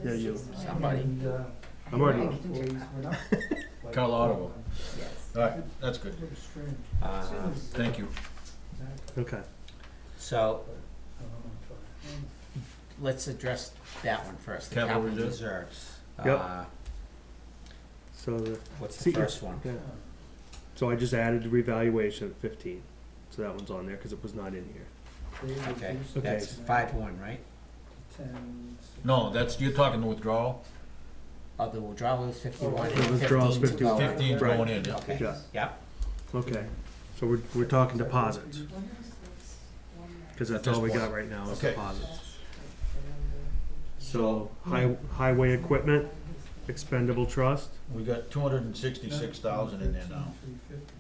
yeah, you, Somebody. And, I'm already, employees went up. Like, Carl Ottawa. Yes. All right, that's good. It was strange. Thank you. Exactly. okay. So, Oh, let's address that one first, the Capital capital reserve? reserves. Yep. Uh, So the, What's the See, first one? yeah. So I just added the revaluation at 15. So that one's on there because it was not in here. They Okay, reduced Okay. that's it 5-1, right? to 10, No, that's, you're talking the withdrawal? Oh, the withdrawal is 51 The and withdrawal's 15 to go. 15 Right. going in, yeah. Okay, Yeah. yep, Okay. So we're talking deposits because that's all we got point. right now is Okay. deposits. So highway equipment, expendable trust. We got 266,000 in there now. 350.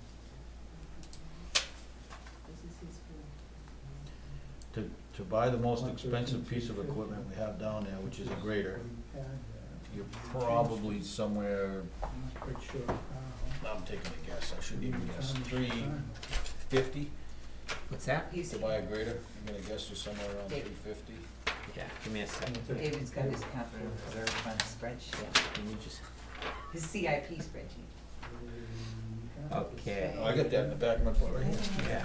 To buy the most expensive piece of equipment we have down there, which is a grader, We had that. you're probably somewhere, I'm not quite sure how. I'm taking a guess, I shouldn't even guess, 350 what's that? He's, to buy a grader? I'm gonna guess you're somewhere around 350. Yeah, give me a second. David's got his capital reserve fund spreadsheet, Can you just, his CIP spreadsheet. Okay. Oh, I got that in the back of my book right here. yeah,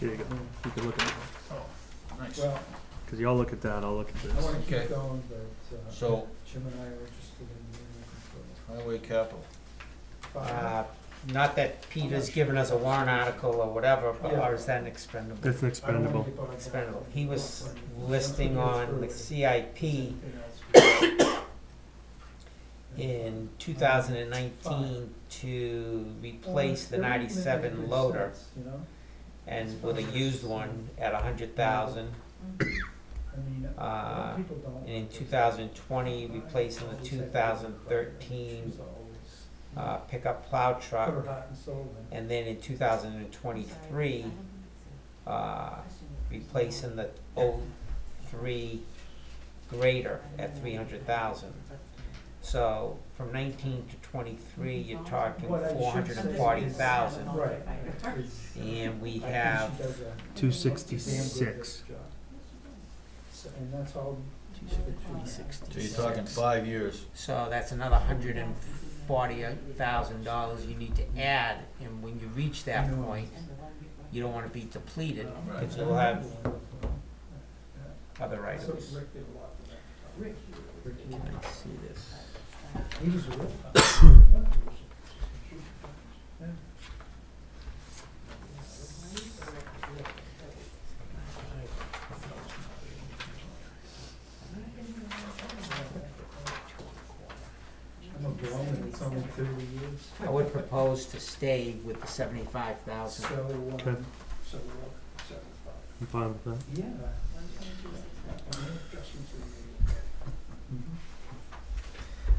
Here you go. You can look at it. Oh, nice. Well, Because y'all look at that, I'll look at I wanna this. keep Okay. going, but, So, Jim and I are interested in highway capital, not that Peter's given us a warrant article or whatever, but, or is that an expendable? That's an expendable. Expendable, he was listing on the CIP in 2019 to replace the 97 loader and with a used one at 100,000. And in 2020, replacing the 2013 pickup plow truck. And then in 2023, replacing the 03 grader at 300,000. So from 19 to 23, you're talking 440,000. Right. And we have 266. And that's all. 360. so you're talking 5 years. So that's another $140,000 you need to add, and when you reach that point, you don't wanna be depleted, because you'll have other items. Let's see this. He was a real. I'm a grown, it's only 30 years. I would propose to stay with the 75,000. So, Okay. so we're up 75. I'm fine with that. Yeah. Adjustments we made.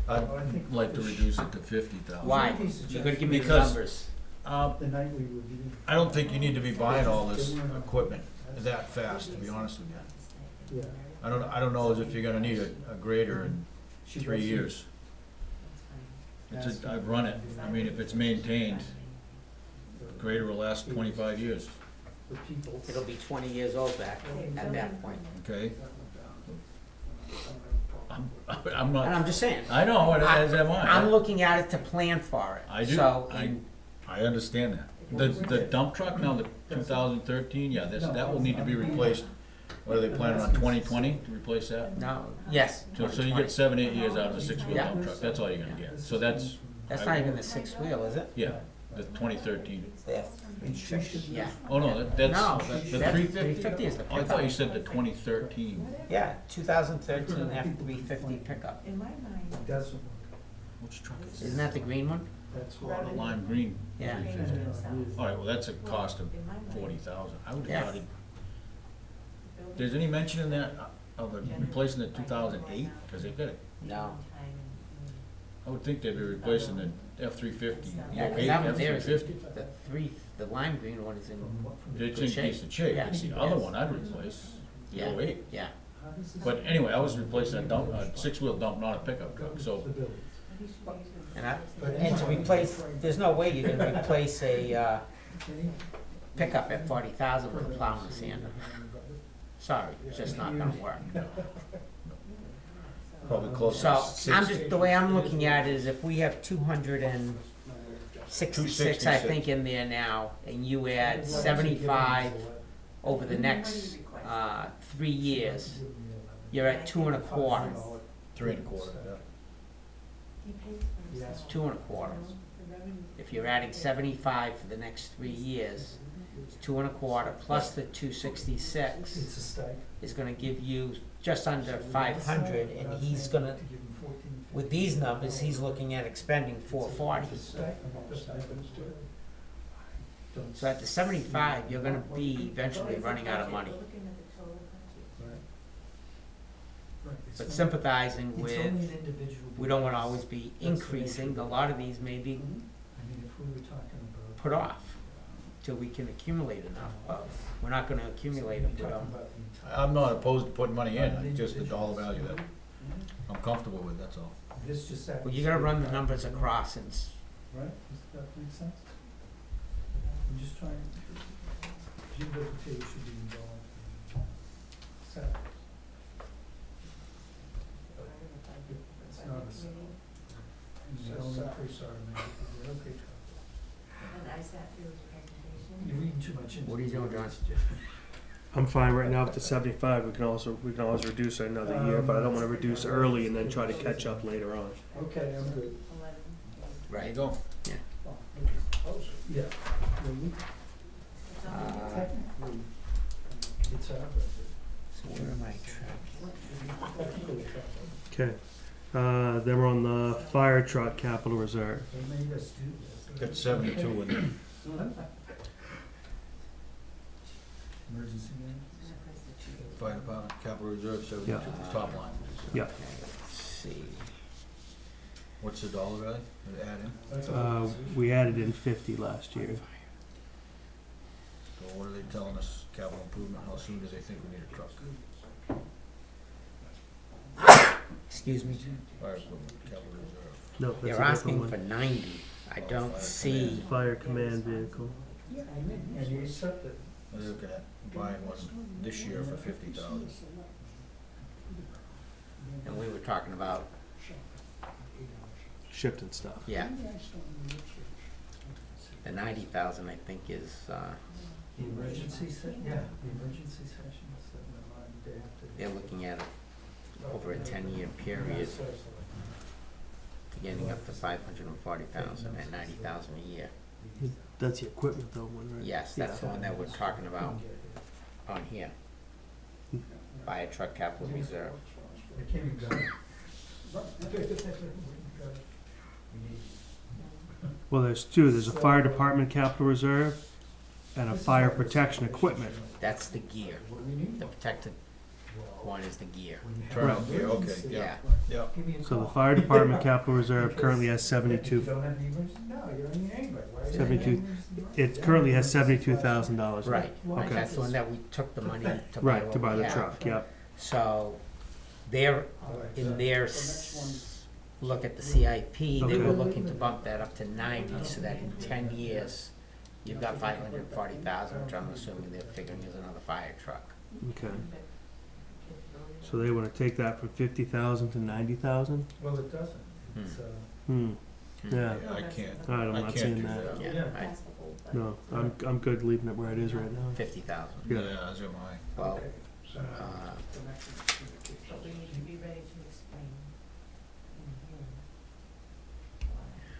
I'd like to reduce it to 50,000. Why? You're gonna give me the Because- numbers. The night we reviewed. I don't think you need to be buying all this equipment that fast, to be honest with you. Yeah. I don't know as if you're gonna need a grader in She 3 does- years. I've run it, I mean, if it's maintained, grader will last 25 years, The people. It'll be 20 years old back at that point. okay? I'm And not, I'm just saying, I know, and as am I. I'm looking at it to plan for it. I do, So, I understand that. The dump truck now, the 2013, yeah, that will need to be replaced. What are they planning on, 2020 to replace that? no, yes. So you 2020. get 7, 8 years out of a 6-wheel Yeah. dump truck, that's all you're gonna get. So that's, That's not even the 6-wheel, is it? yeah, the 2013. Yeah. Oh, no, that's No, the that's 350? 350 is the Oh, I thought you pickup. said the 2013. Yeah, 2013 F-350 pickup. In my mind, It doesn't work. Which truck is Isn't that the green one? That's Oh, why. the lime green. Yeah. 350. All right, well, that's a cost of in my mind. 40,000. I would Yeah. have thought it, there's any mention in that of replacing the 2008? Because they've got it, No. I would think they'd be replacing the F-350. Yeah, 'cause that one there is, the lime green one is in It's good in shape. decent shape. Yeah. It's the other one I'd replace, the Yeah. 08. Yeah. But anyway, I was replacing a dump, a 6-wheel dump, not a pickup truck, so. And to replace, there's no way you're gonna replace a pickup at 40,000 with a plow and a sander. Sorry, it's just not gonna work. Probably close So, to I'm 60. just, the way I'm looking at it is if we have 266, I think, in there now, and you add 75 over the next, 3 years, you're at 2.25. 3 1/4, yeah. He pays for himself. 2.25. The revenue. If you're adding 75 for the next 3 years, it's 2.25 plus the 266 It's a stake. is gonna give you just under 500, and he's gonna, with these numbers, he's looking at expending 440. So at the 75, you're gonna be eventually running out of money. Looking at the total budget. But sympathizing with, we don't wanna always be increasing, a lot of these may be I mean, if we were talking about. put off till we can accumulate enough, but we're not gonna accumulate if we don't. I'm not opposed to putting money in, it's just the dollar value that I'm comfortable with, that's all. This just happens. Well, you gotta run the numbers across and, Right, does that make sense? I'm just trying, geovegetation should be involved in setbacks. It's not a set. And you don't increase automatically, you're okay. And I sat through his presentation. You're reading too much into. What are you doing, John? I'm fine right now with the 75. We can always reduce it another year, but I don't want to reduce early and then try to catch up later on. Okay, I'm good. 11. There you right? go. Yeah. Well, we- technically, it's our budget. So where am I tracking? Technically, it's our budget. Okay. Then we're on the fire truck capital reserve. They made us do this. Got 72 in there. Emergency management. Fire department, capital reserve, 72, Yeah. top line. Yeah. Okay, let's see. What's the dollar value? Add in. That's all. We added in 50 last year. So what are they telling us, capital improvement, how soon do they think we need a truck? Excuse me? Fire equipment, capital reserve. No, that's They're a different asking one. for 90. I don't Fire see, Fire command vehicle. And you accept it. What are they looking at? Buying one this year for 50,000. and we were talking about, Shipped and stuff. yeah, the 90,000, I think, is, The emergency yeah, the emergency sessions that went on the day after. they're looking at it over a 10-year period, getting up to 540,000 at 90,000 a year. That's the equipment though, one, right? Yes, that's the one that we're talking about on here. Fire truck capital reserve. They can't even go. Well, there's two. There's a fire department capital reserve and a fire protection equipment. That's the gear. The protected one is the gear. Turnout gear, okay, Yeah. yeah. So the fire department capital reserve currently has You 72. don't have any emergency? No, you don't need anybody. Why is it 72. It currently has $72,000. Right, Okay. that's the one that we took the money to buy Right, what to buy we the have. truck, yep. So, they're, in their look at the CIP, they were Okay. looking to bump that up to 90, so that in 10 years, You've got 540,000, which I'm assuming they're figuring is another fire truck. Okay. So they wanna take that from 50,000 to 90,000? Well, it doesn't. Hmm. It's, Hmm, yeah, Yeah, I can't, Alright, I'm I not can't seeing do that. that. Yeah, I, no, I'm good leaving it where it is right now. 50,000. Yeah, Yeah. as am I. Well, Okay, so, the next is communications. But we need to be ready to explain in here.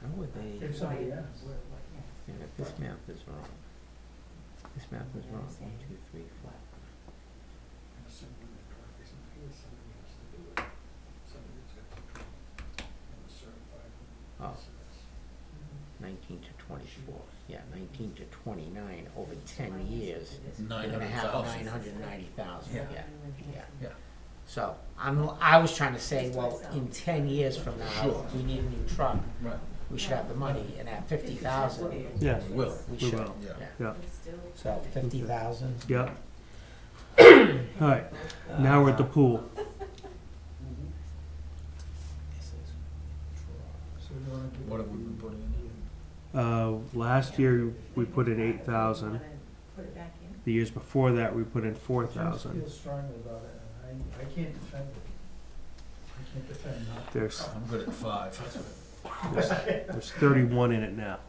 how would they, If somebody asks. yeah, if this map is wrong. This map is wrong, 1, 2, 3, 4. I'm assuming that property's not here, somebody has to do it. Somebody's got to do it. And a certified Oh. process. 19 to 24, yeah, 19 to 29, over 10 years, you're gonna have 900,000. 990,000, yeah, Yeah. yeah. Yeah. So, I was trying to say, well, in 10 years from now, Sure. we need a new truck, Right, we should have the money, and at 50,000, Yeah, we will. we We should, will. yeah. yeah, So, 50,000. yeah. Alright, now we're at the pool. So we wanna do. What have we been putting in? Last year, we put in 8,000. Put it back in. The years before that, we put in I 4,000. feel strongly about it, and I can't defend it. I can't defend not. There's, I'm good at 5, there's 31 in it now.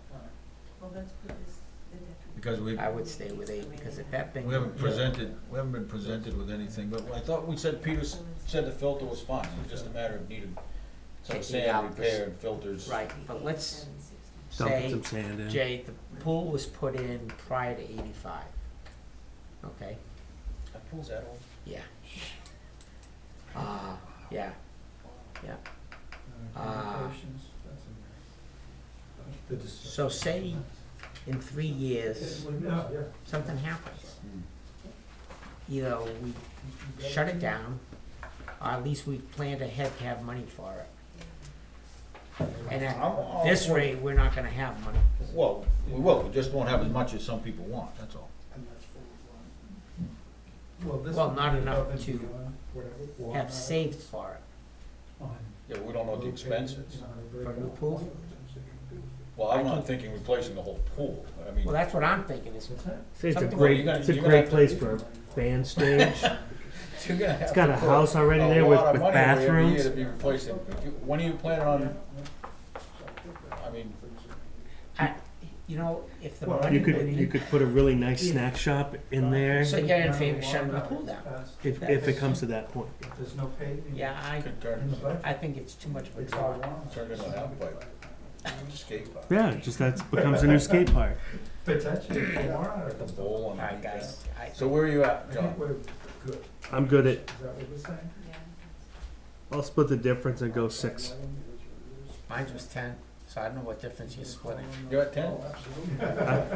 Well, let's put this, the difference. because we, I would stay with 8, because if that thing. we haven't been presented with anything, but I thought we said, Peter said the filter was fine, it was just a matter of needing some Taking sand out the repair and filters. Right, but let's Dumping say, some sand in. Jay, the pool was put in prior to 85, okay? That pool's that old? Yeah. Yeah, yeah. Communications, that's a mess. The dis- So say in 3 years, Yeah, yeah. something happens. Hmm. Either we shut it down, or at least we planned ahead to have money for it. And at this rate, we're not gonna have money. Well, we will, we just won't have as much as some people want, that's all. And that's for Well, this Well, would not be enough above and to beyond whatever. Have saved for it. Yeah, but we don't know what the expense is. For a new pool? Well, I'm not thinking replacing the whole pool, I mean, Well, that's what I'm thinking is, What's that? Say it's a Something- Well, great, you're gonna- it's a you're gonna great have to- place for a band stage. you're gonna have It's got to a put house already there a with, lot of with money away every year bathrooms. to be replacing. When are you planning on, I mean, you know, if the Well, money. You could put a really nice snack shop in there, So you're in favor of shutting the pool down? if it comes to that point. There's no paving. Yeah, could In the turn, budget. I think it's too much of a It's all draw. wrong. turn into a half pipe, skate park. Yeah, just that becomes a new skate park. Potentially, if you want. At the bowl and. Alright, guys, So where are you I at, think John? we're good. I'm good at, Is that what we're saying? I'll split the difference and go 6. mine was 10, so I don't know what difference you're splitting. You're at 10?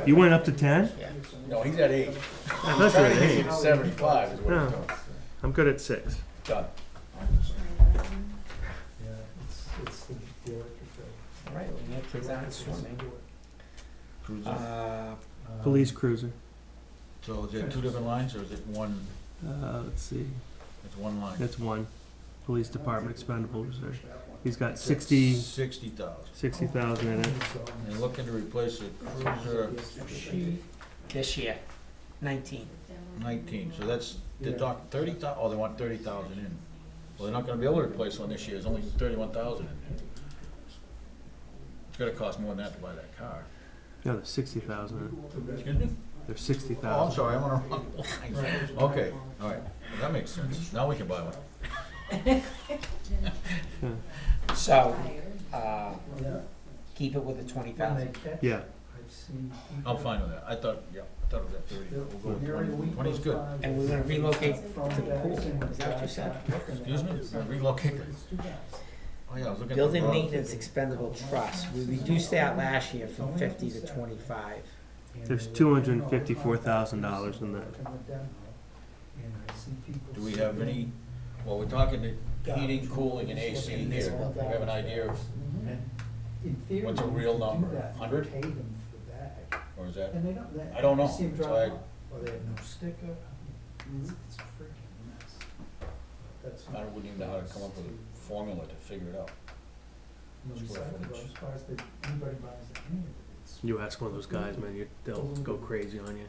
You went up to 10? Yeah. No, he's at 8. I He's thought you were trying at to get you 8. to 75 is what No. he's doing. I'm good at 6. Done. Yeah, it's the electric bill. All right, well, my kids aren't swimming. Cruiser. Police cruiser. So is it 2 different lines or is it one, Let's see, it's one line? that's one. Police department expendable reserve. He's got 60,000 60,000. in it. And you're looking to replace a cruiser This year, 19. 19, so that's, they're talking 30,000, oh, they want 30,000 in. Well, they're not gonna be able to replace one this year, there's only 31,000 in there. It's gonna cost more than that to buy that car. No, there's 60,000 in it. Excuse me? There's Oh, I'm 60,000. sorry, I'm on the wrong line. Okay, all right, well, that makes sense, now we can buy one. Yeah. So, Yeah. keep it with the When 20,000. they catch Yeah. it, I've seen people. I'm fine with that, I thought it was at 30, we'll go with Nearly a 20, week 20 is goes good. by, And we're gonna relocate throwing to the bags pool. in the Is that what you said? back, looking Excuse me? at it. Relocate it. It's too bad. Oh, yeah, I was looking at the Building road. maintenance expendable trust, we reduced that last year from 50 to 25. And There's they $254,000 in that. working with demo, and I see people Do we have any, well, we're talking the heating, cooling, and AC here, do we have an idea of, And in theory, What's a you real could do number? that, 100? Pay them for that, or is that, and they don't, I don't know. you see them So drop I- off, or they have no sticker, it's a freaking mess. That's. I wouldn't even know how to come up with a formula to figure it out. No square recyclable, footage. as far as anybody buys any of it, You ask one of those guys, man, they'll go crazy on you.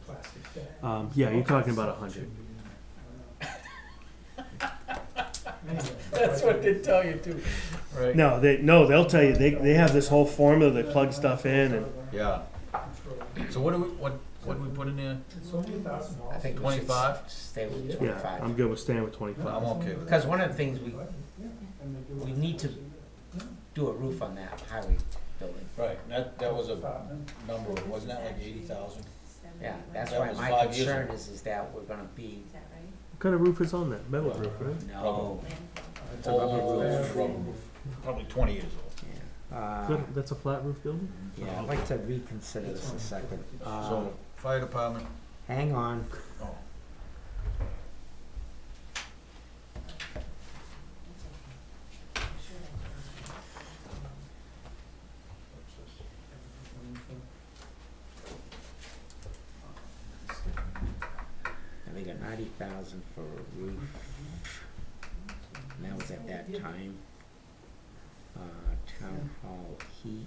Plastic bag. Yeah, you're talking about 100. That's what they tell you too. Right. No, they'll tell you, they have this whole formula, they plug stuff in and. Yeah. So what do we put in there? It's only $1,000. I think we should 25? stay with Yeah, 25. I'm good with staying with 25. I'm okay with that. Because one of the things we need to do a roof on that highway building. Right, and that was a number, wasn't that like 80,000? Yeah, that's That why was my 5 years concern ago. is that we're gonna be, Is that right? What kind of roof is on that? Metal roof, right? no. It's a rubber roof, probably 20 years old. Yeah. Good, that's a flat roof building? Yeah, I'd like to reconsider this a second. So, fire department, Hang on. oh, And they got 90,000 for a roof. And that was at that time. Town hall heat.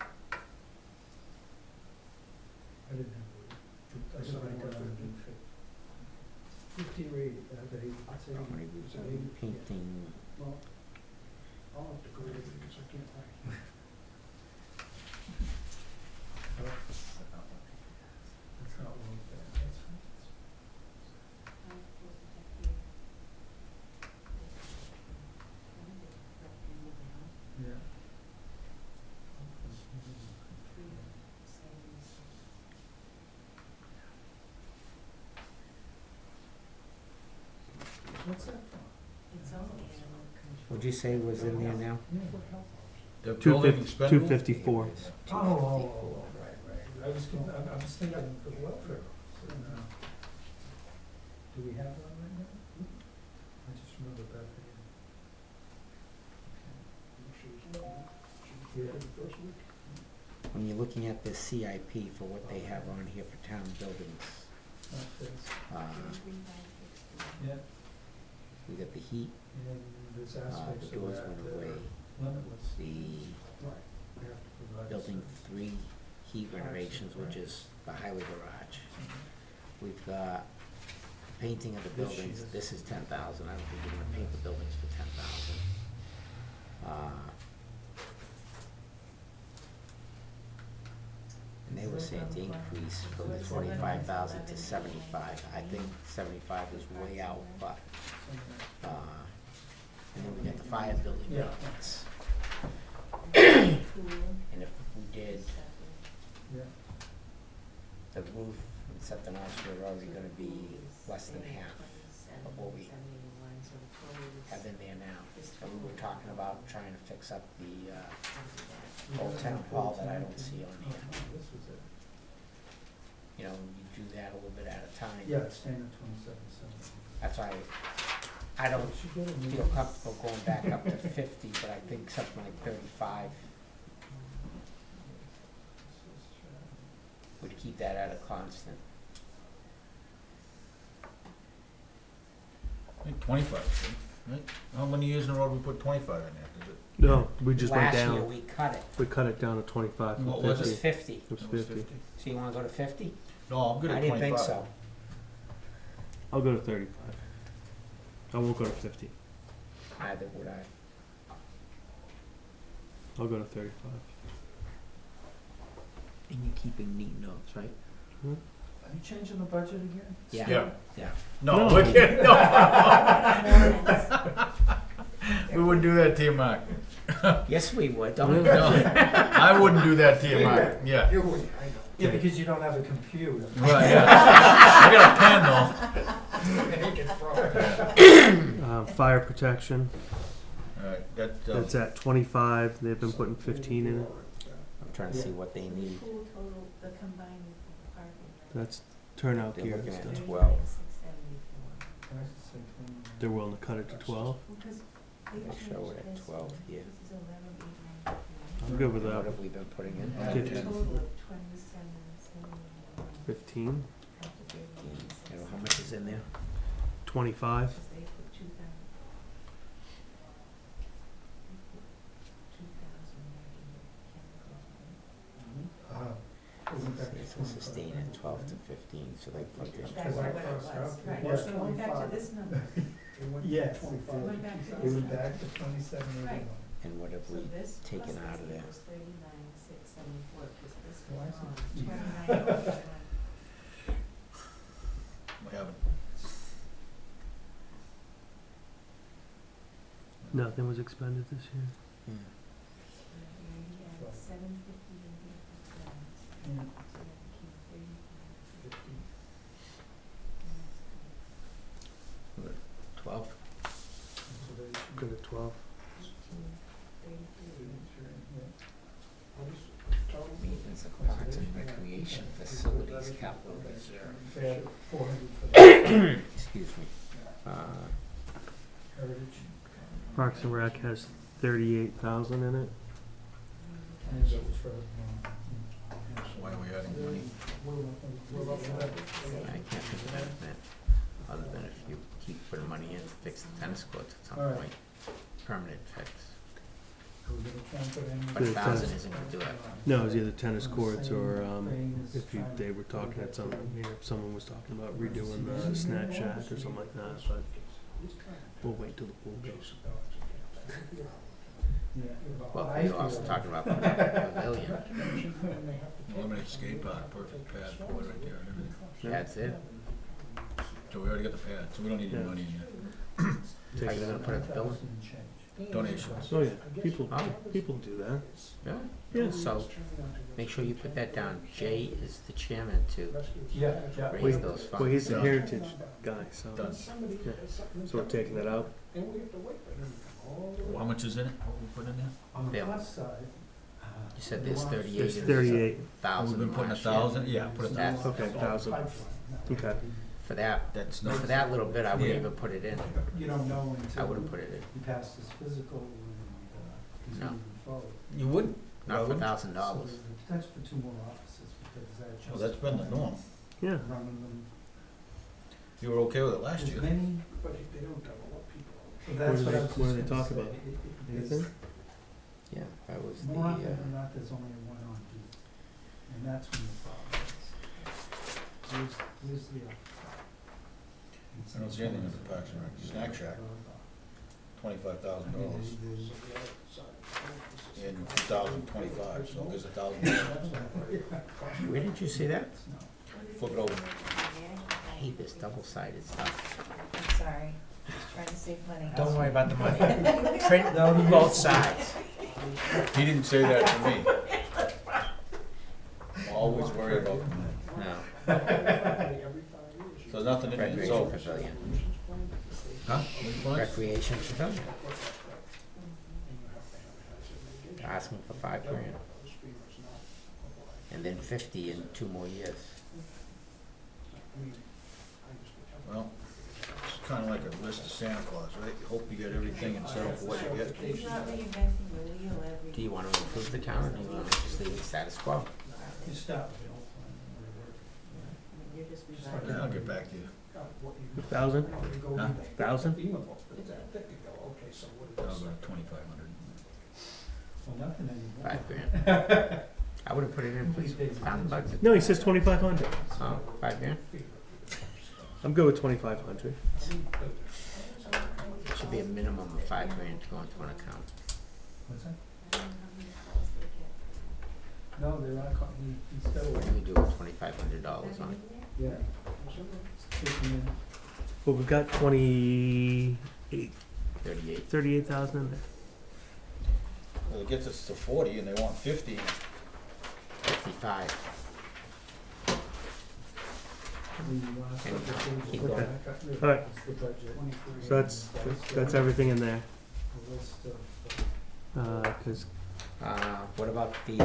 I didn't have a roof. I saw it down in 50 or 80, I'd say Property 80. roof, Is it 80? painting. Well, I'll have to go with it because I can't find it. That's not one bad, that's. Yeah. What's that from? It's only What'd you say was in there now? the building expendable? 254. Right. I was thinking for the welfare. Do we have one right now? I just remember Beth Yeah, the first week. When you're looking at the CIP for what they have on here for town buildings, Yeah, we got the heat, and there's the aspects of doors that went that away, are limitless. the Right. We have to provide building some- 3 heat renovations, which is the highway garage. We've got painting of the This buildings, year's- this is 10,000, I don't think we're gonna paint the buildings for 10,000. And they were saying to increase from 25,000 to 75, I think 75 is way out, but, and then we got the fire building Yeah. maintenance. And if we did Yeah. the roof and something else, we're already gonna be less than half of what we have in there now. And we were talking about trying to fix up the, old town hall that I don't see on here. This was it. You know, you do that a little bit at a time. Yeah, it's staying at 27.7. That's why I don't feel comfortable going back up to 50, but I think something like 35 would keep that at a constant. I think 25, right? How many years in a row we put 25 in there? Is it? No, we just went Last year, down. we cut it. We cut it down to 25 from What It was 50. was 50. It was It was 50. So you wanna go to 50? No, I'm good I at didn't 25. think so. I'll go to 35. I won't go to 50. Neither would I. I'll go to 35. And you're keeping neat notes, right? Are you changing the budget again? Yeah. Yeah. No, No. we can't, no. We wouldn't do that to you, Mark. Yes, we would, don't No, I wouldn't do that to you, Mark, yeah. You would, I know. Yeah, because you don't have a computer. Right, yeah. I got a pen though. And he can throw it. Fire protection, Alright, that, that's at 25. They've been putting 15 in it. I'm trying to see what they need. Pool total, the combined parking. That's turnout They're gear and looking at stuff. 12. 674. They're willing to cut it to 12. Because They show it at 12 here. This is 11,894. I'm good with What that. have we been putting in? Yeah. A 15. total of 27,791. 15, You know, how much is in there? 25. Because they put 2,000. They put 2,000 back in the chemical. Isn't that It's a sustain at 12 to 15, so they put this. That's what it was, right, Yeah. so we went back to this number, Yes. we went back to It this was number. back to 2781. Right. And what have So we this taken plus out of this there? equals 39,674, because this Why was is on it- 29,000. We haven't, Nothing was expended this year. Yeah. You had 750 in vehicle funds, Yeah. so that became 35. 50. And that's 12? So they should Go to 12. 18, 33. Maintenance of parks and recreation facilities capital reserve. They had 400 for that. Excuse me. Heritage. Parks and Rec has 38,000 in it. And that was for, why are we adding money? I can't think of anything other than if you keep putting money in to fix the tennis courts at some All right. point. Permanent fix. We're gonna try and put in. But Good, 1,000 tennis. isn't gonna do it. No, it was either tennis courts or if you, they were talking at some, someone was talking about redoing the snack shack or something like that, but we'll wait till the pool goes. Well, we also talked about the pavilion. Eliminate skate park, perfect pad for it right there and everything. That's it. So we already got the pad, so we don't need any Yeah. money in there. How you gonna put it in the building? Donations. Oh, yeah, people do that. Yeah. Yeah. So, make sure you put that down. Jay is the chairman to Yeah, yeah. raise those funds. Well, he's the Done. heritage guy, so, Done. yeah. So we're taking that out. Well, how much is in it, what we put in there? On the Bill. plus side. You said there's 38. There's and 38. 1,000 We've been putting last year. 1,000, yeah, put That's- 1,000. Okay, 1,000. Okay. For that, That's for not, that little bit, I wouldn't Yeah. even put it in. You don't know I until wouldn't put it in. he passes physical and he's No. moving forward. you wouldn't? Not for Well, $1,000. So there's potential for 2 more offices because that just. Well, that's been the norm. Yeah. Running them. You were okay with it last There's year. many, But they don't develop people. that's What do what I they- was what do just they gonna talk say. about? It's Anything? Yeah, that was More often the, than not, there's only one on duty. And that's when the problem is. Where's the other? I don't see anything in the Parks and Rec. Snack Shack, $25,000 in 2025, so there's $1,000. where did you see that? Flip it over. I hate this double-sided stuff. I'm sorry, just trying to save money. Don't worry about the money. Print both sides. He didn't say that to me. Always worry about the money. No, So nothing in there, recreation so. pavilion. Huh? Which one? Recreation pavilion. Asking for $5,000. And then 50 in 2 more years. Well, it's kinda like a list of Santa Claus, right? You hope you get everything and settle for what you get. He's not reinventing the wheel every. Do you want to improve the town, or do you want to just leave it status quo? You stop. You're just Yeah, revising. I'll get back to you. 1,000? Huh? 1,000? Okay, so what I'll is go this? 2,500. Well, nothing anymore. $5,000. I would have put it in, please. $1,000. No, he says 2,500. Oh, $5,000. I'm good with 2,500. Should be a minimum of $5,000 to go into an account. What's that? No, they're not, he's still, What do we do with $2,500 on it? yeah. Take a minute. Well, we've got 28, 38. 38,000 in there. Well, it gets us to 40 and they want 50. 55. Keep Okay. going. All right. It's the budget. So that's everything in there. The list of, 'Cause What about the,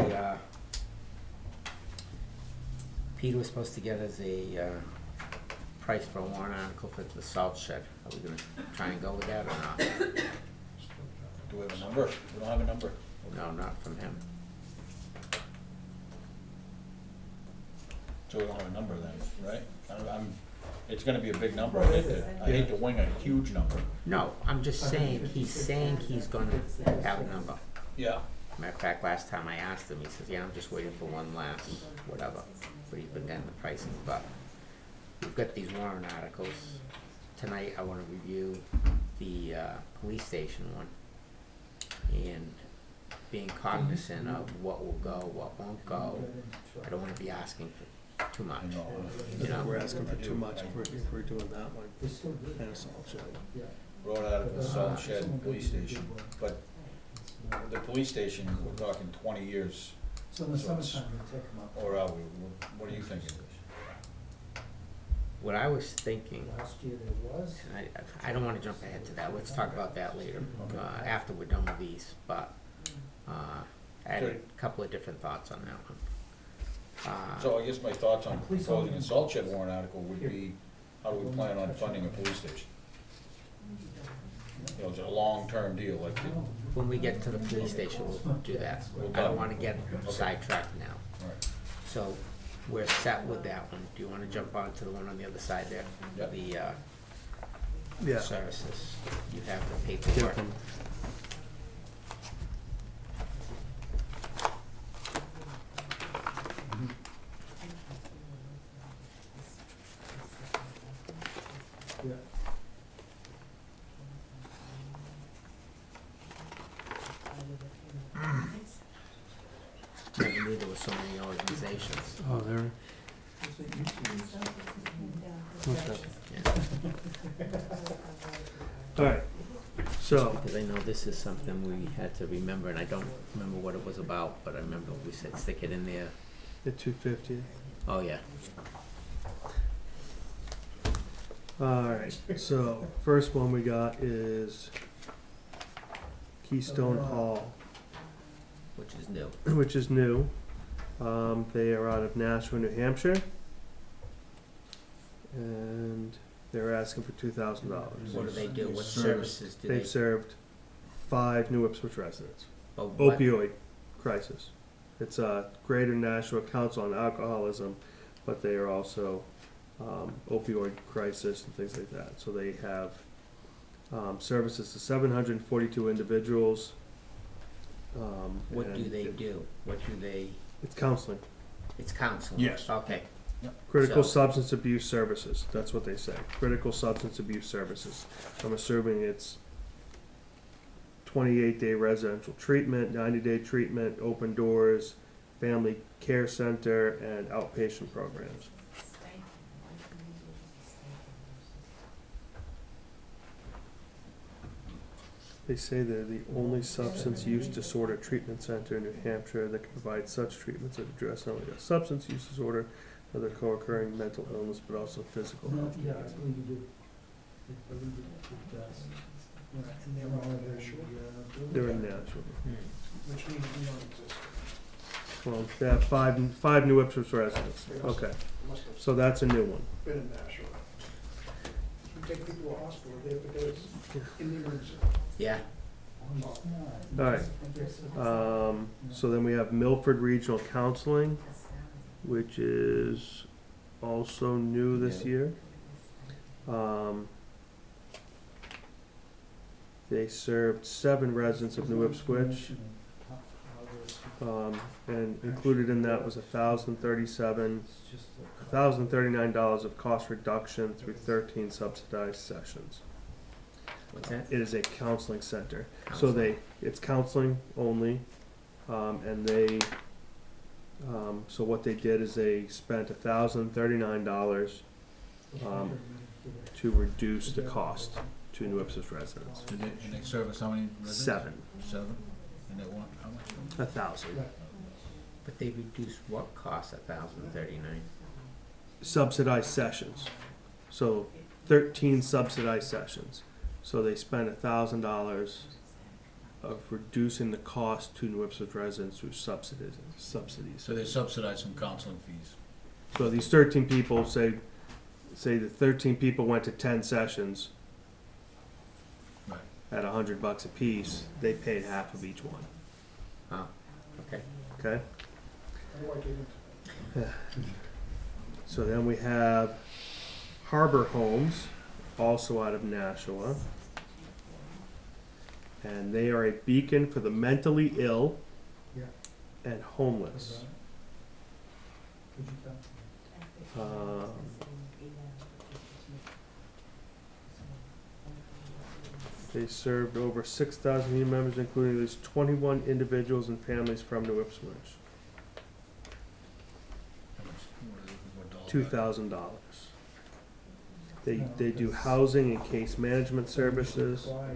Peter was supposed to get us a, price for a warrant article for the salt shed. Are we gonna try and go with that or not? Do we have a number? We don't have a number. No, not from him. So we don't have a number then, right? It's gonna be a big number. I hate to wing a huge number. No, I'm just saying, he's gonna have a number. Yeah, Matter of fact, last time I asked him, he says, yeah, I'm just waiting for one last, whatever, but he's been getting the pricing, but we've got these warrant articles. Tonight, I wanna review the, police station one, and being cognizant of what will go, what won't go. I don't wanna be asking for too much, I know. you know? We're asking for too much if we're doing that one. And a salt shed. Road article, salt shed, and police station, but the police station, we're talking 20 years, So in the summertime, you take them up. or are we? What are you thinking? What I was thinking, Last year there was. and I don't wanna jump ahead to that, let's talk about that later, after we're done with these, but, I had a Okay. couple of different thoughts on that one. So I guess my thoughts on proposing a salt shed warrant article would be, how do we plan on funding a police station? You know, it's a long-term deal, like, When we get to the police station, we'll do that. I don't wanna get sidetracked now. right, So, we're set with that one. Do you wanna jump on to the one on the other side there? Yep. The, Yeah. services. You have the Give paperwork. them- Yeah. Never knew there were so many organizations. Oh, there. Okay. Yeah. All right, so, Because I know this is something we had to remember, and I don't remember what it was about, but I remember we said stick it in there. the 250. Oh, yeah. All right, so first one we got is Keystone Hall, Which is new. which is new. They are out of Nashua, New Hampshire. And they're asking for $2,000. What do they do? What Service. services do they? They've served 5 New Ipswich residents. But what- Opioid crisis. It's a Greater Nashua Council on Alcoholism, but they are also opioid crisis and things like that. So they have services to 742 individuals. What do and they do? What do they, It's counseling. it's counseling? Yes. Okay. Critical So- substance abuse services, that's what they say. Critical substance abuse services. I'm assuming it's 28-day residential treatment, 90-day treatment, open doors, family care center, and outpatient programs. They say they're the only substance use disorder treatment center in New Hampshire that can provide such treatments that address not only a substance use disorder, other co-occurring mental illness, but also physical health. Yeah, I believe you do. I believe it does. Yeah, and they're all in Nashua. They're in Nashua. Which means we don't exist. Well, they have five New Ipswich residents. Okay, Must have so that's a new one. been in Nashua. You take people to the hospital, they have to go in the emergency. Yeah. All right. So then we have Milford Regional Counseling, which is also new this year. They served 7 residents of New Ipswich, and included in that was $1,039 of cost reduction through 13 subsidized sessions. What's that? It is a counseling center. Counseling. It's counseling only, and they, so what they did is they spent $1,039 to reduce the cost to New Ipswich residents. And they service how many residents? 7, 7? And they want, how much? 1,000. But they reduced what cost, $1,039? Subsidized sessions, so 13 subsidized sessions. So they spent $1,000 of reducing the cost to New Ipswich residents through subsidies. So they subsidize some counseling fees. So these 13 people, say the 13 people went to 10 sessions Right. at $100 a piece, they paid half of each one, Oh, okay. okay? How do I get into So then we have Harbor Homes, also out of Nashua. And they are a beacon for the mentally ill and homeless. They served over 6,000 union members, including at least 21 individuals and families from New Ipswich. How much more dollar $2,000. They do housing and case management services. So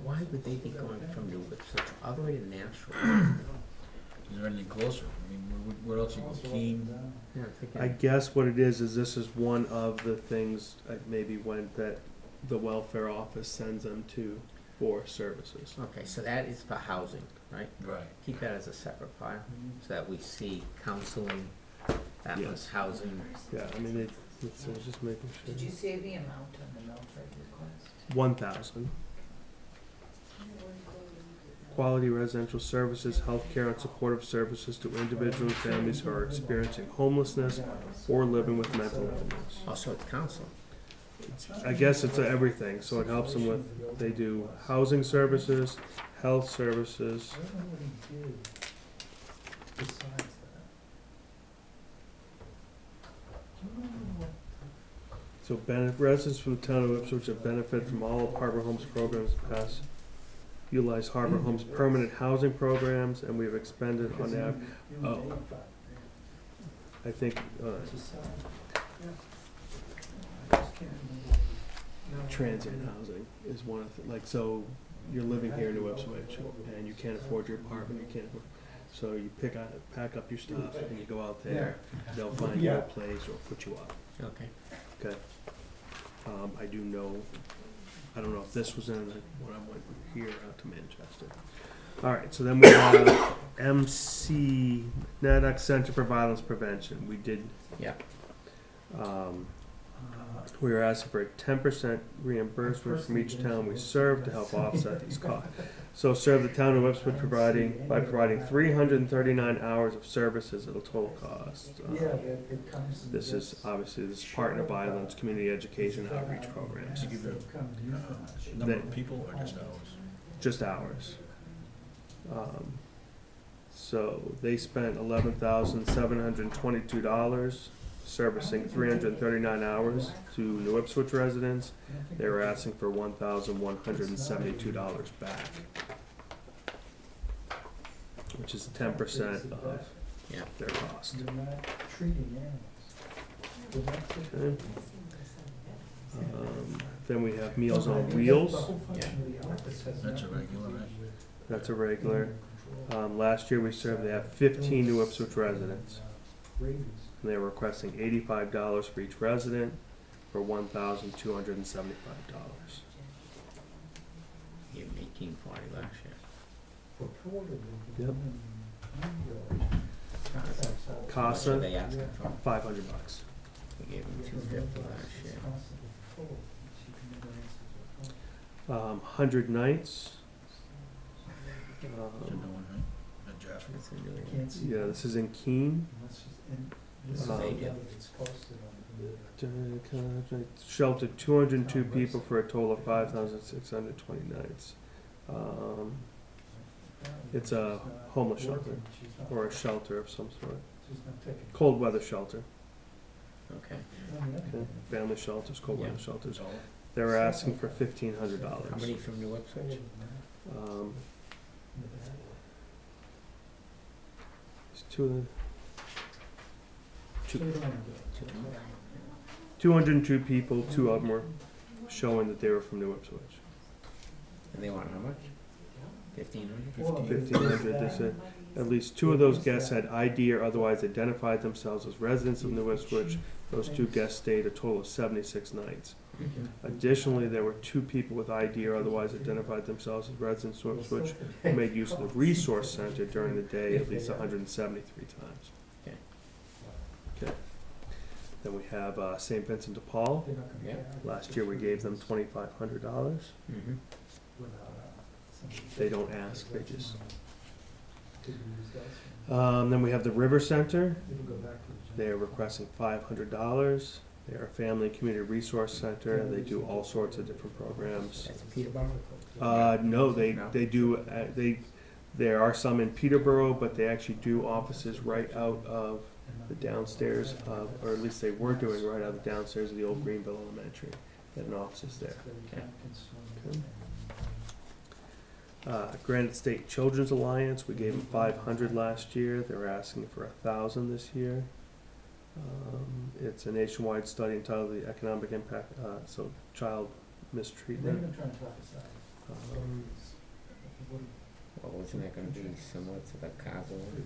why would they be going from New Ipswich all the way to Nashville? Is there anything closer? I mean, where else you go? Keene? Yeah, I'm thinking- I guess what it is this is one of the things maybe when that the welfare office sends them to for services. Okay, so that is for housing, right? Right. Keep that as a separate file, so that we see counseling, that was Yes. housing. Yeah, I mean, it's just making sure. Did you say the amount on the welfare request? 1,000. Quality residential services, healthcare, and supportive services to individuals and families who are experiencing homelessness or living with mental illness. Also, it's counseling. I guess it's everything, so it helps them with, they do housing services, health services. So residents from the town of Ipswich have benefited from all of Harbor Homes programs past. Utilize Harbor Homes permanent housing programs, and we have expended on that. I think, transit housing is one of the, like, so you're living here in New Ipswich and you can't afford your apartment, you can't afford, so you pack up your stuff and you go out there, they'll find you a place or put you up. Okay. Okay. I do know, I don't know if this was in when I went here out to Manchester. All right, so then we have MC, Natick Center for Violence Prevention. We did. Yeah. We were asking for a 10% reimbursement from each town we serve to help offset these costs. So serve the town of Ipswich by providing 339 hours of services at a total cost. This is obviously this partner violence, community education, outreach programs. Did you give a number of people or just hours? Just hours. So they spent $11,722 servicing 339 hours to New Ipswich residents. They were asking for $1,172 back, which is 10% of their cost. Okay. Then we have Meals on Wheels. That's a regular, right? That's a regular. Last year we served, they have 15 New Ipswich residents. And they were requesting $85 for each resident for $1,275. You gave 1840 last year. Yep. How much are CASA, they asking for? $500. We gave them 250 last year. 100 nights. Is there no one, right? At Jaffrey? That's a new one. Yeah, this is in Keene. This is they do. Sheltered 202 people for a total of 5,620 nights. It's a homeless shelter or a shelter of some sort. Cold weather shelter. Okay. Okay. Family shelters, cold weather Yeah. shelters. That's all? They were asking for $1,500. How many from New Ipswich? It's two 202 people, 2 of them were showing that they were from New Ipswich. And they want how much? 1,500? 1,500, they said. At least 2 of those guests had ID or otherwise identified themselves as residents of New Ipswich. Those 2 guests stayed a total of 76 nights. Additionally, there were 2 people with ID or otherwise identified themselves as residents of Ipswich who made use of the resource center during the day at least 173 times. Okay. Okay. Then we have St. Vincent de Paul. Yeah. Last year we gave them $2,500. Mm-hmm. They don't ask, they just. Then we have the River Center. They are requesting $500. They are a family and community resource center. They do all sorts of different programs. That's Peterborough? No, they No? do There are some in Peterborough, but they actually do offices right out of the downstairs of, or at least they were doing right out of the downstairs of the old Greenville Elementary. They had an office there. Okay. Granite State Children's Alliance, we gave them 500 last year. They're asking for 1,000 this year. It's a nationwide study entitled "The Economic Impact," so child mistreatment. Well, isn't that gonna be similar to the CASA one?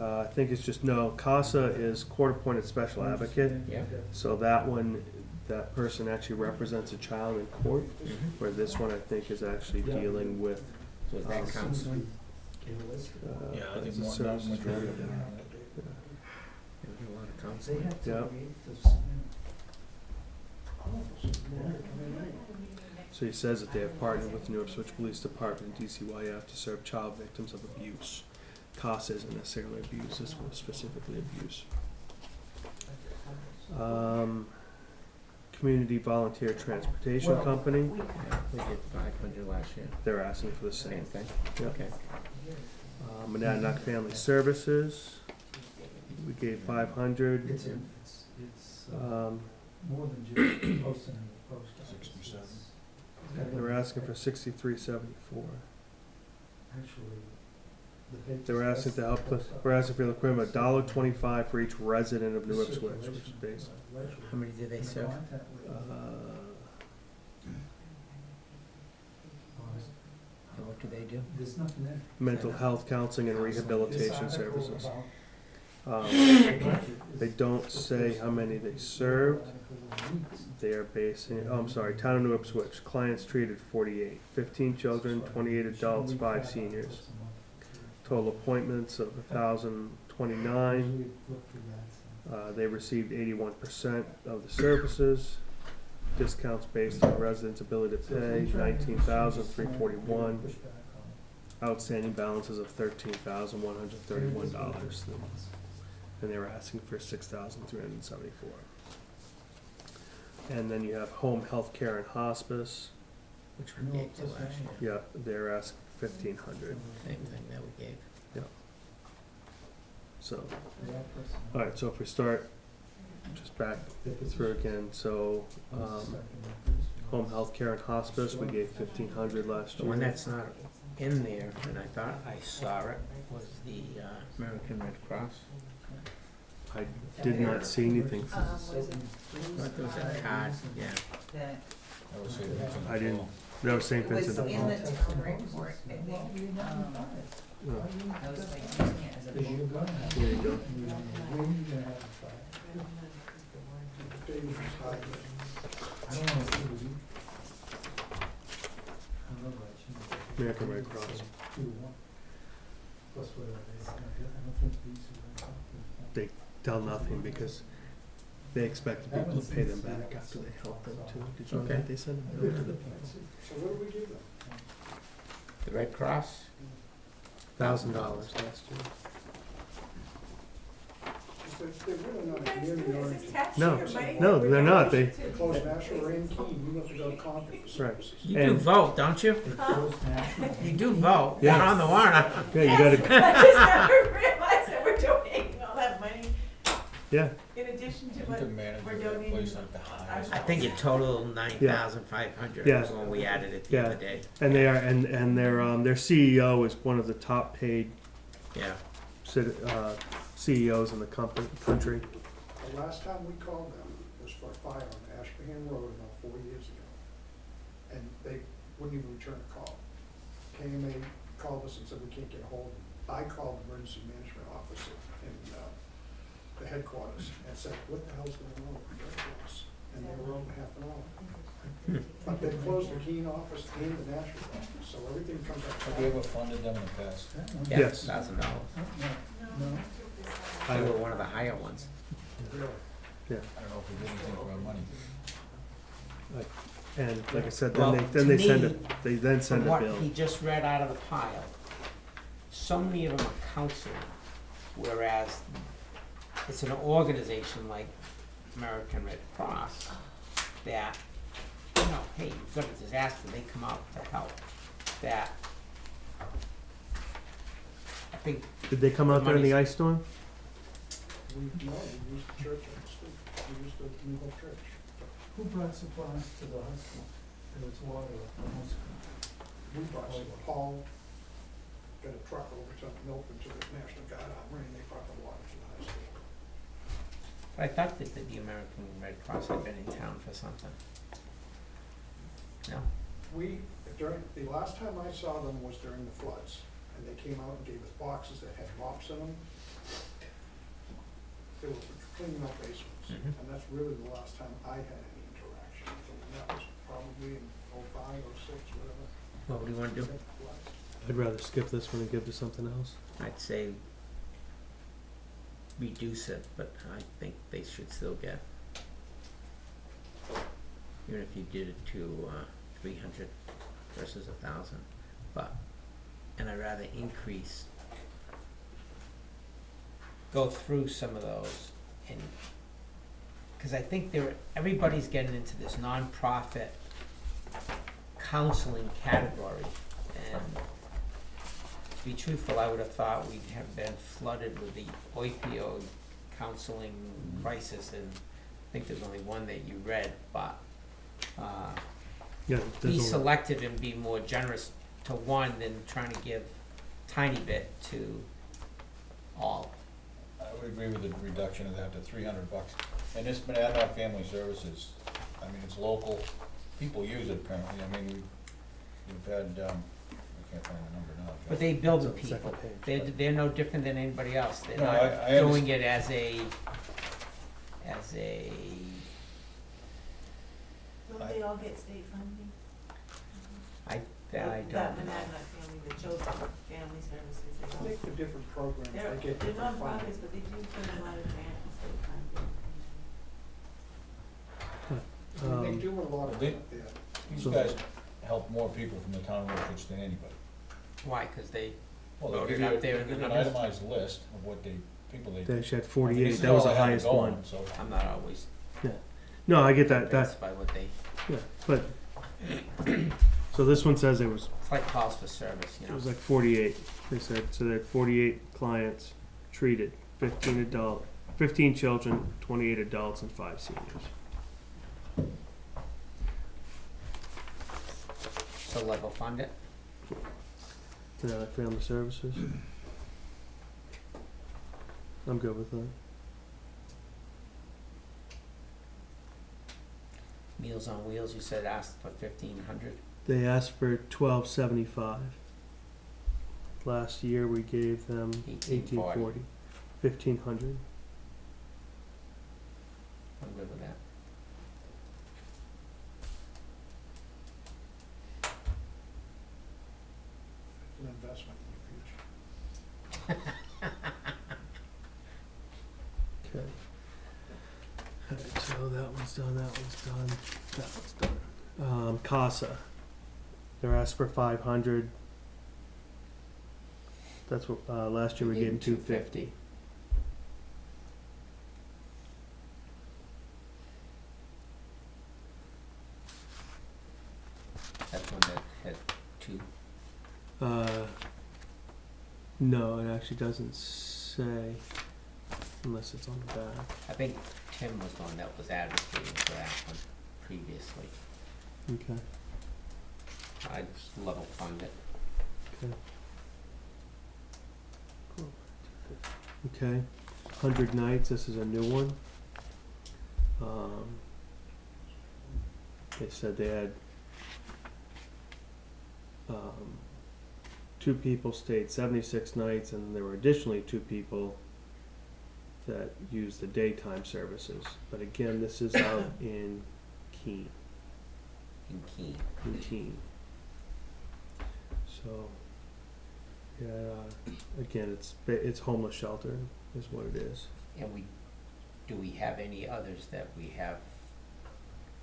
I think it's just, no, CASA is court-appointed special advocate. Yeah. So that one, that person actually represents a child in court, where this one I think is actually dealing with. So is that counseling? Yeah, I think it's a more, not services majority of program. them. There'll be a lot of counseling. Yeah. So he says that they have partnered with the New Ipswich Police Department and DCYF to serve child victims of abuse. CASA isn't necessarily abuse, this was specifically abuse. Community Volunteer Transportation Company, Yeah, we did 500 last year. they're asking for the same. Same thing? Yeah. Okay. Monadnock Family Services, we gave 500. It's more than just posting in the post office. 67. They're asking for 63.74. Actually, the pages. They were asking to help, we're asking for the equivalent of $1.25 for each resident of New Ipswich, which is based. How many did they serve? And what do they do? There's nothing there. Mental health counseling and rehabilitation services. They don't say how many they served. They are basing, oh, I'm sorry, Town of New Ipswich, clients treated 48, 15 children, 28 adults, 5 seniors. Total appointments of 1,029. They received 81% of the services. Discounts based on residents' ability to pay, 19,341. Outstanding balances of $13,131. And they were asking for 6,374. And then you have home health care and hospice. Which we gave to last year. Yeah, they're asking 1,500. Same thing that we gave. So, all right. So if we start just back through again, so home health care and hospice, we gave 1,500 last The year. one that's not in there, and I thought I saw it, was the American Red Cross. I did not see anything. I thought there was a card, yeah. That I would say that's in the I didn't. fall. That was St. was Vincent de in Paul. the town report, I think. I was like using it as a Because you're book. gonna have. There you go. When are you gonna have a fire? I don't wanna see the week. I don't know about you. American Red Cross. 2-1. Plus whatever they say, I don't think these are. They tell nothing because they expect the people to pay them back after they help them too. Did you know Okay. that they send a bill to the people? So what do we give them? The Red Cross? $1,000 last year. They're really not You guys nearly do this oriented. as tax No, year money. no, We're they're not. doing They- it They to- close Nashua, Rain, Keene, you have to go to Concord for Right. services. You do And- vote, don't you? You do vote. Yeah. You're on the warrant. Yeah, you Yes, gotta, I just never realized that we're donating all that money yeah, in addition to You what can manage we're that donating. place like the highest. I think it totaled 9,500 Yeah. was when we added it the Yeah. other day. and they are, and their CEO is one of the top paid Yeah. CEOs in the country. The last time we called them was for a fire on Ashburnham Road about 4 years ago. And they wouldn't even return a call. KMA called us and said, we can't get a hold of them. I called the emergency management officer in the headquarters and said, what the hell's going on with the Red Cross? And they were over half an hour. But they closed the Keene office and the Nashville office, so everything comes up. Have you ever funded them in the past? Yeah, Yes. $1,000. No. They were one of the higher ones. Really? I don't know if we did anything for our money. And like I said, Well, then they to send me, they then send From a what bill. he just read out of the pile, so many of them are counseling, whereas it's an organization like American Red Cross that, you know, hey, you've got a disaster, they come out to help. That think, Did they come out there in the ice storm? We used the church at the school, we used the New Hope Church. Who brought supplies to the high school? There was water at the high school. We brought some, Paul got a truck over to Milford to the National Guard Armory, and they brought the water to the high school. I thought that the American Red Cross had been in town for something. No? The last time I saw them was during the floods, and they came out and gave us boxes that had mops in them. They were cleaning up basements, Mhm. and that's really the last time I had any interaction with them, and that was probably in '05, '06, whatever. What do you wanna do? Floods. I'd rather skip this one and give to something else. I'd say reduce it, but I think they should still get, even if you did it to 300 versus 1,000, but, and I'd rather increase, go through some of those, and, cause I think everybody's getting into this nonprofit counseling category, and to be truthful, I would have thought we'd have been flooded with the opioid counseling crisis, and I think there's only one that you read, but, Yeah, be there's only, selective and be more generous to one than trying to give tiny bit to all. I would agree with the reduction of that to $300. And this Monadnock Family Services, I mean, it's local, people use it apparently, I mean, we've had, I can't find the number now. John. But they build the It's on the people, second page, they're no different than anybody else, they're No, not I doing it as a, Don't they all get state funding? I That don't know. Monadnock family, the children, family services, I they all. think the different programs, They're, they get they're different funding. nonprofits, but they do get a lot of grant and state funding. And they Um, do a lot of They- that there. These So- guys help more people from the town of Orchard than anybody. Why, cause they, Well, Wrote they it give you up there in the an numbers. itemized list of what people they. they actually had I mean, 48, this is that was all the I have highest going, one. So, I'm not always No, I get that, convinced by what they, yeah, but, so this one says it was, it's like calls for service, you it know? was like 48, they said, so they had 48 clients treated, 15 children, 28 adults, and 5 seniors. So level fund it? Family services. I'm good with that. Meals on Wheels, you said asked for 1,500. They asked for $12.75. Last year we gave them 1840. 1,500. I'm good with that. It's an investment in the future. Okay. Alright, so that one's done, that one's done, that one's done. CASA, they're asked for 500. That's what, last year we gave them 250. That's one that had two. No, it actually doesn't say, unless it's on the back. I think Tim was the one that was advocating for that one previously. Okay, I just level fund it. okay. Okay, 100 nights, this is a new one. They said they had, 2 people stayed 76 nights, and there were additionally 2 people that used the daytime services. But again, this is out in Keene, In Keene. So, yeah, again, it's homeless shelter is what it is. And do we have any others that we have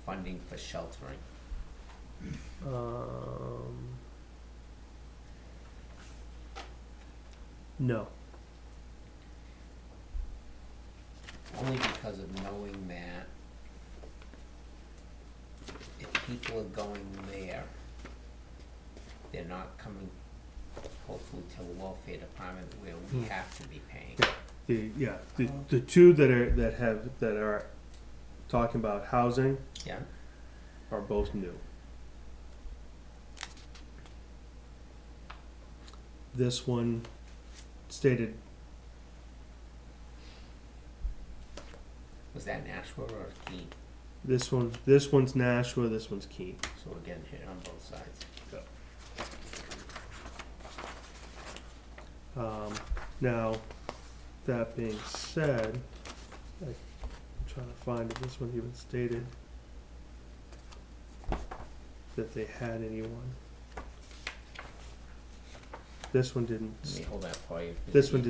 funding for sheltering? No. Only because of knowing that if people are going there, they're not coming hopefully to the welfare department where we have to be paying. The two that are talking about housing Yeah, are both new. This one stated, was that Nashua or Keene? this one's Nashua, this one's Keene. So we're getting hit on both sides. Now, that being said, I'm trying to find if this one even stated that they had anyone. This one didn't. Let me hold that for you. This one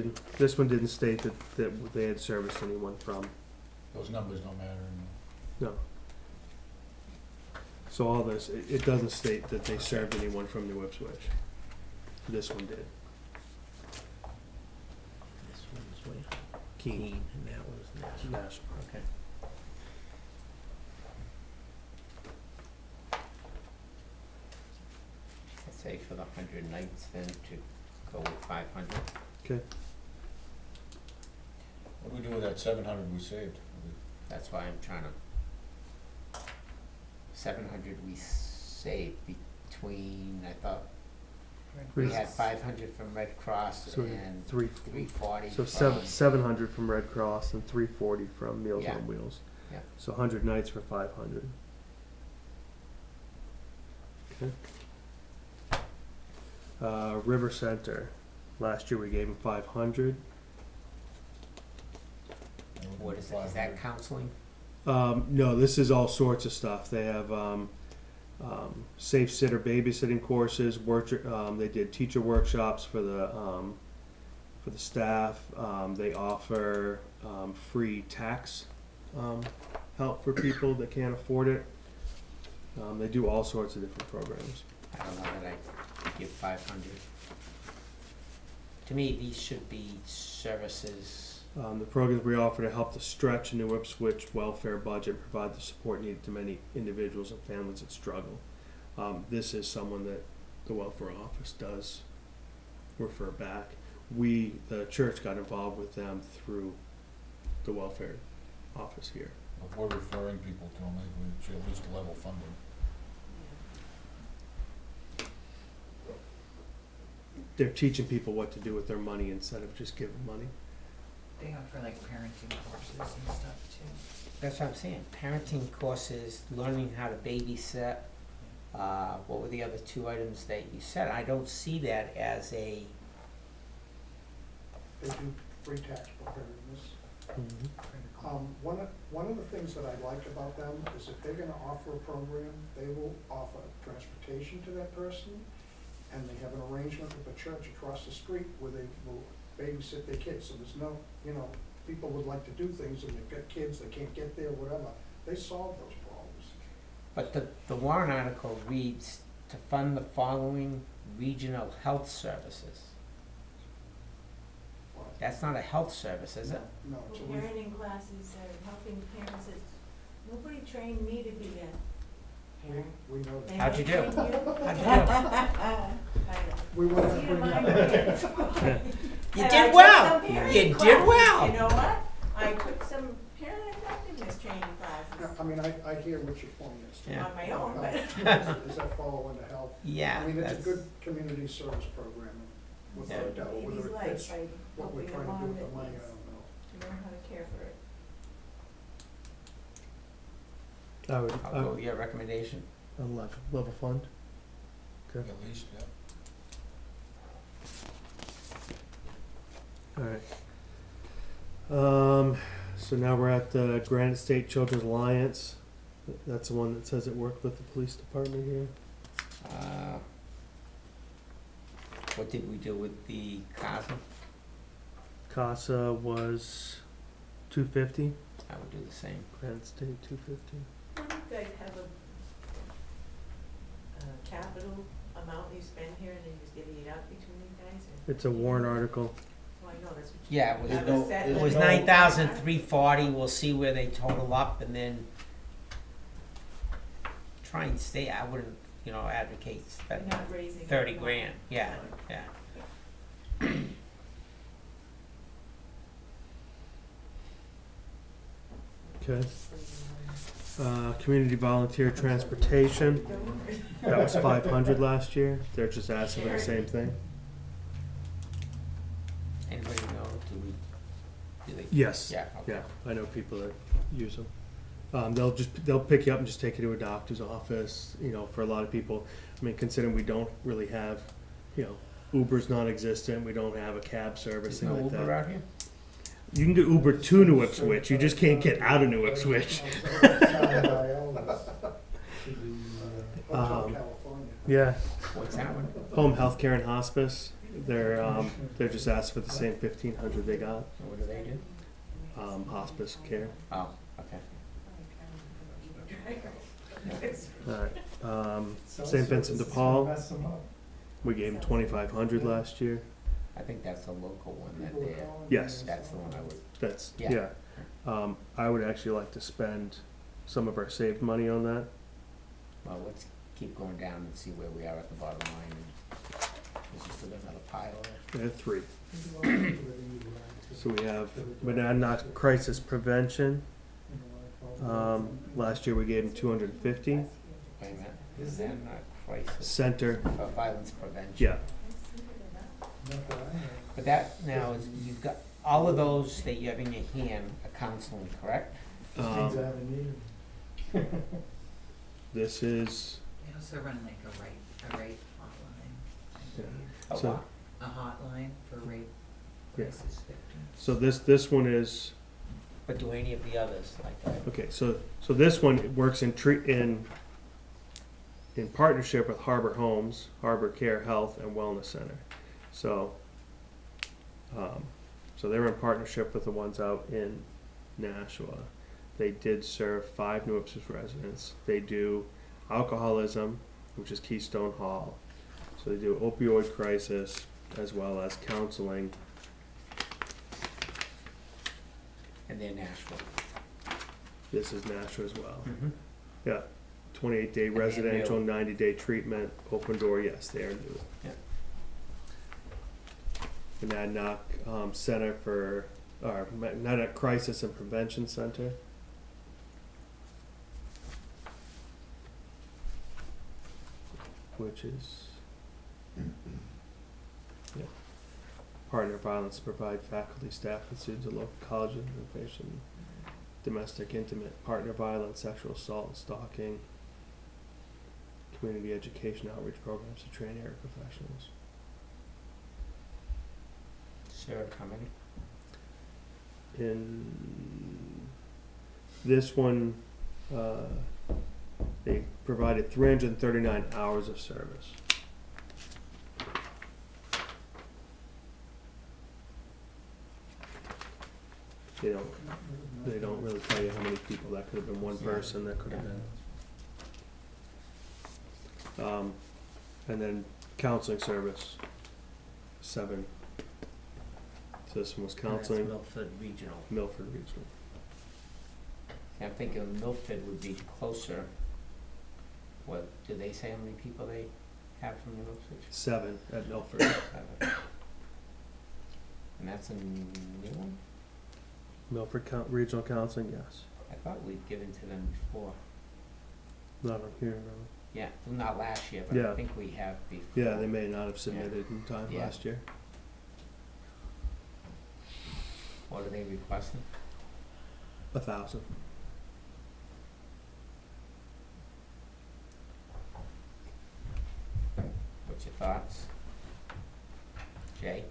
didn't state that they had serviced anyone from. Those numbers don't matter anymore. No. So all this, it doesn't state that they served anyone from New Ipswich. This one did. This one's where? Keene. Keene, and that was Nashua. Nashua. Okay. I'd say for the 100 nights then to go with 500. Okay. What do we do with that 700 we saved? That's why I'm trying to. 700 we saved between, I thought, we had 500 from Red Cross So and 340. 340 So from. 700 from Red Cross and 340 from Meals Yeah. on Wheels. Yeah. So 100 nights for 500. Okay. River Center. Last year we gave them 500. What is it? Is that counseling? No, this is all sorts of stuff. They have safe sitter babysitting courses. They did teacher workshops for the staff. They offer free tax help for people that can't afford it. They do all sorts of different programs. I don't know that I could give 500. To me, these should be services. The programs we offer to help the stretch New Ipswich welfare budget provide the support needed to many individuals and families that struggle. This is someone that the welfare office does refer back. The church got involved with them through the welfare office here. If we're referring people to them, maybe we should at least level fund them. They're teaching people what to do with their money instead of just giving money. They offer like parenting courses and stuff too. That's what I'm saying. Parenting courses, learning how to babysit. What were the other two items that you said? I don't see that as a. They do free tax preparedness. Mm-hmm. One of the things that I like about them is if they're gonna offer a program, they will offer transportation to that person, and they have an arrangement with the church across the street where they will babysit their kids, so there's no, people would like to do things and they've got kids, they can't get there, whatever. They solve those problems. But the warrant article reads to fund the following regional health services. But, That's not a health service, is it? no, it's a Parenting classes are helping parents, nobody trained me to be a parent. we know that. How'd you do? They trained How'd you do? I We know. wouldn't See, bring my that kids. You And I did took well. some parenting You did classes. well. You know what? I took some parent effectiveness training Yeah, classes I mean, I hear what your point is. Yeah. on my own, but. Does that fall under health? Yeah, I mean, it's a that's, good community service program, Yeah. without a doubt, Baby's whether it life fits by what we're helping a trying to do mom with the that money, I needs don't know. to learn how to care for it. I'll go with your recommendation. Level fund. Okay. At least, yeah. All right. So now we're at the Granite State Children's Alliance. That's the one that says it worked with the police department here. What did we do with the CASA? CASA was $250. I would do the same. Granite State $250. Don't you guys have a capital amount you spend here and then you just divvy it out between you guys? Or- It's a warrant article. Well, I know, that's what you. Yeah, it was, Have a set it was limit. 9,340. We'll see where they total up and then try and stay. I wouldn't, advocate You're spending not raising. 30 more. grand. Yeah, yeah. Okay. Community volunteer transportation, that was 500 last year. They're just asking for the same thing. Anybody know, do they? Yes. Yeah, okay. Yeah, I know people that use them. They'll pick you up and just take you to a doctor's office, you know, for a lot of people. I mean, considering we don't really have, you know, Uber's non-existent, we don't have a cab service, There's thing no like Uber that. out here? You can get Uber to New Ipswich, you just can't get out of New Ipswich. Hotel California. Yeah, What's that one? home healthcare and hospice, they're just asked for the same 1,500 they got, What do they do? hospice care. Oh, okay. Alright, St. Vincent de Paul, we gave them 2,500 last year. I think that's a local one that they're, Yes, that's the one I would, that's, Yeah. yeah. I would actually like to spend some of our saved money on that. well, let's keep going down and see where we are at the bottom line. And is there still another pile there? We have 3. So we have Monadnock Crisis Prevention. Last year we gave them 250. Wait a minute, is that not crisis Center, for violence prevention? yeah. But that, now, is, you've got, all of those that you have in your hand are counseling, correct? This is, They also run like a rape hotline, I Yeah. believe. Oh, So- wow. A hotline for rape Yeah. crisis victims. so this one is, But do any of the others, like that? okay, so this one works in partnership with Harbor Homes, Harbor Care Health and Wellness Center. So, so they're in partnership with the ones out in Nashua. They did serve 5 New Ipswich residents. They do alcoholism, which is Keystone Hall. So they do opioid crisis as well as counseling. And they're Nashville. This is Nashua as well. Mm-hmm. Yeah, 28-day And they're residential, new. 90-day treatment, open door, yes, they are new. Yeah. And Monadnock Center for, or Monadnock Crisis and Prevention Center. Which is, yeah. Partner violence to provide faculty, staff, and students at local colleges and information. Domestic, intimate, partner violence, sexual assault, stalking. Community education outreach programs to train area professionals. Sarah, how many? In this one, they provided 339 hours of service. They don't really tell you how many people. That could have been one person, that could have been. And then counseling service, 7. So this one was counseling, And that's Milford Regional. Milford Regional. See, I'm thinking Milford would be closer. What, did they say how many people they have from New Ipswich? 7 at Milford. 7. And that's a new one? Milford Regional Counseling, yes. I thought we'd given to them before. Not on here, no. Yeah, well, not last year, but Yeah. I think we have before. Yeah, they may not have submitted in time Yeah. last year. What are they requesting? 1,000. What's your thoughts? Jay?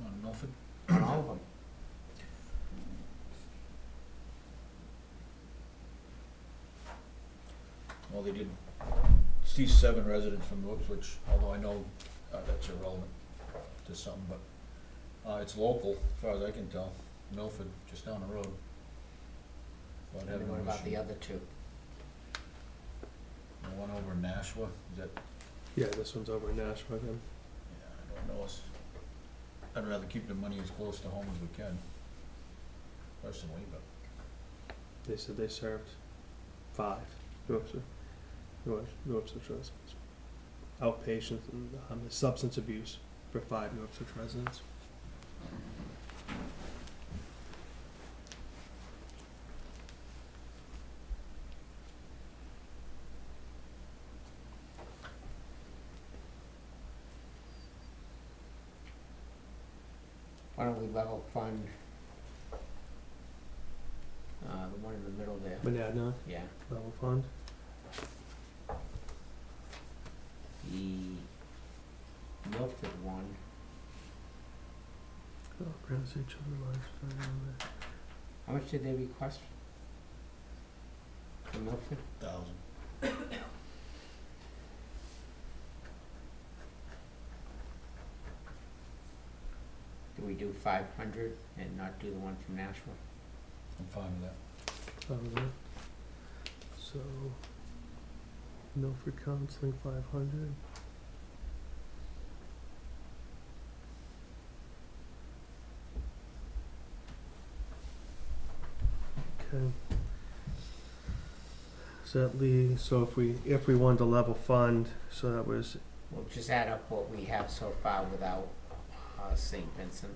On Milford? On all of them? Well, they did see 7 residents from New Ipswich, although I know that's irrelevant to some, but it's local, as far as I can tell. Milford, just down the road. So I'd have And no what about the issue. other 2? The one over in Nashua, is that, Yeah, this one's over in Nashua again. yeah, I don't know, I'd rather keep the money as close to home as we can, personally, but. They said they served 5 New Ipswich residents. outpatient and substance abuse for 5 New Ipswich residents. Why don't we level fund, the one in the middle there? Monadnock Yeah, level fund. the Milford one, Oh, Grand State Children's Life. how much did they request for Milford? 1,000. Do we do 500 and not do the one from Nashville? I'm fine with that. Of that. So, Milford Counseling 500. Okay. So that leaves, so if we wanted to level fund, so that was, We'll just add up what we have so far without, St. Vincent.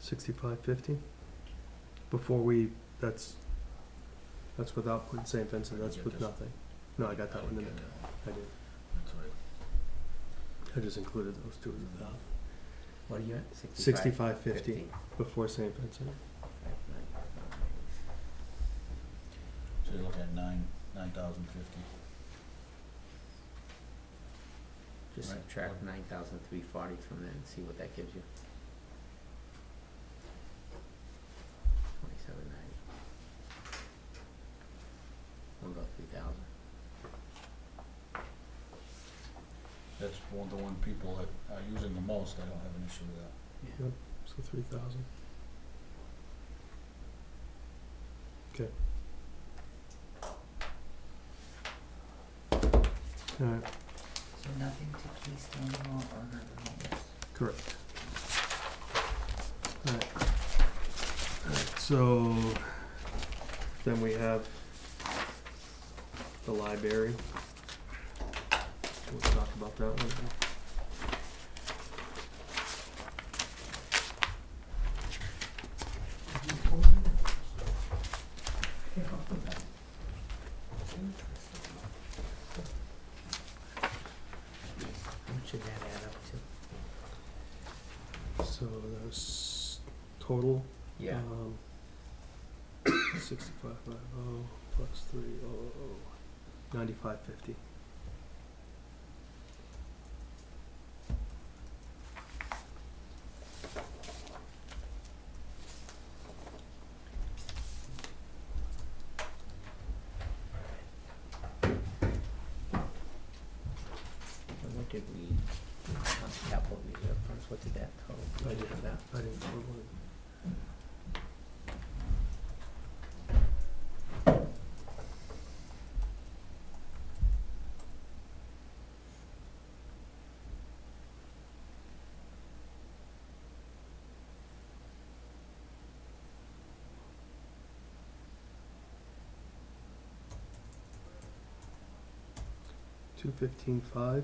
$65.50 before we, that's without putting St. Vincent, that's Get with this. nothing. No, I got that one in Get there, that. I did, That's right. I just included those two as without. What are you at? $65.50 before St. Vincent. So you're looking at 9,050. Just Right. subtract 9,340 from there and see what that gives you. 2790. What about 3,000? That's the one people that are using the most, I don't have an issue with that. Yeah. Yep, so 3,000. Okay. Alright, So nothing to Keystone Hall or Harbor Homes. correct. Alright, so then we have the library. We'll talk about that one. How much did that add up to? So that was total. Yeah. 6550 plus 300, 9550. And what did we, on capital reserve funds, what did that total? I Did you have that? didn't total it. $215,500.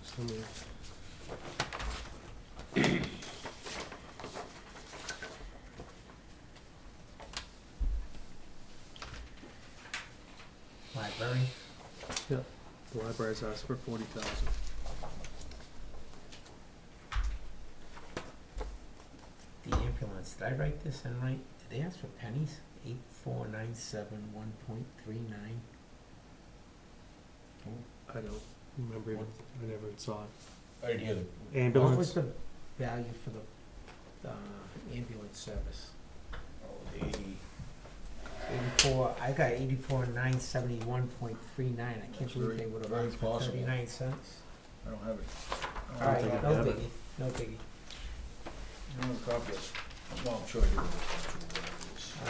So we- library. The library's asked for 40,000. The ambulance, did I write this in right? Did they ask for pennies? 84,971.39. I don't remember even, I never saw it. I didn't hear the, What was Ambulance, the value for the ambulance service? oh, the 84, I got 84,971.39. I can't That's believe very- they would have very asked for possible. 39 cents. I don't have it. I All don't right, think no I have it. biggie, no biggie. I don't have a copy of it. Well, I'm sure I do. Uh,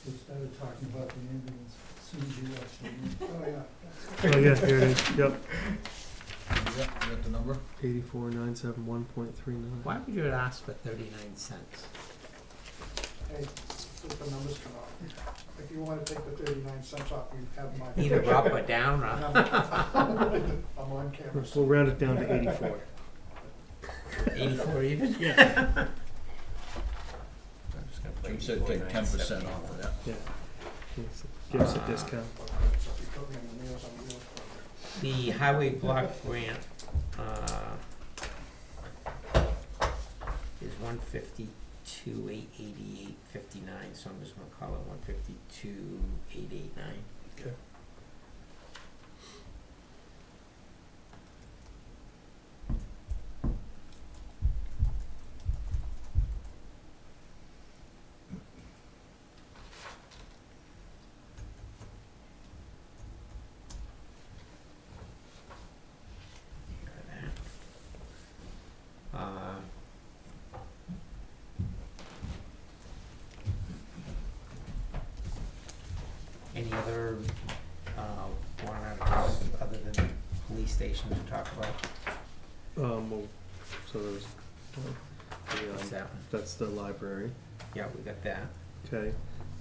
We started talking about the ambulance as soon as you left the room. Oh, yeah. oh yeah, here it is, yep, You got the number? 84,971.39. Why would you ask for 39 cents? Hey, let the numbers come out. If you wanna take the 39 cents off, you have my. Either up or down, or? I'm on camera. We'll round it down to 84. 84 even? Yeah. I'm just gonna put Jim said take 10% off of that. Yeah. Give us a discount. So if you put me on the Meals on Wheels program. The highway block grant, is 152,888.59, so I'm just gonna call it 152,889. Okay. Uh, Any other, warrant articles other than police station to talk about? Well, so there's, What's that one? that's the library, Yeah, we got that. okay.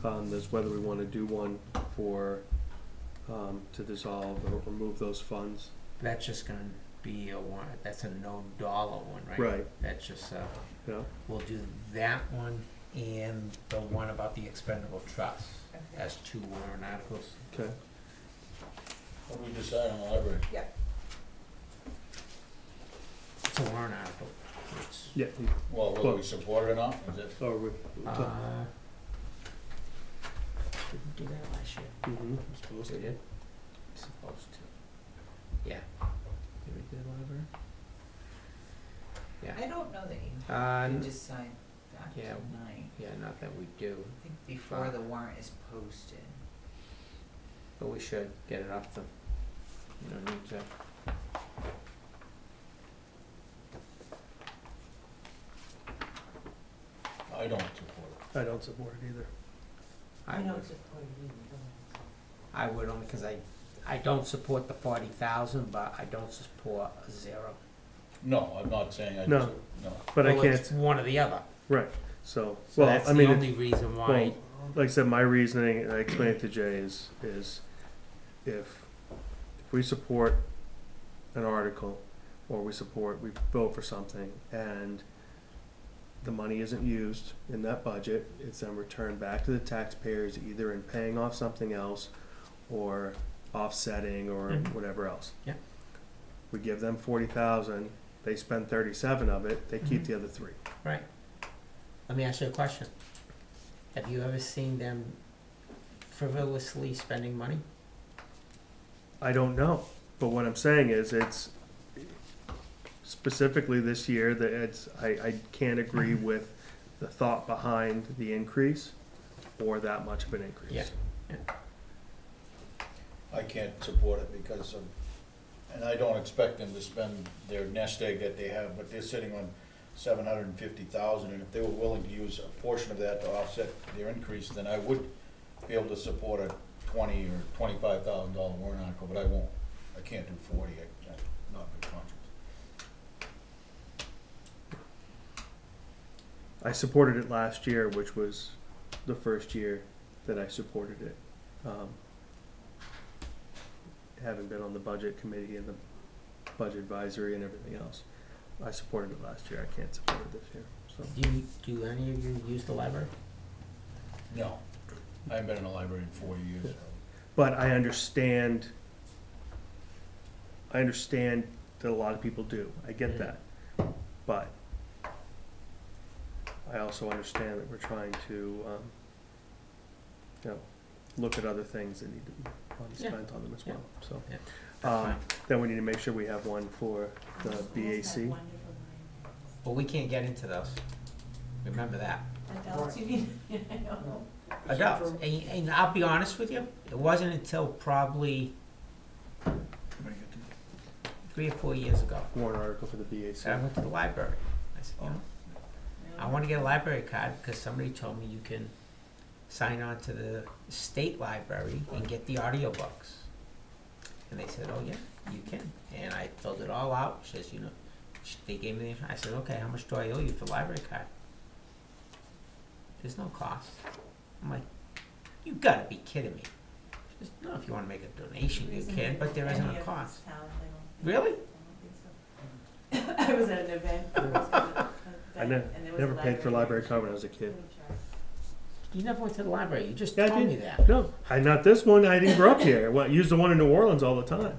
There's whether we wanna do one for, to dissolve or remove those funds. That's just gonna be a warrant, that's a no dollar one, right? Right. That's just, Yeah, we'll do that one and the one about the expendable trust. That's 2 warrant articles. okay. What do we decide on the library? It's a warrant article. It's, Yeah, Well, whether we support it or not, is it? or we, did we do that last year? mhm. We did? Supposed to. Yeah. Did we do the library? Yeah. I don't know that Uh, you decide that yeah. tonight. Yeah, not that we do, I think before the warrant is posted. but we should get it off the, need to. I don't support it. I don't support it either. I would, support it either. I would only because I don't support the 40,000, but I don't support a 0. No, I'm not saying I No. just, no. But I Well, can't, it's one or the other. right, so, So well, that's I the mean, only reason why. like I said, my reasoning, and I explained it to Jay, is if we support an article, or we vote for something, and the money isn't used in that budget, it's then returned back to the taxpayers, either in paying off something else, or offsetting, or Mhm. whatever else. Yeah. We give them 40,000, they spend 37 of it, they keep Mhm. the other 3. Right. Let me ask you a question. Have you ever seen them frivolously spending money? I don't know, but what I'm saying is, it's specifically this year, that I can't agree with the thought behind the increase, or that much of an increase. Yeah. I can't support it because of, and I don't expect them to spend their nest egg that they have, but they're sitting on 750,000, and if they were willing to use a portion of that to offset their increase, then I would be able to support a $20,000 or $25,000 warrant article, but I won't. I can't do 40. I'm not in good conscience. I supported it last year, which was the first year that I supported it. having been on the budget committee and the budget advisory and everything else. I supported it last year, I can't support it this year, so. Do any of you use the library? No, I haven't been in a library in 4 years, so. But I understand that a lot of people do, I get that. But I also understand that we're trying to, look at other things that need to be spent on them as well, so. Yeah. That's fine. Then we need to make sure we have one for the BAC. But we can't get into those. Remember that. Adults, you mean? I know. Adults, and I'll be honest with you, it wasn't until probably 3 or 4 years ago Warrant article for the that I BAC. went to the library. I said, I wanna get a library card because somebody told me you can sign on to the state library and get the audiobooks. And they said, oh yeah, you can. And I filled it all out, says, they gave me the, I said, okay, how much do I owe you for the library card? There's no cost. I'm like, you gotta be kidding me. She says, no, if you wanna make a donation, you can, but there isn't a cost. Really? I was at an event. I never paid for a library card when I was a kid. You never went to the library, you just Yeah, I told me did. that. No, not this one, I didn't grow up here. Well, I used the one in New Orleans all the time.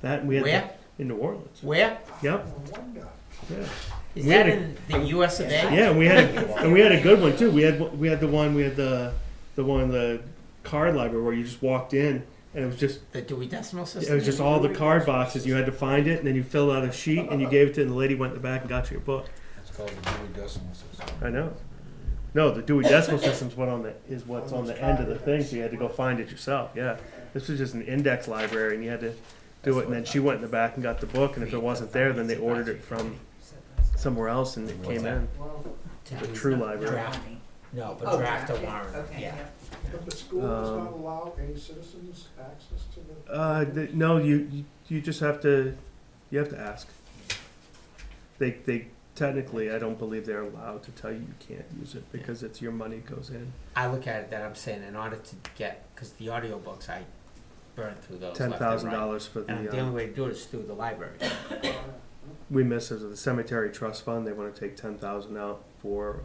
That, and we had Where? in New Orleans. Where? Yep, Well, one guy. yeah. Is We that had in the US of A? Yeah, we had a good one too. We had the card library where you just walked in and it was just The Dewey Decimal it System? was just all the card boxes. You had to find it and then you filled out a sheet and you gave it to and the lady went in the back and got you your book. It's called the Dewey Decimal System. I know. No, the Dewey Decimal System's what's on the end of the thing, so you had to go find it yourself. Yeah, this was just an index library and you had to do it and then she went in the back and got the book and if it wasn't there then they ordered it from somewhere else and it came in. The true library. Draft. No, but Oh, draft a draft it. warrant, Okay, yeah. But the school does not allow any citizens access to the. No, you just have to ask. They technically, I don't believe they're allowed to tell you you can't use it because it's your money goes in. I look at it that I'm saying in order to get, because the audiobooks, I burned through those left and right. $10,000 for And the the, only way to do it is through the library. we miss it, the cemetery trust fund, they wanna take 10,000 out for,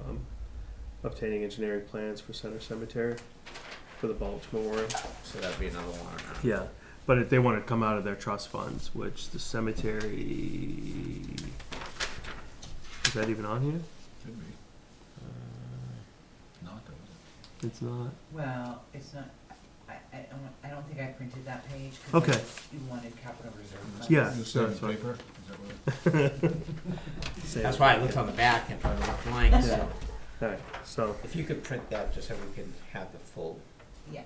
obtaining engineering plans for Center Cemetery, for the Balch Memorial. So that'd be another warrant. Yeah, but they want to come out of their trust funds, which the cemetery, is that even on here? Should be. Not though. It's not. Well, it's not, I don't think I printed that page. 'Cause Okay. You wanted capital reserve funds. Yeah. Is this so on that's fine. paper? Is that what it- That's why I looked on the back and put it up blank, so. Alright, so, If you could print that, just so we can have the full, Yeah,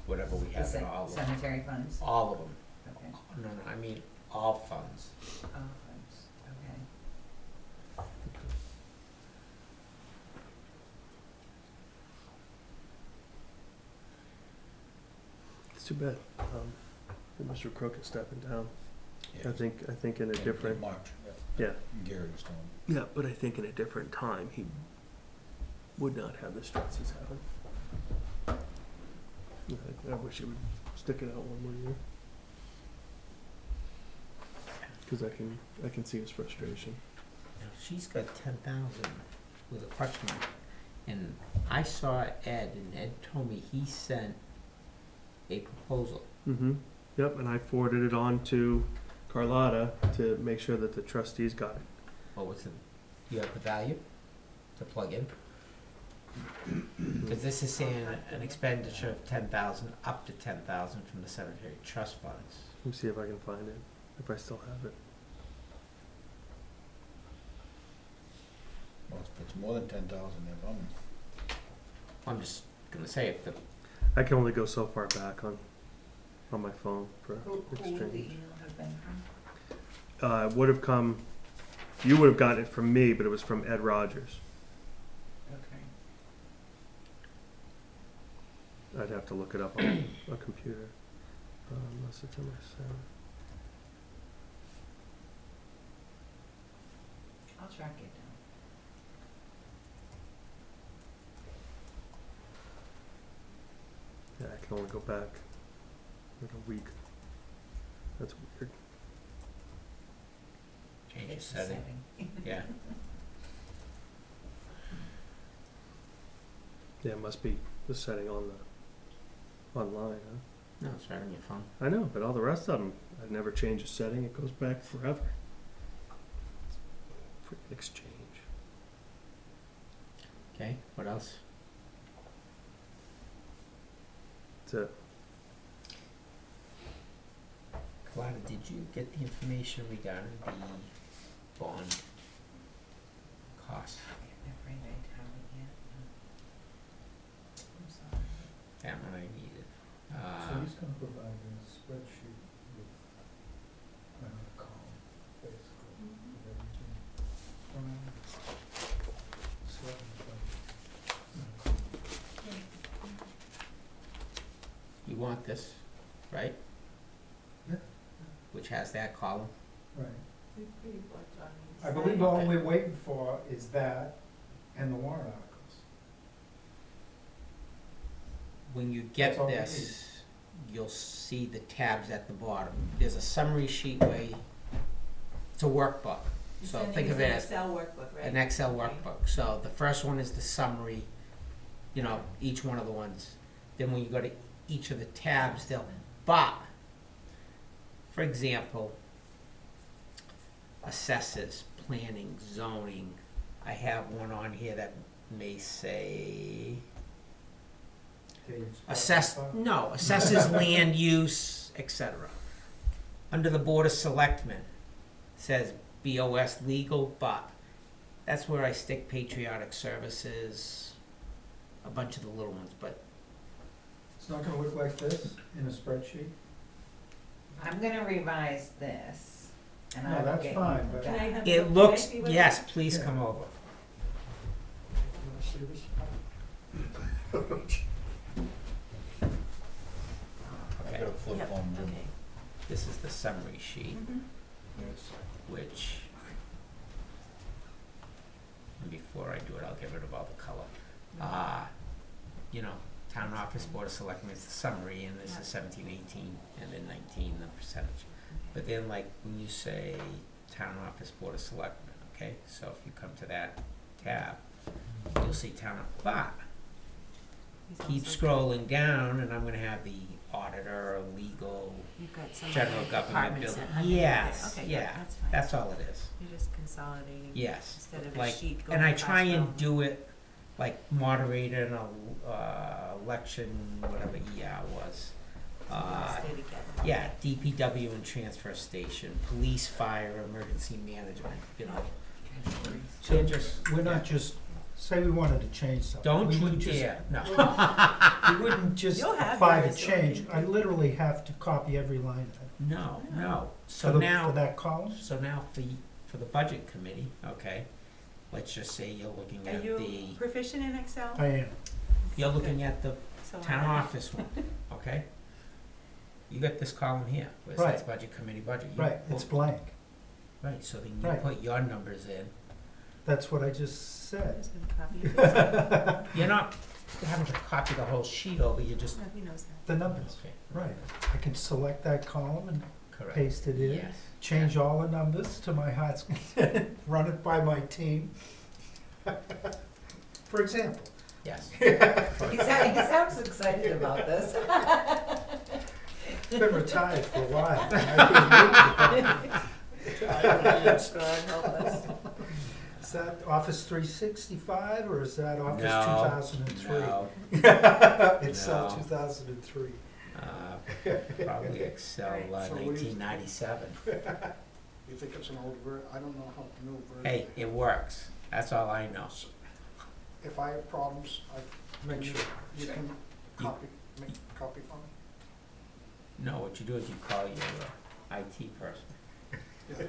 whatever we the have in all of them. cemetery funds, All of them. okay, No, I mean, all funds. all funds, okay. it's too bad, that Mr. Crook is stepping down. Yeah. I think in a In different, March, yeah, Gary was telling me. yeah, but I think in a different time, he would not have the stress he's having. I wish he would stick it out one more year. Cause I can see his frustration. Now, she's got 10,000 with a question mark. And I saw Ed, and Ed told me he sent a proposal. Mm-hmm, yep, and I forwarded it on to Carlotta to make sure that the trustees got it. What was it? You have the value to plug in? Because this is saying an expenditure of 10,000 up to 10,000 from the cemetery trust funds. Let me see if I can find it, if I still have it. Well, it's more than 10,000 there, I'm just gonna say if the, I can only go so far back on my phone for Who would the exchange. email have been from? Would have come, you would have gotten it from me, but it was from Ed Rogers. Okay. I'd have to look it up on a computer. Unless it's in my cell. I'll track it down. Yeah, I can only go back like a week. That's weird. Change the It's a setting, yeah. Yeah, it must be the setting on the online, huh? No, it's right on your phone. I know, but all the rest of them, I've never changed a setting. It goes back forever. Free exchange. Okay, what else? That's it. Carlotta, did you get the information regarding the bond cost? I'm afraid I haven't yet. I'm sorry. That one I needed. So he's gonna provide a spreadsheet with, a column, basically, of everything. You want this, right? Yeah. Which has that column? Right. We pretty much on these. I believe all we're waiting for is that and the warrant articles. When you get That's all we this, you'll see the tabs at the bottom. There's a summary sheet where it's a workbook. So think of it as Excel workbook, right? an Excel Okay. workbook. So the first one is the summary, you know, each one of the ones. Then when you go to each of the tabs, but, for example, assessors, planning, zoning, I have one on here that may say assesses land use, etc. Under the Board of Selectmen, says BOS legal, but that's where I stick patriotic services, a bunch of the little ones, but It's not gonna look like this in a spreadsheet? I'm gonna revise this, and No, I will that's get fine, you but- Can I have it can I looks, see what yes, please Yeah. come over. You wanna see this? I Okay, got a flip Yep, phone, Jim. okay. this is the summary sheet, Mhm. Yes. which, and before I do it, I'll get rid of all the color. You know, town office, board of selectmen, it's the summary, and this Yeah. is 17, 18, and then 19, the percentage. But then, like, when you say town office, board of selectmen, okay, so if you come to that tab, you'll see town, but keep scrolling down, and I'm gonna have the auditor, legal, You've got some general other government departments building. underneath it. Yes, Okay, yeah, that's fine. that's all it is. You're just consolidating. Yes, Instead of a like, sheet going and I across try all and of them. do it like moderator and election, whatever ER was. So they all stay together. Yeah, DPW and transfer station, police, fire, emergency management, you know. So just, we're not just, say we wanted to change something. don't we you wouldn't just- dare, no. We wouldn't just You'll have apply the yours, so change, you I can- literally have to copy every line No, no. for So the, now, for that column? so now for the budget committee, okay, let's just say you're looking Are at you the, proficient in Excel? I am. you're looking at the So town am I. office one, okay? You got this column here, where it says budget committee budget. You Right, it's put- blank. Right, so then you Right. put your numbers in. That's what I just I'm said. just gonna copy and paste it. You're not having to copy the whole sheet over, you just. No, he knows that. The numbers, Okay, right. I can select that column and correct. paste it in. Yes. Change all the numbers to my heart's content, run it by my team. For example. Yes. He sounds excited about this. Been retired for a while. God help us. Is that Office 365 or is that Office No, 2003? no, Excel No. 2003. Probably Excel, Right. So what do you- 1997. You think it's an old ver, I don't know how new version. Hey, it works, that's all I know. If I have problems, Make sure. you can make a copy for me? No, what you do is you call your IT person. Yeah.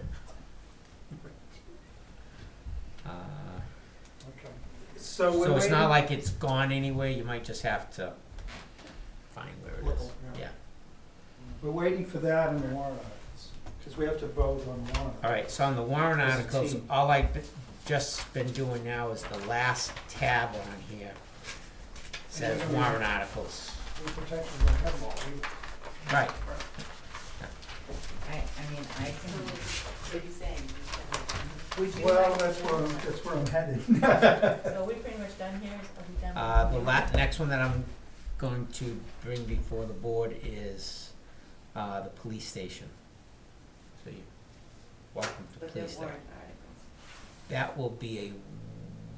Okay. So we're So it's not waiting- like it's gone anywhere, you might just have to find where it is, Look, yeah. yeah. We're waiting for that in the warrant articles, because we have to vote on warrant. All right, so on the warrant As a articles, team. all I've just been doing now is the last tab on here says warrant articles. We potentially don't have them all. Right. mean, I can, What are you saying? would you Well, like? that's where I'm headed. So we pretty much done here, are we done? The next one that I'm going to bring before the board is, the police station. So you, welcome to But police the station. warrant articles. That will be a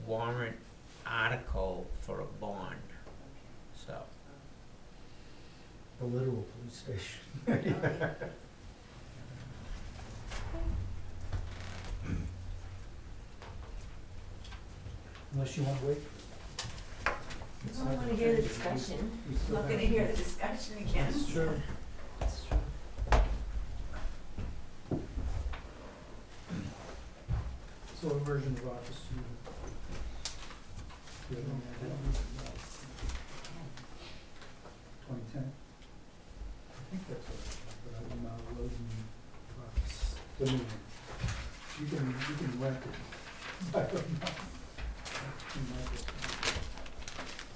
warrant article for a bond, so. The literal police station. Unless you want to wait. I don't wanna hear the discussion. We still Not have- gonna hear the discussion again. That's true. That's true. So what version of Office do you? Do you have any idea? 2010? I think that's what, but I'm not loading Office, the new one. You can rent it. I don't know. You might just-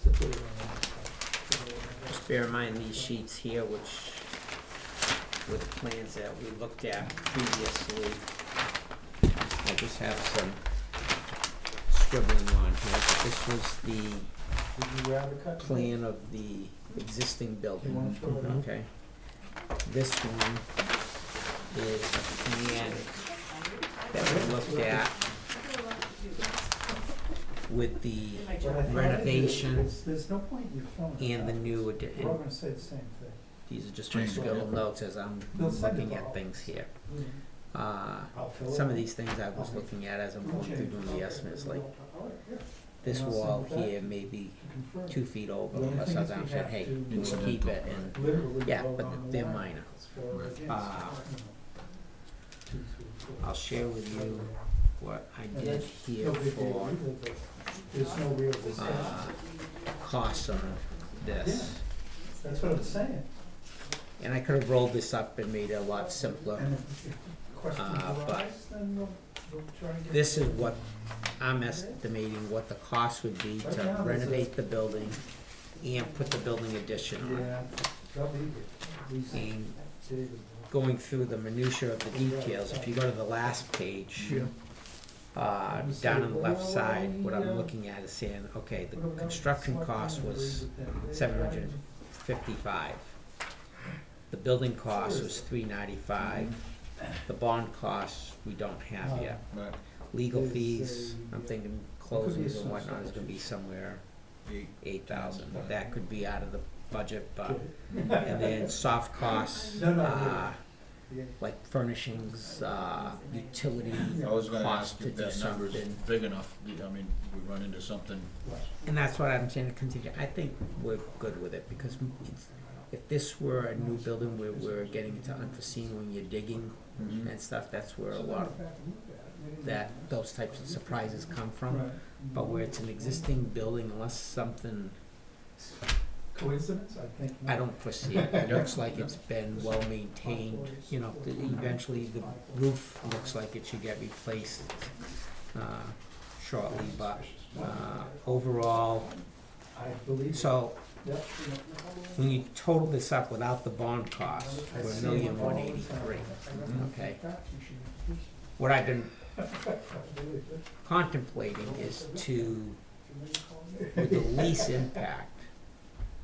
So put it on. Just bear in mind these sheets here, which were the plans that we looked at previously. I just have some scribbling on here, but this was the Would you rather cut? plan of the existing You building, wanna throw it out? okay? This one is the plan that we looked at with the But I thought renovation there's no point in you filming. and the new We're all addition. gonna say the same thing. These are just my Change it, scribble yeah. notes as I'm They'll send it looking all. at things here. I'll fill it Some of out. these things I was looking at as I'm going through doing the estimates, like this And I'll send wall it back here may be to confirm. 2 feet over, The only unless thing I is we said, have hey, to you can Incidental, keep it, and, Literally yeah, vote but on the they're warrant. minor. It's for or against, you know, 2, 3, 4. I'll share with you what I And did that's here no big deal for, either, but there's no real discussion. costs on this. That's what I'm saying. And I could have rolled this up and made it a lot simpler. And if questions but arise, then we'll try to get. This is what I'm estimating what the cost would be to renovate the building and put the building addition on. Yeah, they'll be here. At least And David will. going through the minutia of the details, if you go to the last page, down on the left side, what I'm looking at is saying, okay, the construction cost was 755. The building cost was 395. The bond cost, we don't have yet. Right, Legal fees, I'm thinking closings and whatnot is gonna be somewhere 8,000. That could be out of the budget, but, and then soft costs, like furnishings, utility I was gonna costs ask to if do that number's something. big enough, I mean, we run into something, And that's what I'm saying, to continue, I think we're good with it, because it's, if this were a new building where we're getting into unforeseen when you're digging Mhm. and stuff, that's where a lot of those types of surprises come from. But where it's an existing building, unless something, Coincidence, I think. I don't foresee it. It looks like it's been well maintained, you know, eventually the roof looks like it should get replaced, shortly, but, overall, I believe. so Yep. when you total this up without the bond costs, we're $1,183,000, okay? What I've been contemplating is to, with the lease impact,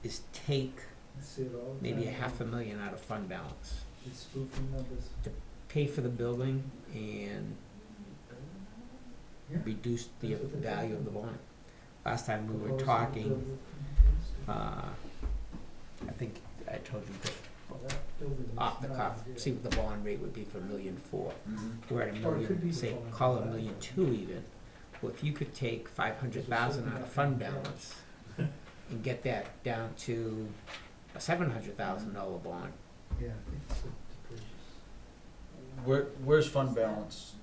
is take maybe $500,000 out of fund balance, It's spoofing numbers. pay for the building and reduce the value of the bond. Last time we were talking, I think I told you this off the cuff, see what the bond rate would be for $1.4 million. We're at $1 million, say, call it $1.2 million even. Well, if you could take 500,000 out of fund balance and get that down to a $700,000 bond, Yeah, I think it's depreciation. where's fund balance?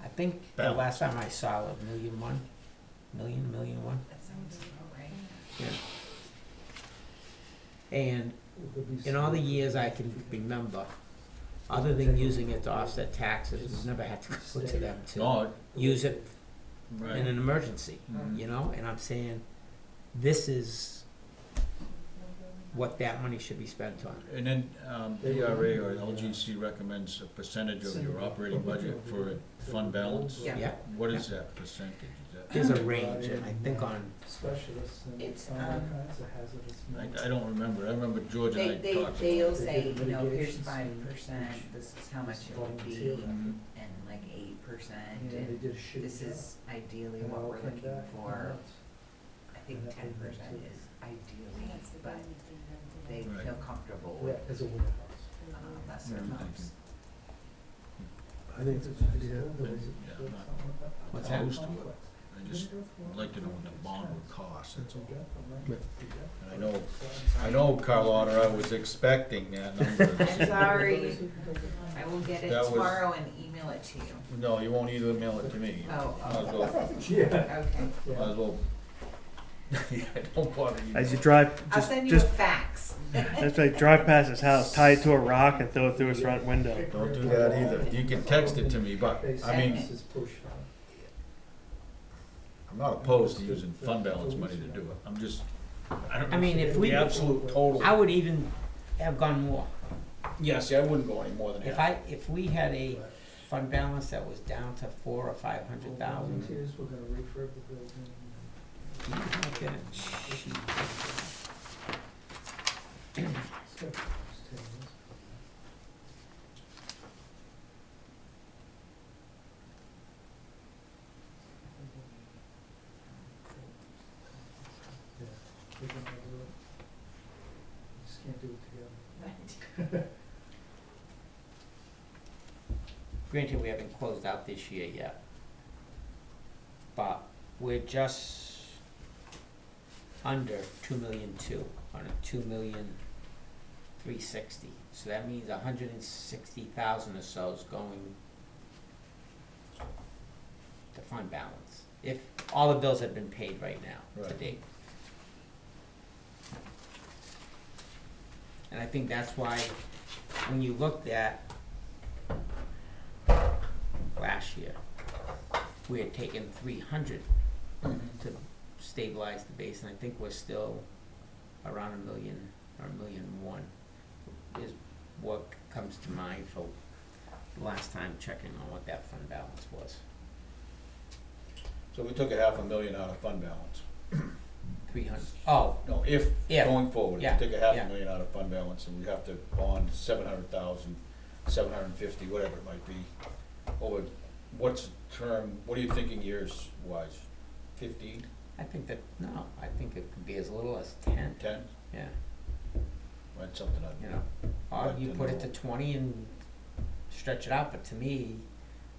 I think the Balance. last time I saw it, $1.1 million, $1.1 million. that sounds about right. Yeah. And There'll be in all the some- years I can remember, other than using it to offset taxes, we've never had to go to them to No, use it in right, an emergency, Mhm. you know? And I'm saying, this is what that money should be spent on. And then, ERA or LGC recommends a percentage of your operating budget for fund balance? Yeah. Yeah, What is that percentage? Is that? there's a range, and I think on, Specialists and It's, all kinds of hazardous. I don't remember. I remember George and I talked about it. They'll They say, did the you know, here's mitigation 5%, this is how much it would be, volunteer. Mhm. and like 8%, And they and did a shitty this job. is ideally And it what all we're came looking back for. nuts. I think And that 10% would be is ideally, but they Right. feel comfortable Yeah, with, as a warehouse. lesser Yeah, I'm amounts. I think it's a good idea. Yeah, I'm not What's that? opposed to it. I just would like to know what the bond would cost, that's all. And I know, Carlotta, I was expecting that number. I'm sorry, I will get it That was- tomorrow and email it to you. No, you won't either email it to me. Oh, Might as well, Yeah. Okay, might as well. Yeah, don't bother you. As you drive, I'll just, send you a just, fax. that's like drive past his house, tie it to a rock and throw it through his front window. Don't do that either. You can text it to me, but, I mean, I'm not opposed to using fund balance money to do it. I'm just, I don't. I mean, if we, The absolute total. I would even have gone more. Yeah, see, I wouldn't go any more than half. If we had a fund balance that was down to 400,000 or 500,000, Volunteers were gonna refurb the building. you have that sheet. Stuff was 10 years. Yeah, we can never do it. We just can't do it together. Granted, we haven't closed out this year yet, but we're just under 2,200,000 on a 2,360,000. So that means 160,000 or so is going to fund balance, if all the bills have been paid right now to Right. date. And I think that's why, when you looked at last year, we had taken 300 to stabilize the base, and I think we're still around 1,000,000 or 1,000,001 is what comes to mind for the last time checking on what that fund balance was. So we took $500,000 out of fund balance. 300, oh, No, if, Yeah. going forward, if Yeah, we take yeah. $500,000 out of fund balance and we have to bond 700,000, 750, whatever it might be, over, what's the term, what are you thinking years wise? 15, I think that, no, I think it could be as little as 10, 10? yeah, That's something I'd. you know. Or like you to put it know. to 20 and stretch it out, but to me,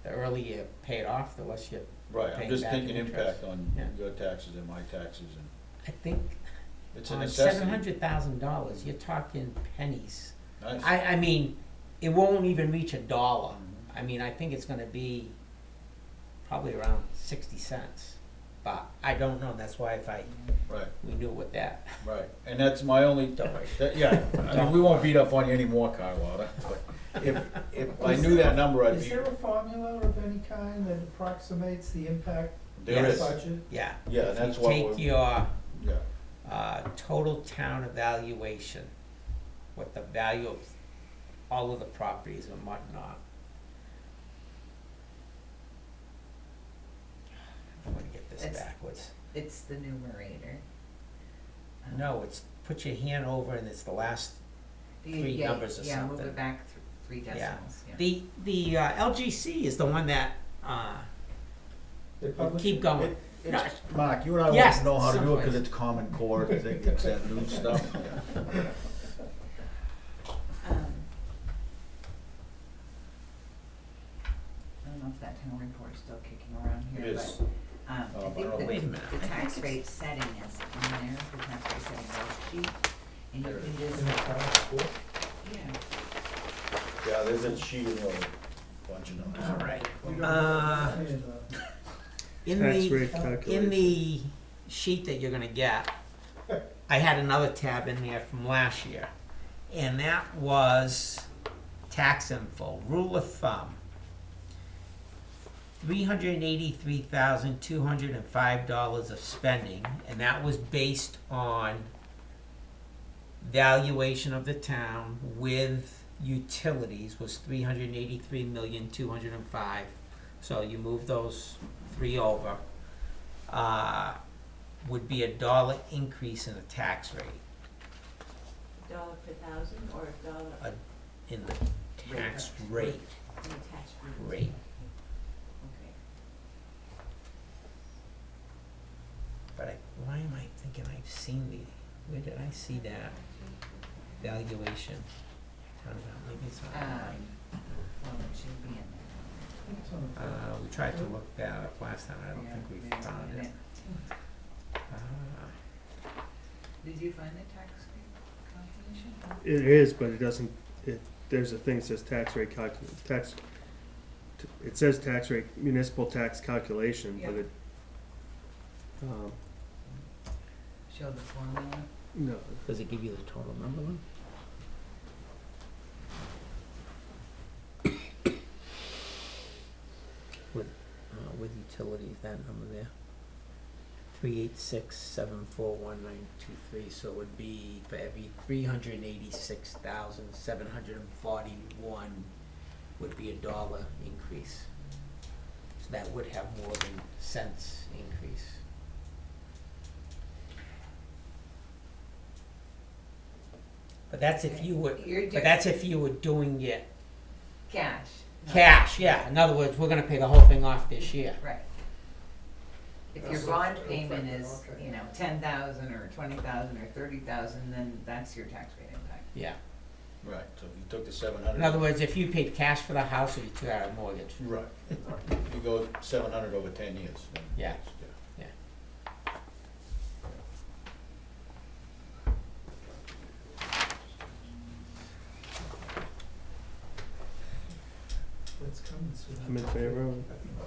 the earlier you pay it off, the less you, Right, I'm paying just back thinking interest. impact on Yeah. your taxes and my taxes, and I think it's a on necessity. $700,000, you're talking pennies. Nice. I mean, it won't even reach $1. I mean, I think it's gonna be probably around 60 cents. But I don't know, that's why if Right, we knew what that, right, and that's my only, don't worry. yeah, I mean, we won't beat up on you anymore, Carlotta, but if I knew that number, I'd Is be, there a formula of any kind that approximates the impact there of is, the budget? Yeah. Yeah, If that's you what take we're- your yeah, total town evaluation, what the value of all of the properties and whatnot. I'm gonna get this It's- backwards. It's the numerator. No, it's, put your hand over and it's the last, three numbers or Yeah, move something. it back 3 Yeah. decimals, yeah. the LGC is the one that, They publish keep it? going. No, Mark, you and I Yes, won't know how to do it, cause someplace. it's Common Core, I think it's that new stuff, yeah. I don't know if that town report is still kicking around here, It but, is. I I don't think know. that Wait a minute. the I think tax it's- rate setting is in there, the tax rate setting worksheet, and you There it can is. just, In the town report? yeah. Yeah, there's a sheet in there, with a bunch of numbers. all right. We don't- Uh, and, In Tax the, rate in calculation. the sheet that you're gonna get, I had another tab in there from last year. And that was tax info, rule of thumb. $383,205 of spending, and that was based on valuation of the town with utilities was 383,205,000. So you move those three over, would be $1 increase in the tax rate, $1 per thousand or $1 in the tax rate, in the tax rate. Okay. But why am I thinking I've seen where did I see that valuation? Maybe it's not mine. Well, it should be in there. We tried to look that up last time, I don't think we Yeah, found maybe it. Did you find the tax rate calculation? It is, but it doesn't, there's a thing that says tax rate it says tax rate, municipal tax calculation, but Yeah. it, Show the formula? no, Does it give you the total number then? With utilities, that number there. 386,741,923, so it would be for every 386,741 would be $1 increase. So that would have more than cents increase. But that's if you were, but that's if you were doing it Cash. no. cash, yeah. In other words, we're gonna pay the whole thing off this year. Right. If your That's bond a- payment is, okay. you know, 10,000 or 20,000 or 30,000, then that's your tax rate impact. Yeah. Right, so if you took the 700. In other words, if you paid cash for the house or you took out a mortgage. Right. You go 700 over 10 years. then Yeah. it's- It's coming soon. I'm in favor of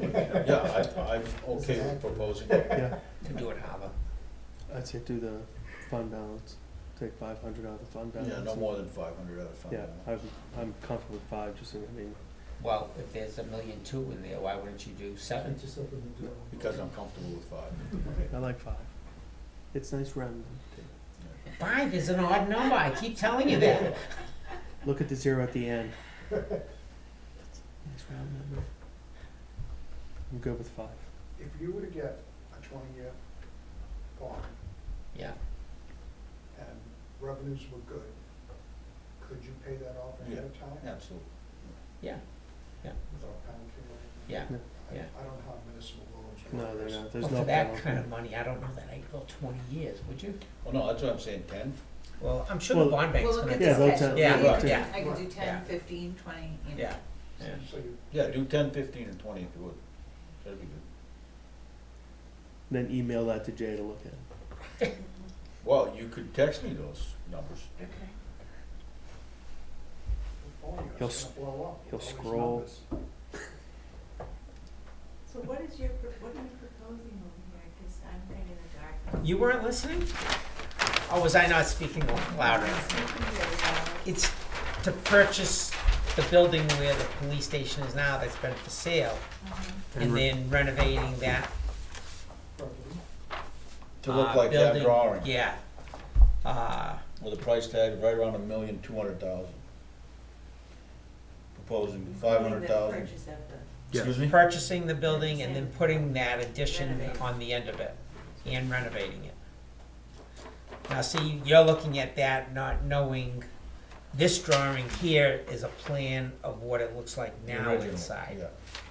it. Yeah, I'm okay with proposing. Yeah, To do it, Hava. I'd say do the fund balance, take 500 out of the fund balance. Yeah, no more than 500 out of fund Yeah, balance. I'm comfortable with 5, just, I mean, Well, if there's $1.2 million in there, why wouldn't you do 7? Just open the door. Because I'm comfortable with 5. I like 5. It's nice round. 5 is an odd number, I keep telling you that. Look at the 0 at the end. Nice round number. I'm good with 5. If you were to get a 20-year bond Yeah. and revenues were good, could you pay that off ahead of time? Absolutely. Yeah. Without penalty or anything? Yeah. I Yeah. I don't know how municipal loans work. No, they're not, there's Well, no for that penalty. kind of money, I don't know that I'd go 20 years, would you? Well, no, that's what I'm saying, 10. Well, I'm sure the Well- bond bank's Well, look gonna. at Yeah, the they'll schedule. tell- Yeah, I could do- yeah. I could do 10, Yeah. 15, 20, you know. Yeah, yeah. So you, Yeah, do 10, 15, and 20 if you would. That'd be good. Then email that to Jay to look at. Well, you could text me those numbers. Okay. the phone, He'll it's gonna blow up. with he'll all these scroll. numbers. So what are you proposing over here? Cause I'm kind of in the dark. You weren't listening? Or was I not speaking louder? I'm speaking really loud. It's to purchase the building where the police station is now that's been for sale, and then renovating that To look like that building. drawing. Yeah. With a price tag right around $1,200,000. Proposing Doing the 500,000. purchase of the, Yeah. Excuse me? Purchasing the building and then putting that addition Renovating. on the end of it and renovating it. Now, see, you're looking at that not knowing, this drawing here is a plan of what it looks like The now original, inside. yeah.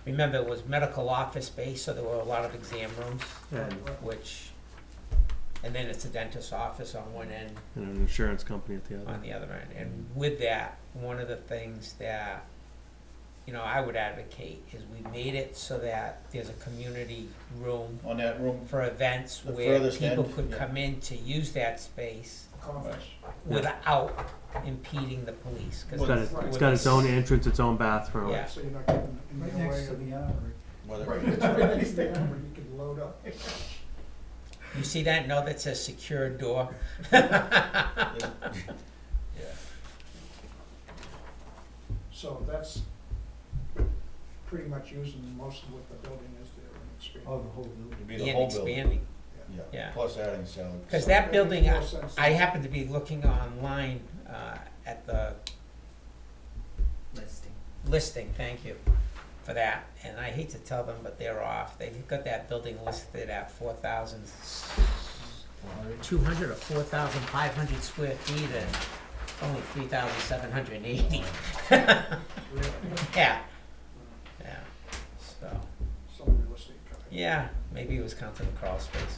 Remember, it was medical office space, so there were a lot of exam rooms, And, which, and then it's a dentist's office on one end, and an insurance company at the other. on the other end. And with that, one of the things that, you know, I would advocate is we made it so that there's a community room On that room, for events The where furthest people end, could yeah. come in to use that space Conference. without impeding the police. 'Cause It's got, it's got its own entrance, its own bathroom. Yeah. So you're not getting in Right the way next to of. the armory. whether, Right, it's right next to the armory, you can load up. You see that note that says secure door? yeah. So that's pretty much using most of what the building is there and expanding. Oh, the whole building. It'd be the And whole building. expanding. Yeah. Yeah, Yeah. plus adding salary. Cause that building, More sense. I happened to be looking online, at the Listing. listing, thank you for that, and I hate to tell them, but they're off. They've got that building listed at 4,200 or 4,500 square feet and only 3,780. Really, Yeah, yeah, so, some realistic. yeah, maybe it was counting the crawl space.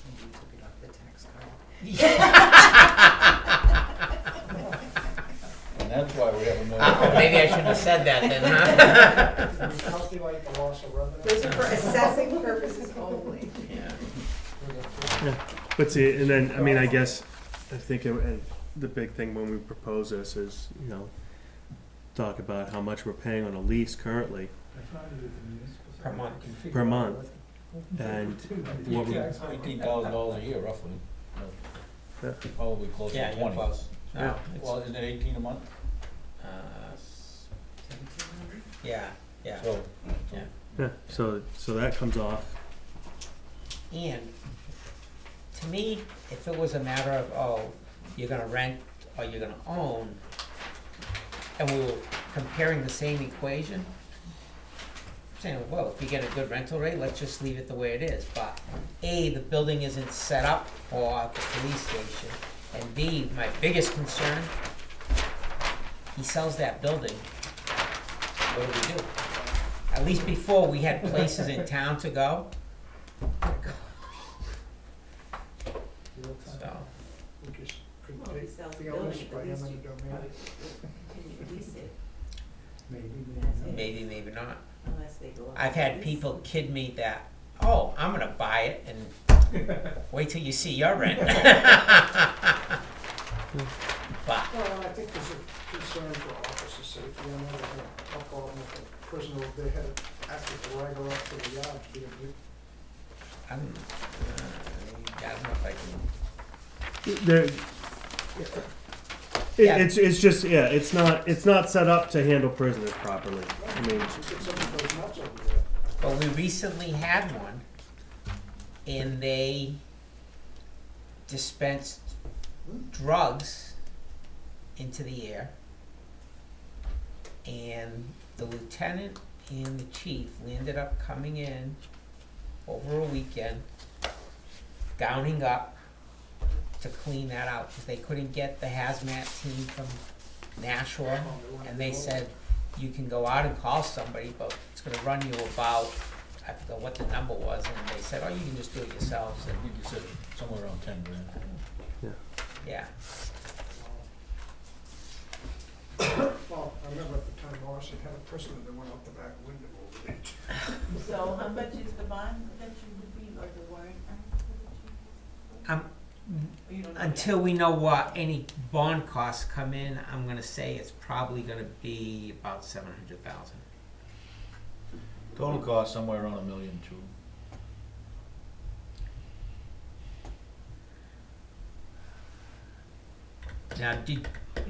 Maybe you took it off the tax card. And that's why we have a million. Maybe I shouldn't have said that then, huh? We calculate the loss of revenue. Those are for assessing purposes only. Yeah. But see, and then, I mean, I guess, I think, and the big thing when we propose this is, you know, talk about how much we're paying on a lease currently Per month. per month. And what we, $18,000 a year roughly. Yeah. Probably close Yeah, to you're 20. close. No, Yeah. it's, Well, isn't it 18 a month? yeah, yeah. So, yeah, so that comes off. And to me, if it was a matter of, oh, you're gonna rent or you're gonna own, and we were comparing the same equation, saying, well, if you get a good rental rate, let's just leave it the way it is. But A, the building isn't set up for the police station, and B, my biggest concern, he sells that building, what do we do? At least before, we had places in town to go, so. We just could Well, if he take sells the the building, owners at by least eminent you domain. probably continue to lease it, Maybe. Maybe, maybe not. unless they go up. I've for had lease. people kid me that, oh, I'm gonna buy it and wait till you see your rent. But, Well, I think there's a concern for officer safety. I know they had a problem with a prisoner, they had to actually drag her up to the yard to be abused. I don't know if I can, There, Yeah. it's just, yeah, it's not set up to handle prisoners properly. I mean, You get somebody goes nuts over there. but we recently had one, and they dispensed drugs into the air, and the lieutenant and the chief ended up coming in over a weekend, gowning up to clean that out, because they couldn't get the hazmat team from Nashua, and they said, you can go out and call somebody, but it's gonna run you about, I forgot what the number was, and they said, oh, you can just do it yourselves, I think you said somewhere around 10 grand. and, yeah. Well, I remember at the time Morrison had a prisoner that went out the back window over there. So how much is the bond that you would be, or the warrant article that you? Or you don't know Until we know what any bond costs come in, I'm gonna say it's probably gonna be about 700,000. Total cost somewhere around $1.2 million. Now, yet? You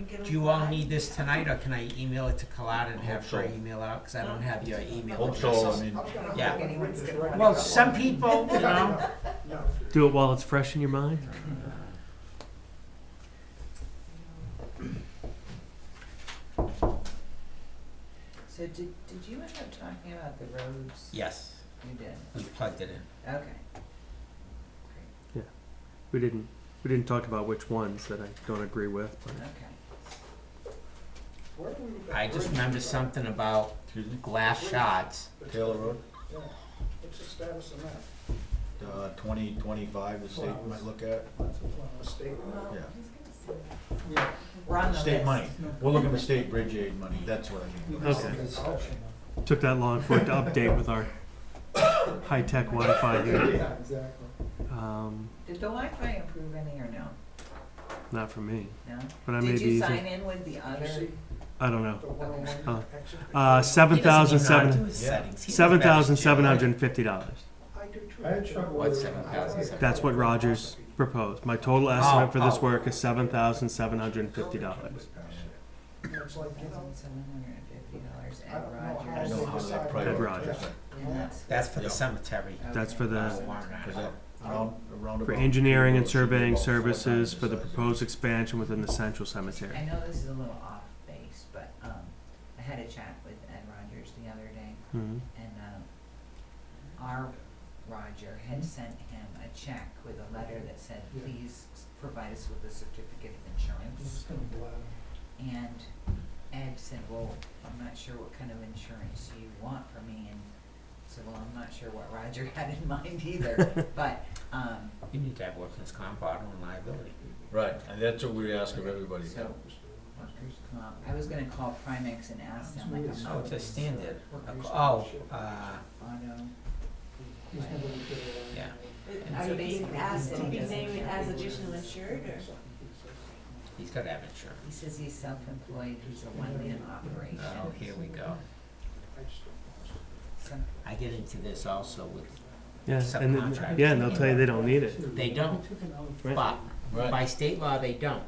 get a do you all bond? need this tonight, or can I email it to Colada and have Hope her so. email out, cause I don't have your email Hope addresses. so, I mean, I was gonna Yeah. have to read this right Well, now. some people, you know, No. do it while it's fresh in your mind. So did you end up talking about the roads? yes, You did, we plugged it in. okay. We didn't talk about which ones that I don't agree with, but Okay. Where are we with that I just bridge? remember something about excuse me, glass shots. Taylor Road, Yeah, what's the status of that? 2025, the state might look at. The state? Well, Yeah. he's gonna send that. We're on the State list. money, we're looking for state bridge aid money, that's what I mean. Okay. Took that long for it to update with our high-tech Wi-Fi here. Yeah, exactly. Did the Wi-Fi improve any or no? Not for me, No? but I may Did be you using, sign in with the Did you other? see I don't know. the 101 Oh. exit? He doesn't even know how to do $7,700 his settings. He doesn't have his $7,750. I do too. I had trouble What's with 7,700? That's what Rogers proposed. My total estimate for this oh. work is $7,750. It's like, you know, $750 I at don't know Rogers. I know how that At priority Rogers. is. And That's for the Yeah. cemetery. That's for okay. the, Warrant Cause article. that roundabout. for engineering and should be surveying about 4 times services the for the size. proposed expansion within the central cemetery. I know this is a little off base, but, I had a chat with Ed Rogers the other day, Mhm. and, our Roger had sent him a check with a letter that said, Yeah. please provide us with a certificate of insurance. It's gonna blather. And Ed said, well, I'm not sure what kind of insurance you want from me, and I said, well, I'm not sure what Roger had in mind either, but, You need to have workers' comp, auto, and liability. Right, and that's what we ask of everybody. so, workers' comp, I was gonna call Primex and ask them, like, I'm Oh, not it's a standard. Workers' Oh, auto. He's never looked at it. Yeah. Are So you being basically, asked he to be doesn't named feel as he additional wishes. insured, or? he's gotta have insurance. He says he's self-employed, he's a one-man operation. Oh, here we go. So, I get into this also with, Yeah, and then, Subcontract. yeah, and they'll tell you they don't need it. they don't, Right. but Right. by state law, they don't.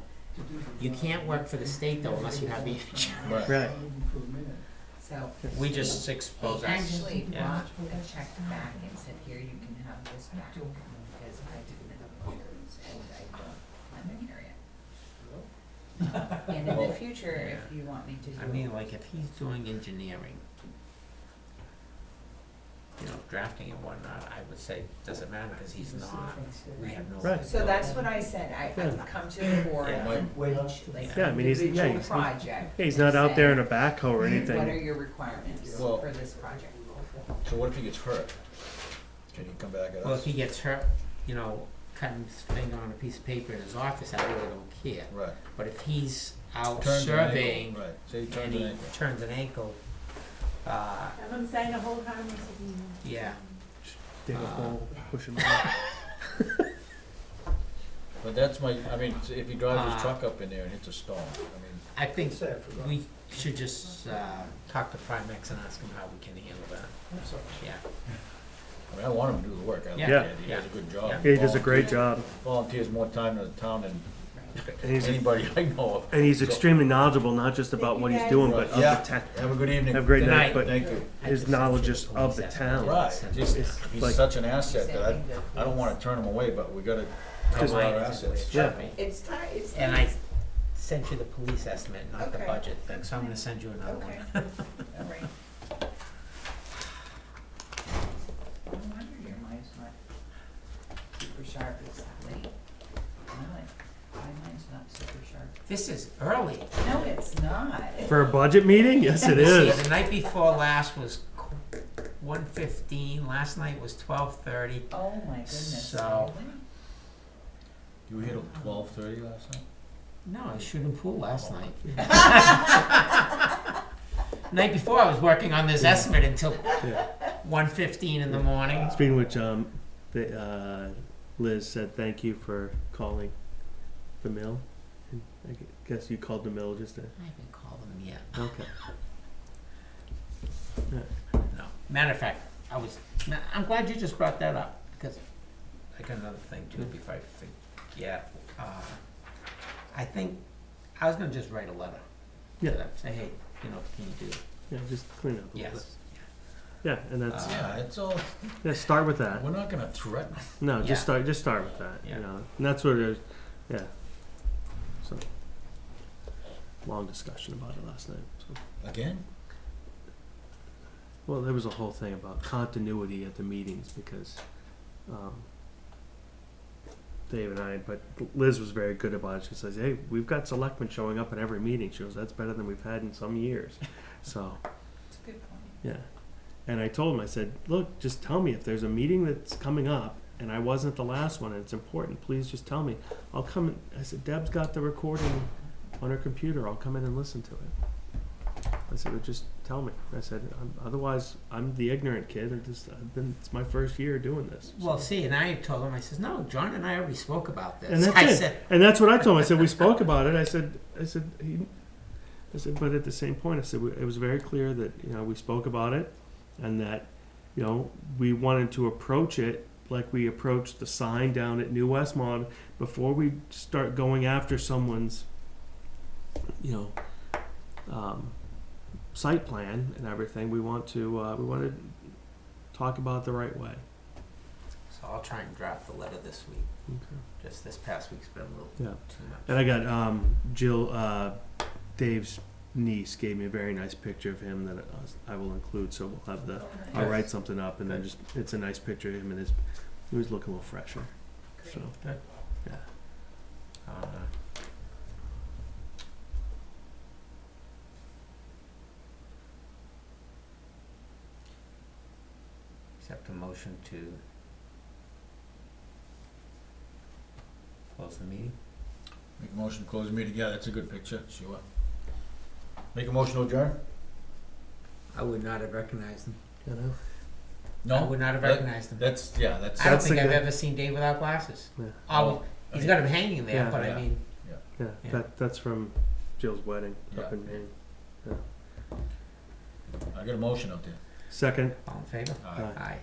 You can't work for the state though unless you have the insurance. Right. Right. so We just he expose us. actually Yeah. brought a check back and said, here, you can have this back, because I didn't have insurance and I don't live in area. And in Well, the future, if you want me to do. I mean, like, if he's doing engineering, you know, drafting and whatnot, I would say, doesn't matter, cause he's not, we have no. Right. So that's what I said, I Yeah. come to the board Yeah. with each, like, Yeah, I mean, he's- yeah, individual he's- project. Yeah, he's not and out there in say, a backhoe or what are anything. your requirements Well- for this project? So what if he gets hurt? Can he come back at us? Well, if he gets hurt, you know, cutting his finger on a piece of paper in his office, I really don't care. Right. But if he's out Turns an ankle, surveying right, say he and turns an he ankle. turns an ankle, Have them sign a whole harmless agreement. yeah. Dig a hole, push him out. But that's my, I mean, if he drives his Uh, truck up in there and hits a stone, I mean, I think Sad for them. we should just, talk to Primex and ask him how we can handle that, I'm sorry. yeah. I want him to do the work, I like Yeah. that, he Yeah. does a good job. Yeah. Yeah, he does a great job, Volunteers more time in the town than and he's, anybody I know of. and he's So- extremely knowledgeable, not just about what he's doing, but of Yeah. the town. Have a good evening. Have a great Good night, night. but Thank you. I his just knowledge sent is you the of the police town. Right, just, It's he's like- such an asset that I don't wanna turn him away, but we gotta Just- cover our assets. Yeah. It's time, it's. And I sent you the police estimate, not the Okay. budget thing, so I'm gonna send you another Okay, one. all right. No wonder your mind's not super sharp, it's late. Mine's not super sharp. This is early. No, it's not. For a budget meeting, yes, it Let's see, is. the night before last was 1:15, last night was 12:30. Oh, my goodness. So- Really? You hit him 12:30 last night? No, I was shooting pool last night. Night before, I was working on this estimate until Yeah. 1:15 in the morning. Speaking of which, Liz said thank you for calling the mill. And I guess you called the mill just to, I haven't called them yet. okay. No. Matter of fact, I'm glad you just brought that up, because I got another thing too before I forget. I think, I was gonna just write a letter to Yeah, them, say, hey, you know, can you do, yeah, just clean up a little bit. yes. Yeah, and that's, Yeah, it's all, yeah, start with that. we're not gonna threaten. No, Yeah. just start with that, Yeah. you know, and that's what it is, yeah. So, long discussion about it last night, so. Again? Well, there was a whole thing about continuity at the meetings because, Dave and I, but Liz was very good about it. She says, hey, we've got selectmen showing up at every meeting. She goes, that's better than we've had in some years. So, It's a good point. yeah. And I told him, I said, look, just tell me if there's a meeting that's coming up and I wasn't at the last one and it's important, please just tell me. I'll come in. I said, Deb's got the recording on her computer. I'll come in and listen to it. I said, well, just tell me. I said, otherwise, I'm the ignorant kid. It's my first year doing this. Well, see, and I told him, I says, no, John and I already spoke about this. And that's I it. said, And that's what I told him. I said, we spoke about it. I said, but at the same point, I said, it was very clear that, you know, we spoke about it and that, you know, we wanted to approach it like we approached the sign down at New Westmont before we start going after someone's, you know, site plan and everything. We want to talk about it the right way. So I'll try and draft the letter this week. Okay. Just this past week's been a little Yeah. too much. And I got Jill, Dave's niece gave me a very nice picture of him that I will include. So we'll have the. I'll write something up and then just it's a nice picture of him and he was looking a little fresher. So Good. yeah. Accept a motion to close the meeting. Make a motion to close the meeting, yeah, that's a good picture, sure. Make a motion to adjourn? I would not have recognized him. You know? No? I would not have That- recognized him. That's, yeah, that's, I don't That's think the I've guy- ever seen Dave without glasses. Yeah. Oh, he's got him hanging there, Yeah. but Yeah. I mean, Yeah. Yeah. That's from Jill's wedding up Yeah. in Maine. I got a motion out there. Second. all in favor? Aye. Aye.